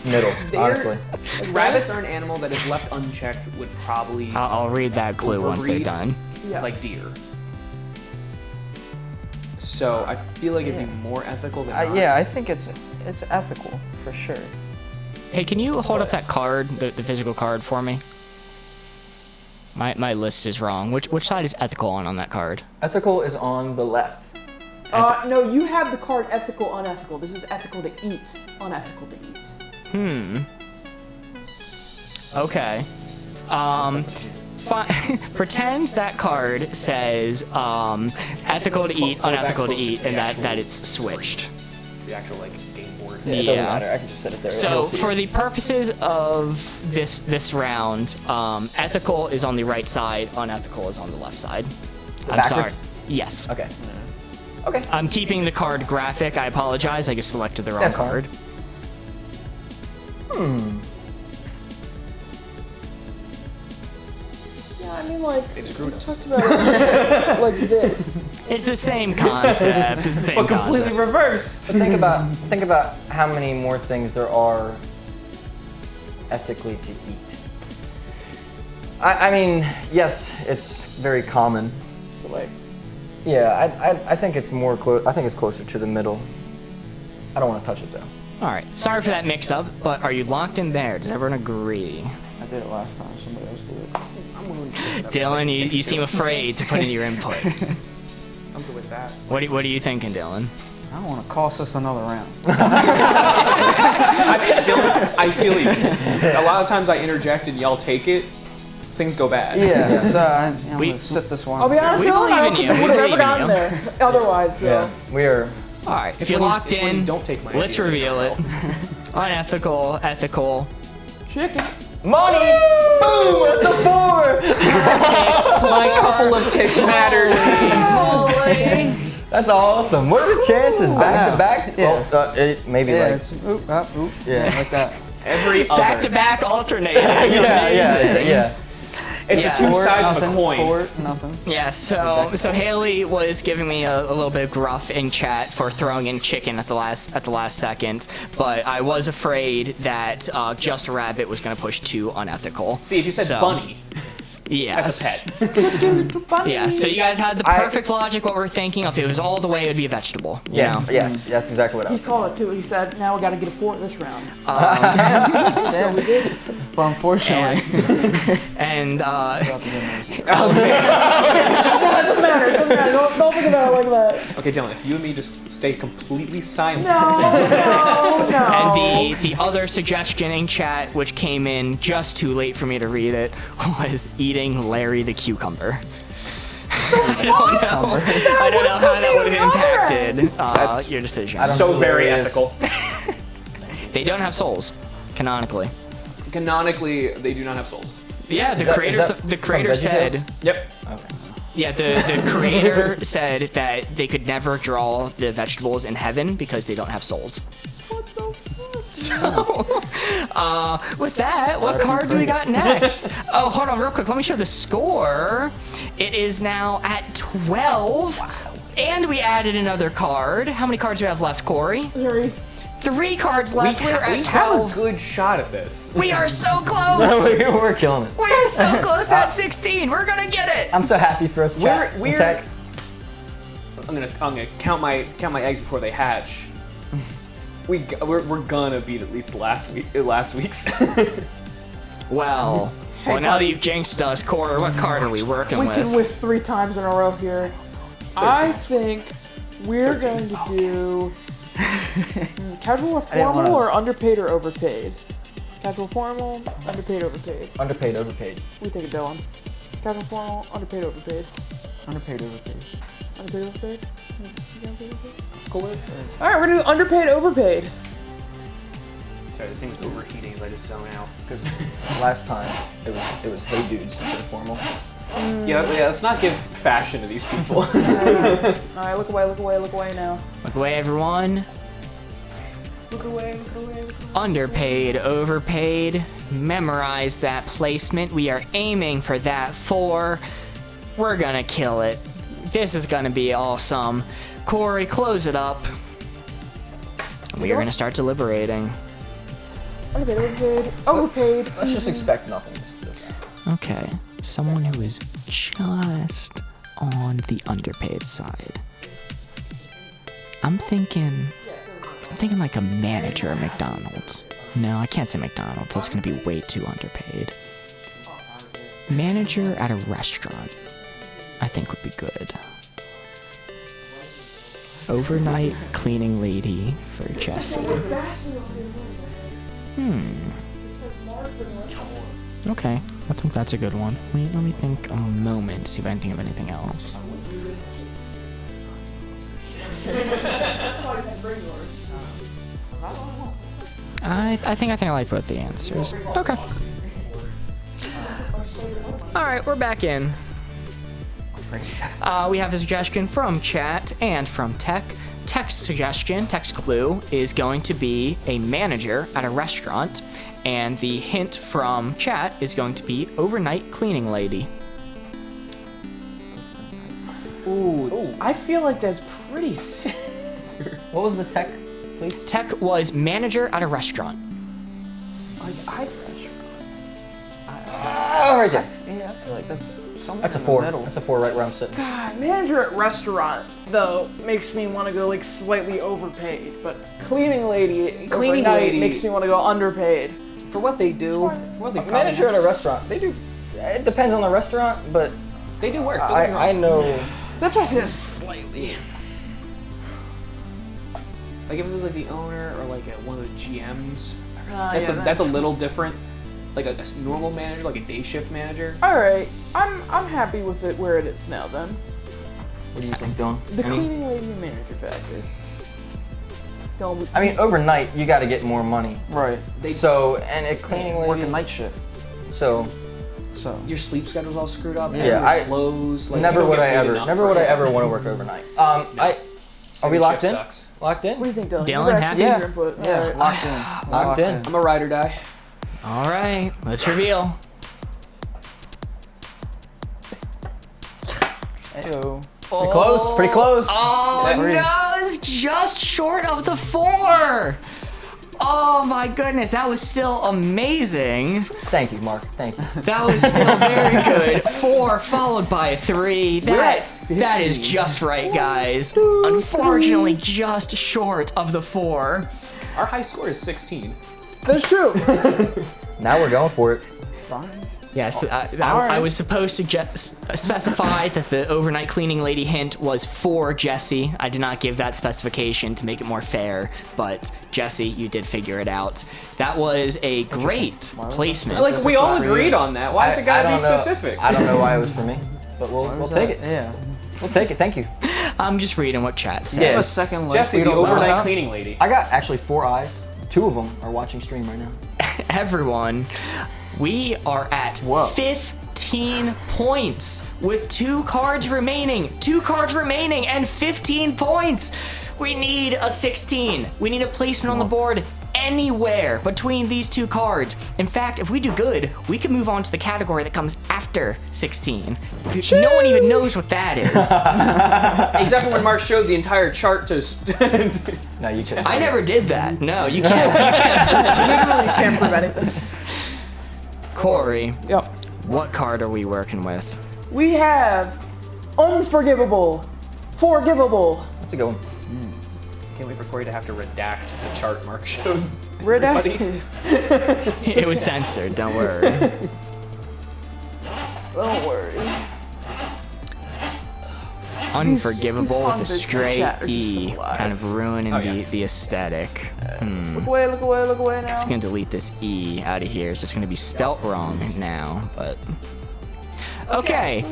middle, honestly. Rabbits are an animal that is left unchecked would probably I'll read that clue once they're Overbreed. done. Yeah. like deer. So I feel like it'd be more ethical than not. Yeah, I think it's ethical for sure. Hey, can you hold up that card, the physical card, for me? My list is wrong. Which side is ethical on that card? Ethical is on the left. No, you have the card ethical, unethical. This is ethical to eat, unethical to eat. Okay. Pretend that card says ethical to eat, unethical to eat, and that it's switched. The actual like game board. It doesn't matter. I can just set it there. So You'll see for it. the purposes of this round, ethical is on the right side, unethical is on the left side. I'm backwards? sorry. Yes. Okay. Okay. I'm keeping the card graphic. I apologize. I just selected the wrong That's fine. card. Yeah, I mean like. They screwed us. Talked about it like this. It's the same concept. It's the same But completely concept. reversed. But think about how many more things there are ethically to eat. I mean, yes, it's very common. So like. Yeah, I think it's more close. I think it's closer to the middle. I don't want to touch it though. All right. Sorry for that mix-up, but are you locked in there? Does everyone agree? I did it last time. Somebody else did it. Dylan, you seem afraid to put in your input. I'm good with that. What are you thinking, Dylan? I don't want to cost us another round. Dylan, I feel you. A lot of times I interject and y'all take it. Things go bad. Yeah. So I'm We- gonna sit this one. I'll be honest, We Dylan, believe I in don't you. think We we would have believe ever in gotten you. there otherwise. So. Yeah, we are. All right. If you're when you- locked it's when you in, don't take my let's ideas reveal it. Unethical, ethical. Chicken. Money! Boom! That's a 4! My couple of ticks mattered. That's awesome. What are the chances? Back to back? Yeah. Well, maybe Yeah, like. it's oop, up, oop. Yeah. Like that. Every other. Back-to-back alternating. Yeah. It's Yeah. the two Four, sides nothing, of a coin. 4, nothing. Yeah, so Haley was giving me a little bit of gruff in chat for throwing in chicken at the last second, but I was afraid that just rabbit was going to push 2 unethical. See, if you said So, bunny, Yes. that's a pet. Yeah, so you guys had the perfect logic what we're thinking. If it was all the way, it would be a vegetable. you know? Yes, exactly what I He was called it too. He said, "Now we got to get a 4 this round." So we did. But unfortunately, And Doesn't matter. Doesn't matter. Don't think about it like that. Okay, Dylan, if you and me just stay completely silent. No. And the other suggestion in chat, which came in just too late for me to read it, was eating Larry the cucumber. I don't know how that would have impacted your decision. So very ethical. They don't have souls, canonically. Canonically, they do not have souls. Yeah, the Is that- creator is that the creator from VeggieTales? said. Yep. Yeah, the creator said that they could never draw the vegetables in heaven because they don't have souls. So, with that, what card do we got next? Oh, hold on real quick. Let me show the score. It is now at 12. And we added another card. How many cards do we have left, Corey? 3. 3 cards left. We're at We 12. have a good shot at this. We are so close. We're killing it. We are so close to that 16. We're gonna get it. I'm so happy for us. Chat. We're- Tech. I'm gonna count my eggs before they hatch. We're gonna beat at least last week's. Well, now that you've jinxed us, Corey, what card are we working We with? can win 3 times in a row here. I think we're going to do casual or formal or underpaid or overpaid. Casual, formal, underpaid, overpaid. Underpaid, overpaid. We take it, Dylan. Casual, formal, underpaid, overpaid. Underpaid, overpaid. Underpaid, overpaid. Cool. Sorry, All right, we're gonna do underpaid, overpaid. the thing was overheating, so I just zone out. Because last time it was hey dudes instead of formal. Yeah, let's not give fashion to these people. All right, look away, look away, look away now. Look away, everyone. Look away, look away, look away. Underpaid, overpaid. Memorize that placement. We are aiming for that 4. We're gonna kill it. This is gonna be awesome. Corey, close it up. We are gonna start deliberating. Underpaid, overpaid, overpaid. Let's just expect nothing. Okay, someone who is just on the underpaid side. I'm thinking like a manager at McDonald's. No, I can't say McDonald's. That's gonna be way too underpaid. Manager at a restaurant, I think would be good. Overnight cleaning lady for Jesse. Okay, I think that's a good one. Let me think a moment, see if I can think of anything else. I think I like both the answers. Okay. All right, we're back in. We have a suggestion from chat and from Tech. Tech's suggestion, Tech's clue, is going to be a manager at a restaurant, and the hint from chat is going to be overnight cleaning lady. Ooh, I feel like that's pretty sick. What was the tech, please? Tech was manager at a restaurant. Oh, right there. Yeah, I feel like that's something That's a in 4. the middle. That's a 4 right where I'm sitting. God, manager at restaurant, though, makes me want to go like slightly overpaid, but cleaning lady makes me want to go underpaid. For what they do, Manager at a restaurant. They do. It depends on the restaurant, but they do work. I know. That's why I said slightly. Like if it was like the owner or like one of the GMs, Yeah, that's a little different. Like a normal manager, like a day shift manager. All right, I'm happy with it where it is now. Then What do you think, Dylan? the cleaning lady and manager factor. Dylan, I mean, overnight you got to get more money. Right. And a cleaning lady. Working night shift. So Your sleep schedule's all screwed up. Yeah, I- clothes. Like, never you don't would get I paid ever want to work overnight. Are we Second locked shift in? Sucks. Locked in? what do you think, Dylan? Dylan, You actually happy? gave your input. Yeah, All right. locked in. Locked in. I'm a ride or die. All right, let's reveal. Ayo. Pretty close. Pretty close. Oh, Three. no, it's just short of the 4. Oh my goodness, that was still amazing. Thank you, Mark. Thank you. That was still very good. 4 followed by a 3. That is 15. just right, guys. Unfortunately, just short of the 4. Our high score is 16. That's true. Now we're going for it. Yes, I was supposed to specify that the overnight cleaning lady hint was for Jesse. I did not give that specification to make it more fair, but Jesse, you did figure it out. That was a great placement. Like we all agreed on that. Why is it gotta be don't know- specific? I don't know why it was for me, but we'll take it. Yeah. We'll take it. Thank you. I'm just reading what chat said. Yeah. A second link Jesse, we the don't know overnight about. cleaning lady. I got actually 4 eyes. 2 of them are watching stream right now. Everyone, we are at Whoa. 15 points with 2 cards remaining. 2 cards remaining and 15 points. We need a 16. We need a placement on the board anywhere between these two cards. In fact, if we do good, we can move on to the category that comes after 16. No one even knows what that is. Except for when Mark showed the entire chart to. No, you can't. I never did that. No, you can't. You can't. Literally can't prove anything. Corey, Yep. what card are we working with? We have unforgivable, forgivable, That's a good one. Can't wait for Corey to have to redact the chart Mark showed. redacted. It was censored, don't worry. Don't worry. Unforgivable with a these straight chat are just E, alive. kind of ruining the aesthetic. Look away, look away, look away now. Just gonna delete this E out of here, so it's gonna be spelt wrong now, but... Okay.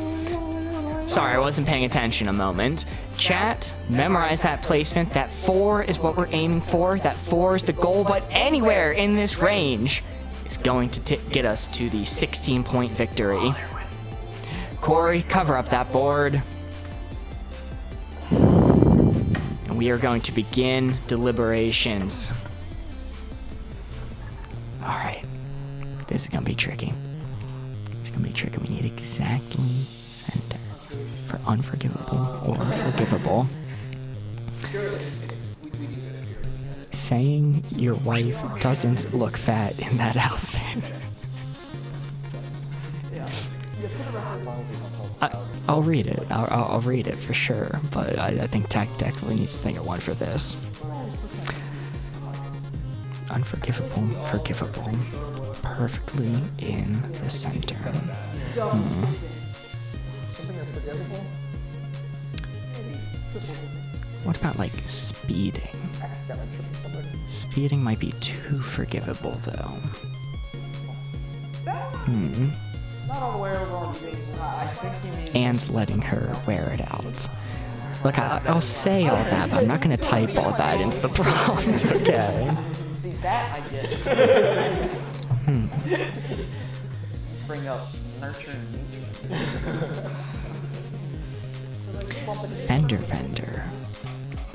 Sorry, I wasn't paying attention a moment. Chat, memorize that placement. That 4 is what we're aiming for. That 4 is the goal, but anywhere in this range is going to get us to the 16-point victory. Corey, cover up that board. And we are going to begin deliberations. Alright. This is gonna be tricky. It's gonna be tricky. We need exactly center for unforgivable or forgivable. Saying your wife doesn't look fat in that outfit. I'll read it. I'll read it for sure, but I think Tech definitely needs to think of one for this. Unforgivable, forgivable, perfectly in the center. What about like speeding? Speeding might be too forgivable though. Not all the way over on the base. I think you mean. And letting her wear it out. Look, I'll say all that, but I'm not gonna type all that into the prompt, okay? See, that I get. Bring up nurture and nature. Fender bender.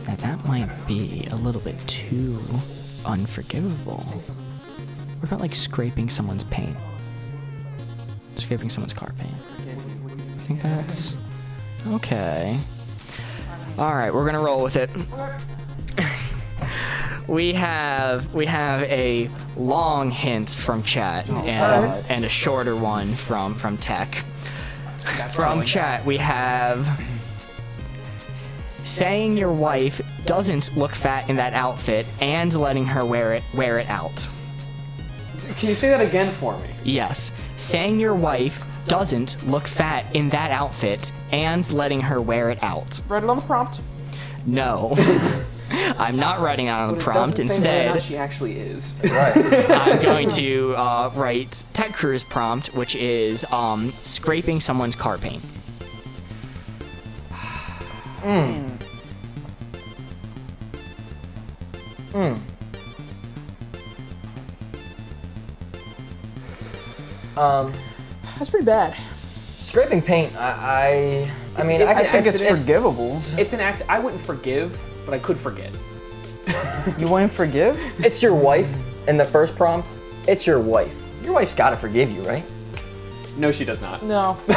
Now that might be a little bit too unforgivable. What about like scraping someone's paint? Scraping someone's car paint. I think that's okay. All right, we're gonna roll with it. We have a long hint from chat and a shorter one from Tech. From chat, we have saying your wife doesn't look fat in that outfit and letting her wear it out. Can you say that again for me? Yes, saying your wife doesn't look fat in that outfit and letting her wear it out. Write it on the prompt. No. I'm not writing it on the prompt. It doesn't say whether or Instead, not she actually is. Right. I'm going to write Tech Crew's prompt, which is scraping someone's car paint. That's pretty bad. Scraping paint, I mean, I think it's forgivable. It's an accident. I wouldn't forgive, but I could forget. You wouldn't forgive? It's your wife in the first prompt. It's your wife. Your wife's got to forgive you, right? No, she does not. No. Okay.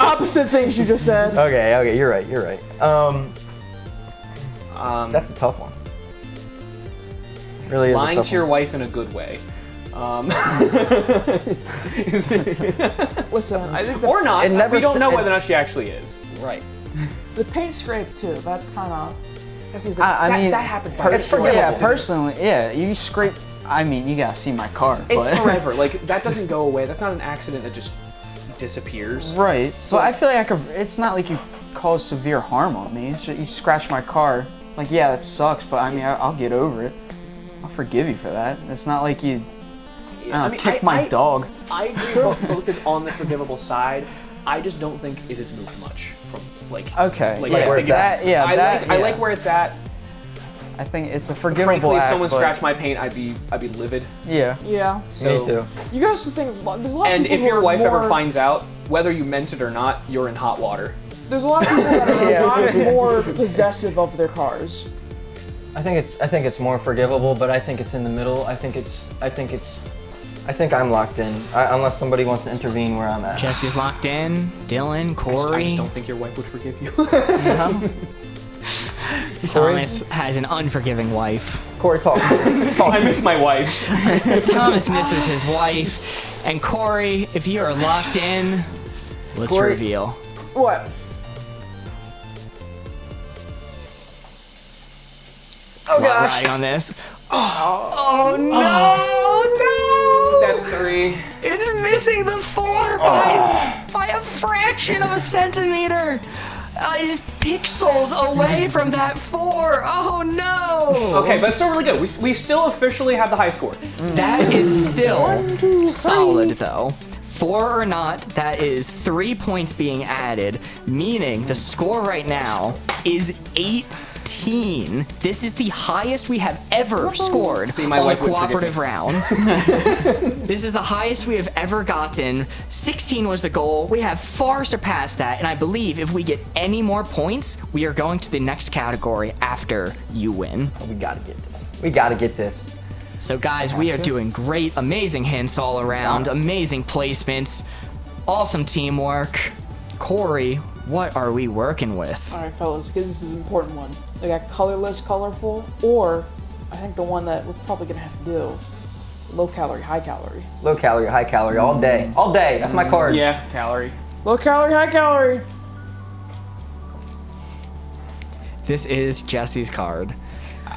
Opposite things you just said. Okay, you're right. That's a tough one. Really is Lying a tough to your one. wife in a good way. Listen, I think the, Or not. It never we don't sa- know it- whether or not she actually is. Right. the paint scrape too. That's kind of. I mean, that happens. It's forgivable. Yeah, personally, yeah, you scrape. I mean, you gotta see my car. It's but- forever. Like that doesn't go away. That's not an accident that just disappears. Right. So I feel like I could. It's not like you cause severe harm on me. It's just, you scratch my car. Like, yeah, that sucks, but I mean, I'll get over it. I'll forgive you for that. It's not like you. I mean, kick my dog. I agree both is on the forgivable side. I just don't think it has moved much from like. Okay. Like, yeah, I where think it's at. that, yeah, I that, like yeah. where it's at. I think it's a forgivable Frankly, if act, someone but- scratched my paint, I'd be livid. Yeah. Yeah. So, Me too. You guys should think. There's a lot of And people if who your are wife ever more- finds out, whether you meant it or not, you're in hot water. There's a lot of people that are a lot more possessive of their cars. I think it's more forgivable, but I think it's in the middle. I think I'm locked in, unless somebody wants to intervene where I'm at. Jesse's locked in. Dylan, Corey. I just don't think your wife would forgive you. Thomas has an unforgiving wife. Corey, talk. I miss my wife. Thomas misses his wife. And Corey, if you are locked in, let's Corey. reveal. What? Oh gosh. Riding on this. Oh no! That's 3. It's missing the 4 by a fraction of a centimeter. It's pixels away from that 4. Oh no! Okay, but it's still really good. We still officially have the high score. That is still solid though. 4 or not, that is 3 points being added, meaning the score right now is 18. This is the highest we have ever scored See, my on a wife would forgive cooperative round. This is the highest we have ever gotten. 16 was the goal. We have far surpassed that, and I believe if we get any more points, we are going to the next category after you win. We gotta get this. We gotta get this. So guys, we are doing great, amazing hints all around, amazing placements, awesome teamwork. Corey, what are we working with? All right, fellas, because this is an important one. I got colorless, colorful, or I think the one that we're probably gonna have to do, low calorie, high calorie. Low calorie, high calorie, all day. All day, that's my card. Yeah, calorie. Low calorie, high calorie. This is Jesse's card.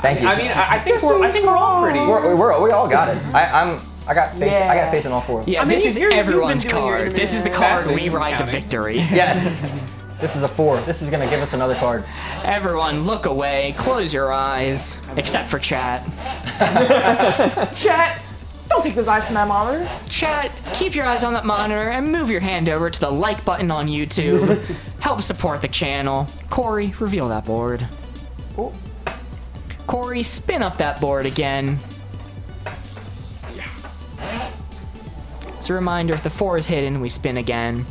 Thank you. I mean, I think we're all pretty. we all got it. I got faith. Yeah. I got faith in all 4 of them. Yeah, I mean, this is you've been everyone's doing your card. This is the intermittent card we fasting ride to counting. victory. Yes. This is a 4. This is gonna give us another card. Everyone, look away, close your eyes, except for chat. Chat, don't take those eyes from that monitor. Chat, keep your eyes on that monitor and move your hand over to the like button on YouTube. Help support the channel. Corey, reveal that board. Oh. Corey, spin up that board again. As a reminder, if the 4 is hidden, we spin again.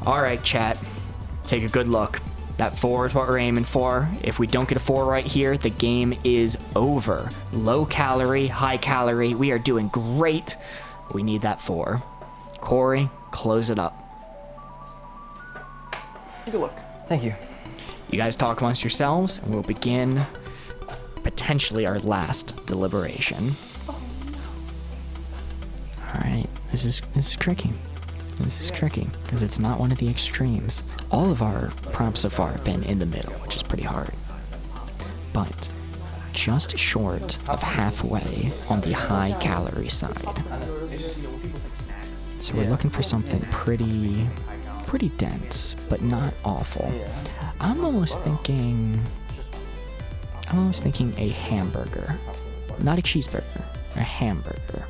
All right, chat, take a good look. That 4 is what we're aiming for. If we don't get a 4 right here, the game is over. Low calorie, high calorie, we are doing great. We need that 4. Corey, close it up. Take a look. Thank you. You guys talk amongst yourselves, and we'll begin potentially our last deliberation. All right, this is tricky. This is tricky because it's not one of the extremes. All of our prompts so far have been in the middle, which is pretty hard, but just short of halfway on the high calorie side. So we're looking for something pretty dense, but not awful. I'm almost thinking a hamburger, not a cheeseburger, a hamburger.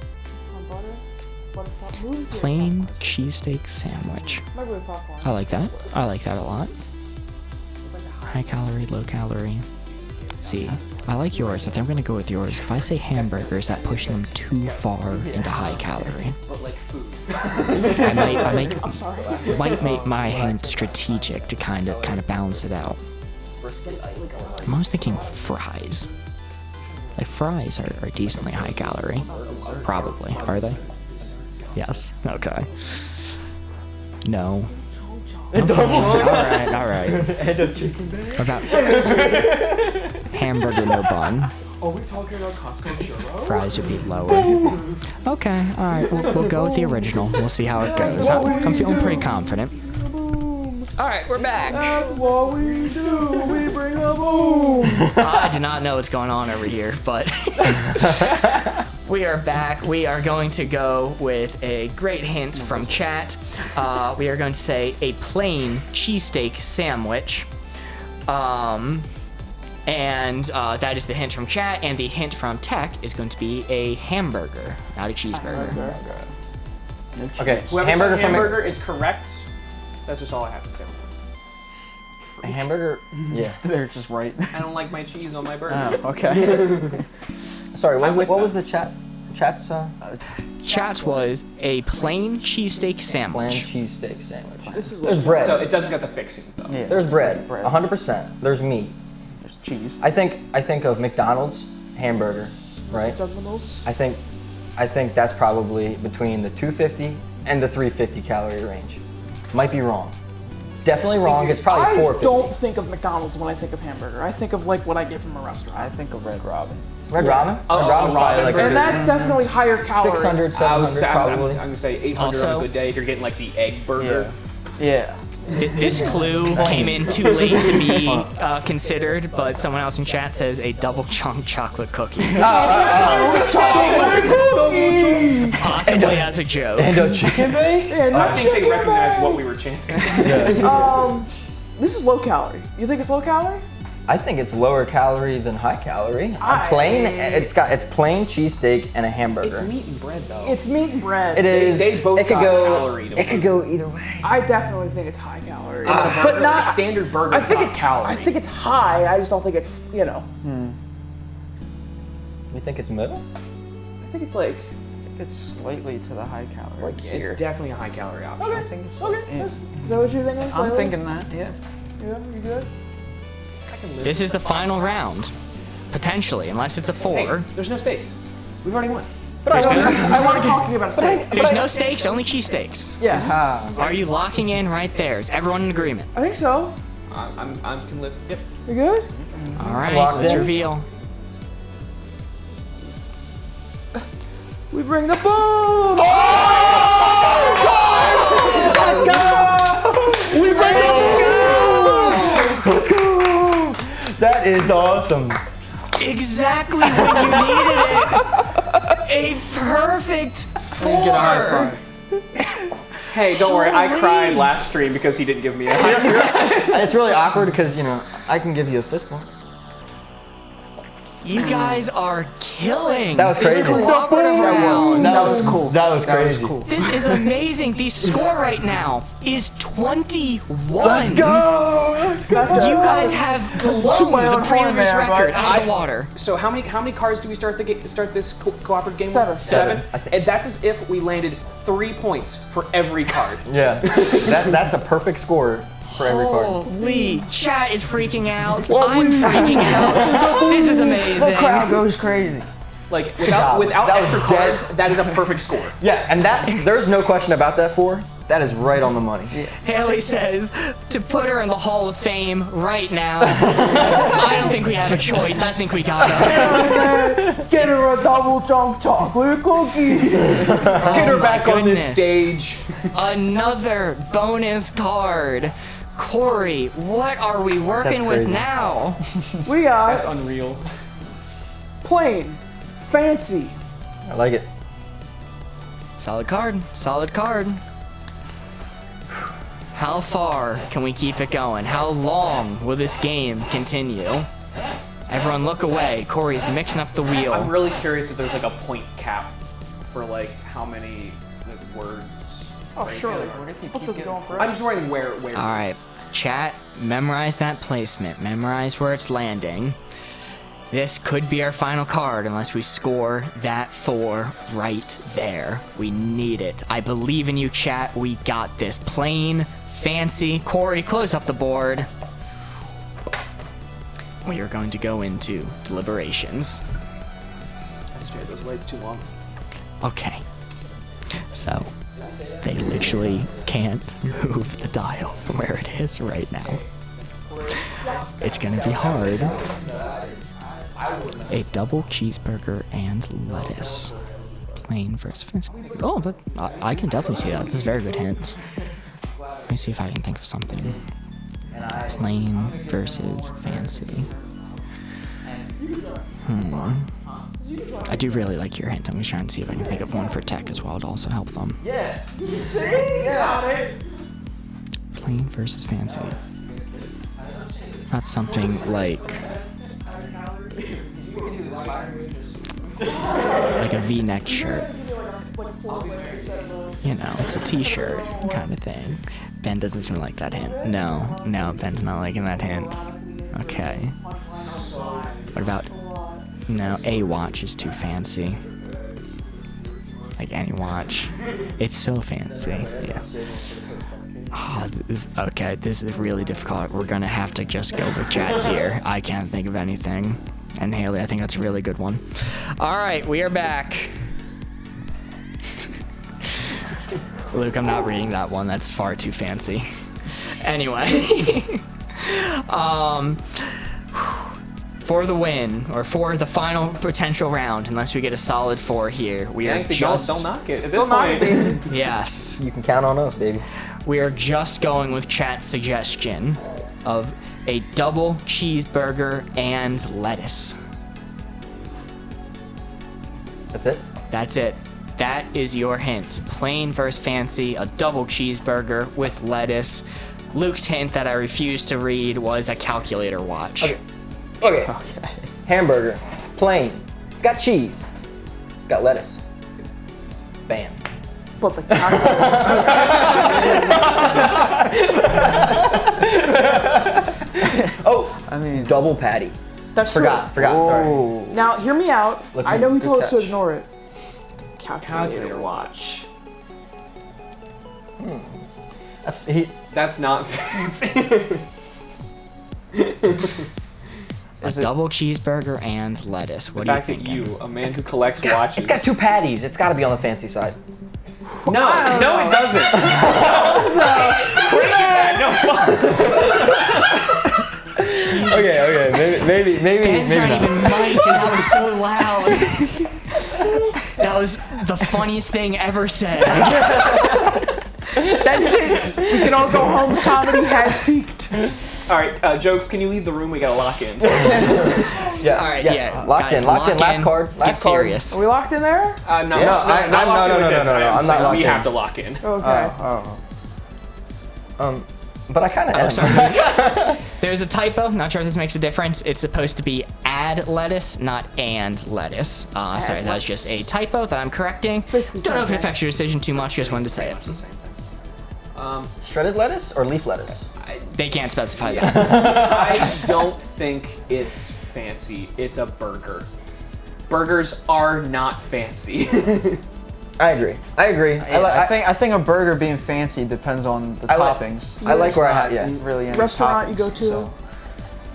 Plain cheesesteak sandwich. I like that. I like that a lot. High calorie, low calorie. See, I like yours. I think I'm gonna go with yours. If I say hamburgers, that push them too far into high calorie. I might make my hand strategic to kind of balance it out. I'm always thinking fries. Like fries are decently high calorie. Probably. Are they? Yes. Okay. No. Okay. All right. What about hamburger no bun? Are we talking about Costco churro? Fries would be lower. Okay. All right. We'll go with the original. We'll see how it goes. I'm feeling pretty confident. All right, we're back. That's what we do. We bring a boom. I do not know what's going on over here, but we are back. We are going to go with a great hint from chat. We are going to say a plain cheesesteak sandwich. And that is the hint from chat, and the hint from tech is going to be a hamburger, not a cheeseburger. Okay, Whoever hamburger said from hamburger is correct. That's just all I have to say. a hamburger. Yeah. They're just right. I don't like my cheese on my burger. Oh, okay. Sorry, what with was the chat's Chat's was a plain cheesesteak bland sandwich. cheesesteak sandwich? This is There's bread. So it doesn't got the fixings though. Yeah. There's bread. 100%. There's meat. just cheese. I think of McDonald's hamburger, right? McDonald's. I think that's probably between the 250 and the 350 calorie range. Might be wrong. Definitely wrong. It's probably I 450. don't think of McDonald's when I think of hamburger. I think of like what I get from a restaurant. I think of Red Robin. Red Robin? Red Robin's Robin probably like And that's definitely higher calorie. 600, 700 I'm probably. gonna say 800 on Also- a good day if you're getting like the egg burger. Yeah. This clue came in too late to be considered, but someone else in chat says a double chunk chocolate cookie. Possibly as a joke. And a chicken bake? Yeah, I think they recognized what we were chanting. This is low calorie. You think it's low calorie? I think it's lower calorie than high calorie. I- It's plain cheesesteak and a hamburger. It's meat and bread though. It's meat and bread. It is. They both it could got go. calorie to It could go either way. I definitely think it's high calorie. but not a standard burger. I think got it's calorie. I think it's high. I just don't think it's, you know. You think it's middle? I think it's like. It's slightly to the high calorie. it's definitely a high calorie option. I think it's Okay. yeah. Is that what you're thinking? I'm Slightly? thinking that, yeah. Yeah, you good? This is the final round. Potentially, unless it's a 4. Hey, there's no stakes. We've already won. But I want to talk to you about a steak. There's no stakes, only cheesesteaks. Yeah, Ah, Are you locking in right there? Is everyone in agreement? I think so. I can live. Yep. You good? All right, Locked let's in? reveal. We bring the boom! We bring Let's go! That is awesome. Exactly when you needed it. A perfect 4. get a high five. Hey, don't worry. I cried last stream because he didn't give me a high. It's really awkward because, you know, I can give you a fist bump. You guys are killing That was this crazy. cooperative round. That was cool. That was crazy. cool. This is amazing. The score right now is 21. Let's go! You guys have blown my the own horn previous there, record but out of the water. So how many cards do we start this cooperative game Seven. with? 7. I think- And that's as if we landed 3 points for every card. Yeah. That's a perfect score for every card. Holy, chat is freaking out. I'm freaking out. This is amazing. The crowd goes crazy. Like without That was extra dead. cards, that is a perfect score. Yeah, and there's no question about that 4. That is right on the money. Haley says to put her in the Hall of Fame right now. I don't think we have a choice. I think we gotta. Get her a double chunk chocolate cookie. Get her back on this goodness. stage. Another bonus card. Corey, what are we working with crazy. now? We got That's unreal. plain, fancy. I like it. Solid card. Solid card. How far can we keep it going? How long will this game continue? Everyone look away. Corey's mixing up the wheel. I'm really curious if there's like a point cap for like how many words. Oh, surely. Hope this is going forever. I'm just wondering where it All right, is. chat, memorize that placement. Memorize where it's landing. This could be our final card unless we score that 4 right there. We need it. I believe in you, chat. We got this. Plain, fancy. Corey, close up the board. We are going to go into deliberations. I stared those lights too long. Okay. So, they literally can't move the dial from where it is right now. It's gonna be hard. A double cheeseburger and lettuce. Plain versus fancy. Oh, but I can definitely see that. That's a very good hint. Let me see if I can think of something. Plain versus fancy. I do really like your hint. I'm just trying to see if I can think of one for tech as well to also help them. Yeah. See? Got it. Plain versus fancy. Not something like a V-neck shirt. You know, it's a t-shirt kind of thing. Ben doesn't seem to like that hint. No, Ben's not liking that hint. Okay. What about... No, a watch is too fancy. Like any watch. It's so fancy, yeah. Oh, okay, this is really difficult. We're gonna have to just go with chats here. I can't think of anything. And Haley, I think that's a really good one. All right, we are back. Luke, I'm not reading that one. That's far too fancy. Anyway, for the win, or for the final potential round, unless we get a solid 4 here, we are just... Don't knock it. At this point, Yes. You can count on us, baby. We are just going with chat's suggestion of a double cheeseburger and lettuce. That's it? That's it. That is your hint. Plain versus fancy, a double cheeseburger with lettuce. Luke's hint that I refused to read was a calculator watch. Okay. Hamburger. Plain. It's got cheese. It's got lettuce. Bam. But the Oh, I mean, double patty. That's Forgot, true. sorry. Now, hear me out. Listen, I know he good told us to catch. ignore it. calculator watch. That's not fancy. A double cheeseburger and lettuce. What The do you fact think? that you, a man who collects watches. It's got 2 patties. It's got to be on the fancy side. No, it doesn't. Bring it back. No, fuck. Okay. Maybe Ben's not even mic'd, and that was so loud. That was the funniest thing ever said. That's it. We can all go home. Comedy has peaked. All right, Jokes, can you leave the room? We gotta lock in. Yes. All right, yes. yeah. Locked Guys, in. Locked in. lock Last card. Get Last card. serious. Are we locked in there? No, Yeah. not No, locked no, in with no, this. no, no, I'm I'm saying not we locked have in. to lock in. Okay. But I kind of am. Sorry. There's a typo. Not sure if this makes a difference. It's supposed to be add lettuce, not and lettuce. Sorry, that was just a typo that I'm correcting. basically Don't know if it something. affects your decision too much. Just wanted to say it. Shredded lettuce or leaf lettuce? They can't specify that. I don't think it's fancy. It's a burger. Burgers are not fancy. I agree. I think a burger being fancy depends on the toppings. I like where I Not have, yeah. really any Restaurant toppings, you go to. so.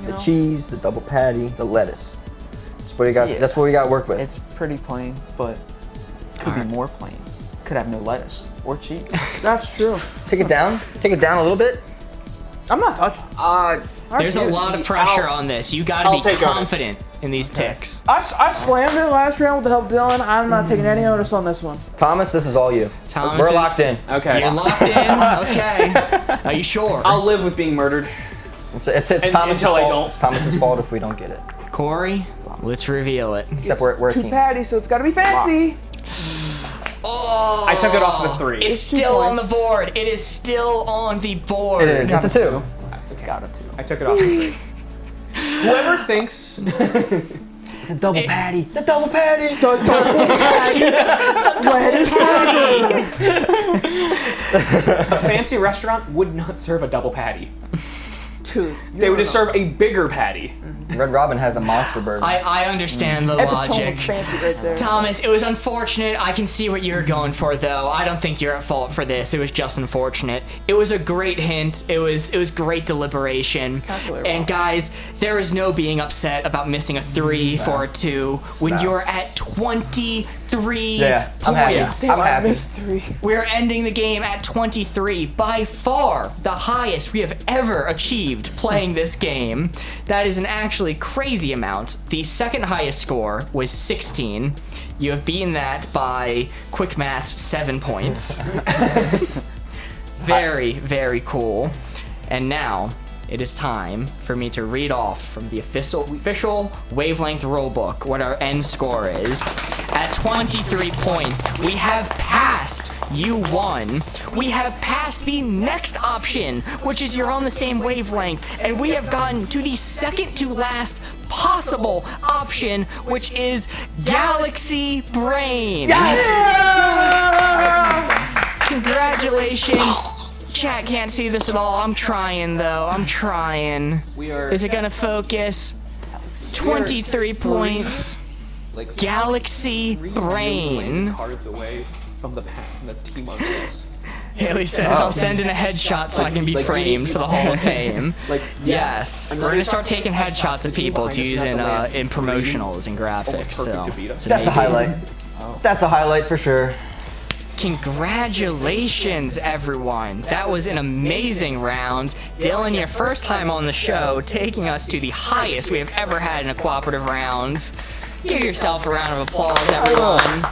You The know? cheese, the double patty, the lettuce. That's what you got. Yeah. That's what we got to work with. It's pretty plain, but could be more plain. Could have no lettuce or cheese. That's true. Take it down. Take it down a little bit. I'm not touching. There's a lot of pressure on this. You got to I'll be take confident in these ticks. I slammed it last round with the help of Dylan. I'm not taking any onus on this one. Thomas, this is all you. Thomas, We're locked in. Okay. You're locked in. Okay. Are you sure? I'll live with being murdered. It's Thomas's until I fault. don't. It's Thomas's fault if we don't get it. Corey, let's reveal it. Except we're a 2 team. patties, so it's got to be fancy. Oh, I took it off the 3. It's still on the board. It is still on the board. It is. It's a 2. Got it too. I took it off the 3. Whoever thinks The double patty. The double patty. a fancy restaurant would not serve a double patty. 2. They would just serve a bigger patty. Red Robin has a monster burger. I understand the Epitome logic. of fancy right there. Thomas, it was unfortunate. I can see what you're going for, though. I don't think you're at fault for this. It was just unfortunate. It was a great hint. It was great deliberation. Calculator And watch. guys, there is no being upset about missing a 3 for a 2 when you're at 23 Yeah, I'm happy. points. I'm I happy. missed 3. We're ending the game at 23, by far the highest we have ever achieved playing this game. That is an actually crazy amount. The second highest score was 16. You have beaten that by quick math 7 points. Very, very cool. And now it is time for me to read off from the official Wavelength rulebook what our end score is. At 23 points, we have passed. You won. We have passed the next option, which is you're on the same wavelength, and we have gotten to the second to last possible option, which is Galaxy Brain. Congratulations. Chat can't see this at all. I'm trying, though. I'm trying. We are Is it gonna focus? 23 points. like Galaxy 3 million Brain. cards away from the team on this. Haley says, I'll send in a headshot so I can be framed for the Hall of Fame. Yes. We're going to start taking headshots of people to use in promotionals and graphics. So That's a highlight. That's a highlight for sure. Congratulations, everyone. That was an amazing round. Dylan, your first time on the show, taking us to the highest we have ever had in a cooperative round. Give yourself a round of applause, everyone.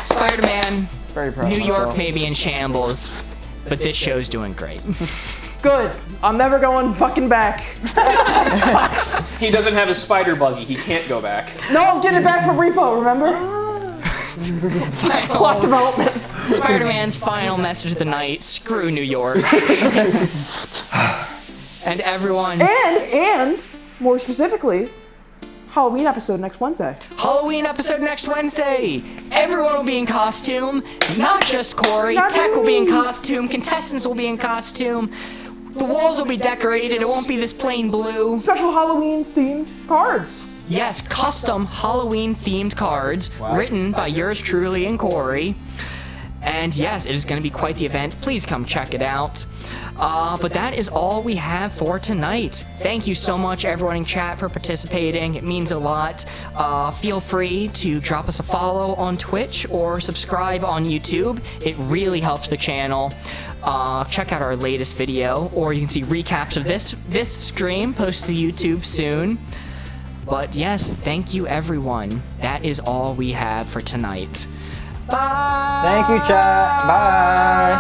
Spider-Man, Very proud New of myself. York may be in shambles, but this show's doing great. Good. I'm never going fucking back. He doesn't have a spider buggy. He can't go back. No, I'm getting it back from Repo, remember? Clock development. Spider-Man's final message of the night, screw New York. And everyone... And, more specifically, Halloween episode next Wednesday. Halloween episode next Wednesday. Everyone will be in costume. Not just Corey. Tech will be in costume. Contestants will be in costume. The walls will be decorated. It won't be this plain blue. Special Halloween themed cards. Yes, custom Halloween themed cards written by yours truly and Corey. And yes, it is going to be quite the event. Please come check it out. But that is all we have for tonight. Thank you so much, everyone in chat, for participating. It means a lot. Feel free to drop us a follow on Twitch or subscribe on YouTube. It really helps the channel. Check out our latest video, or you can see recaps of this stream posted to YouTube soon. But yes, thank you, everyone. That is all we have for tonight. Bye. Thank you, chat. Bye.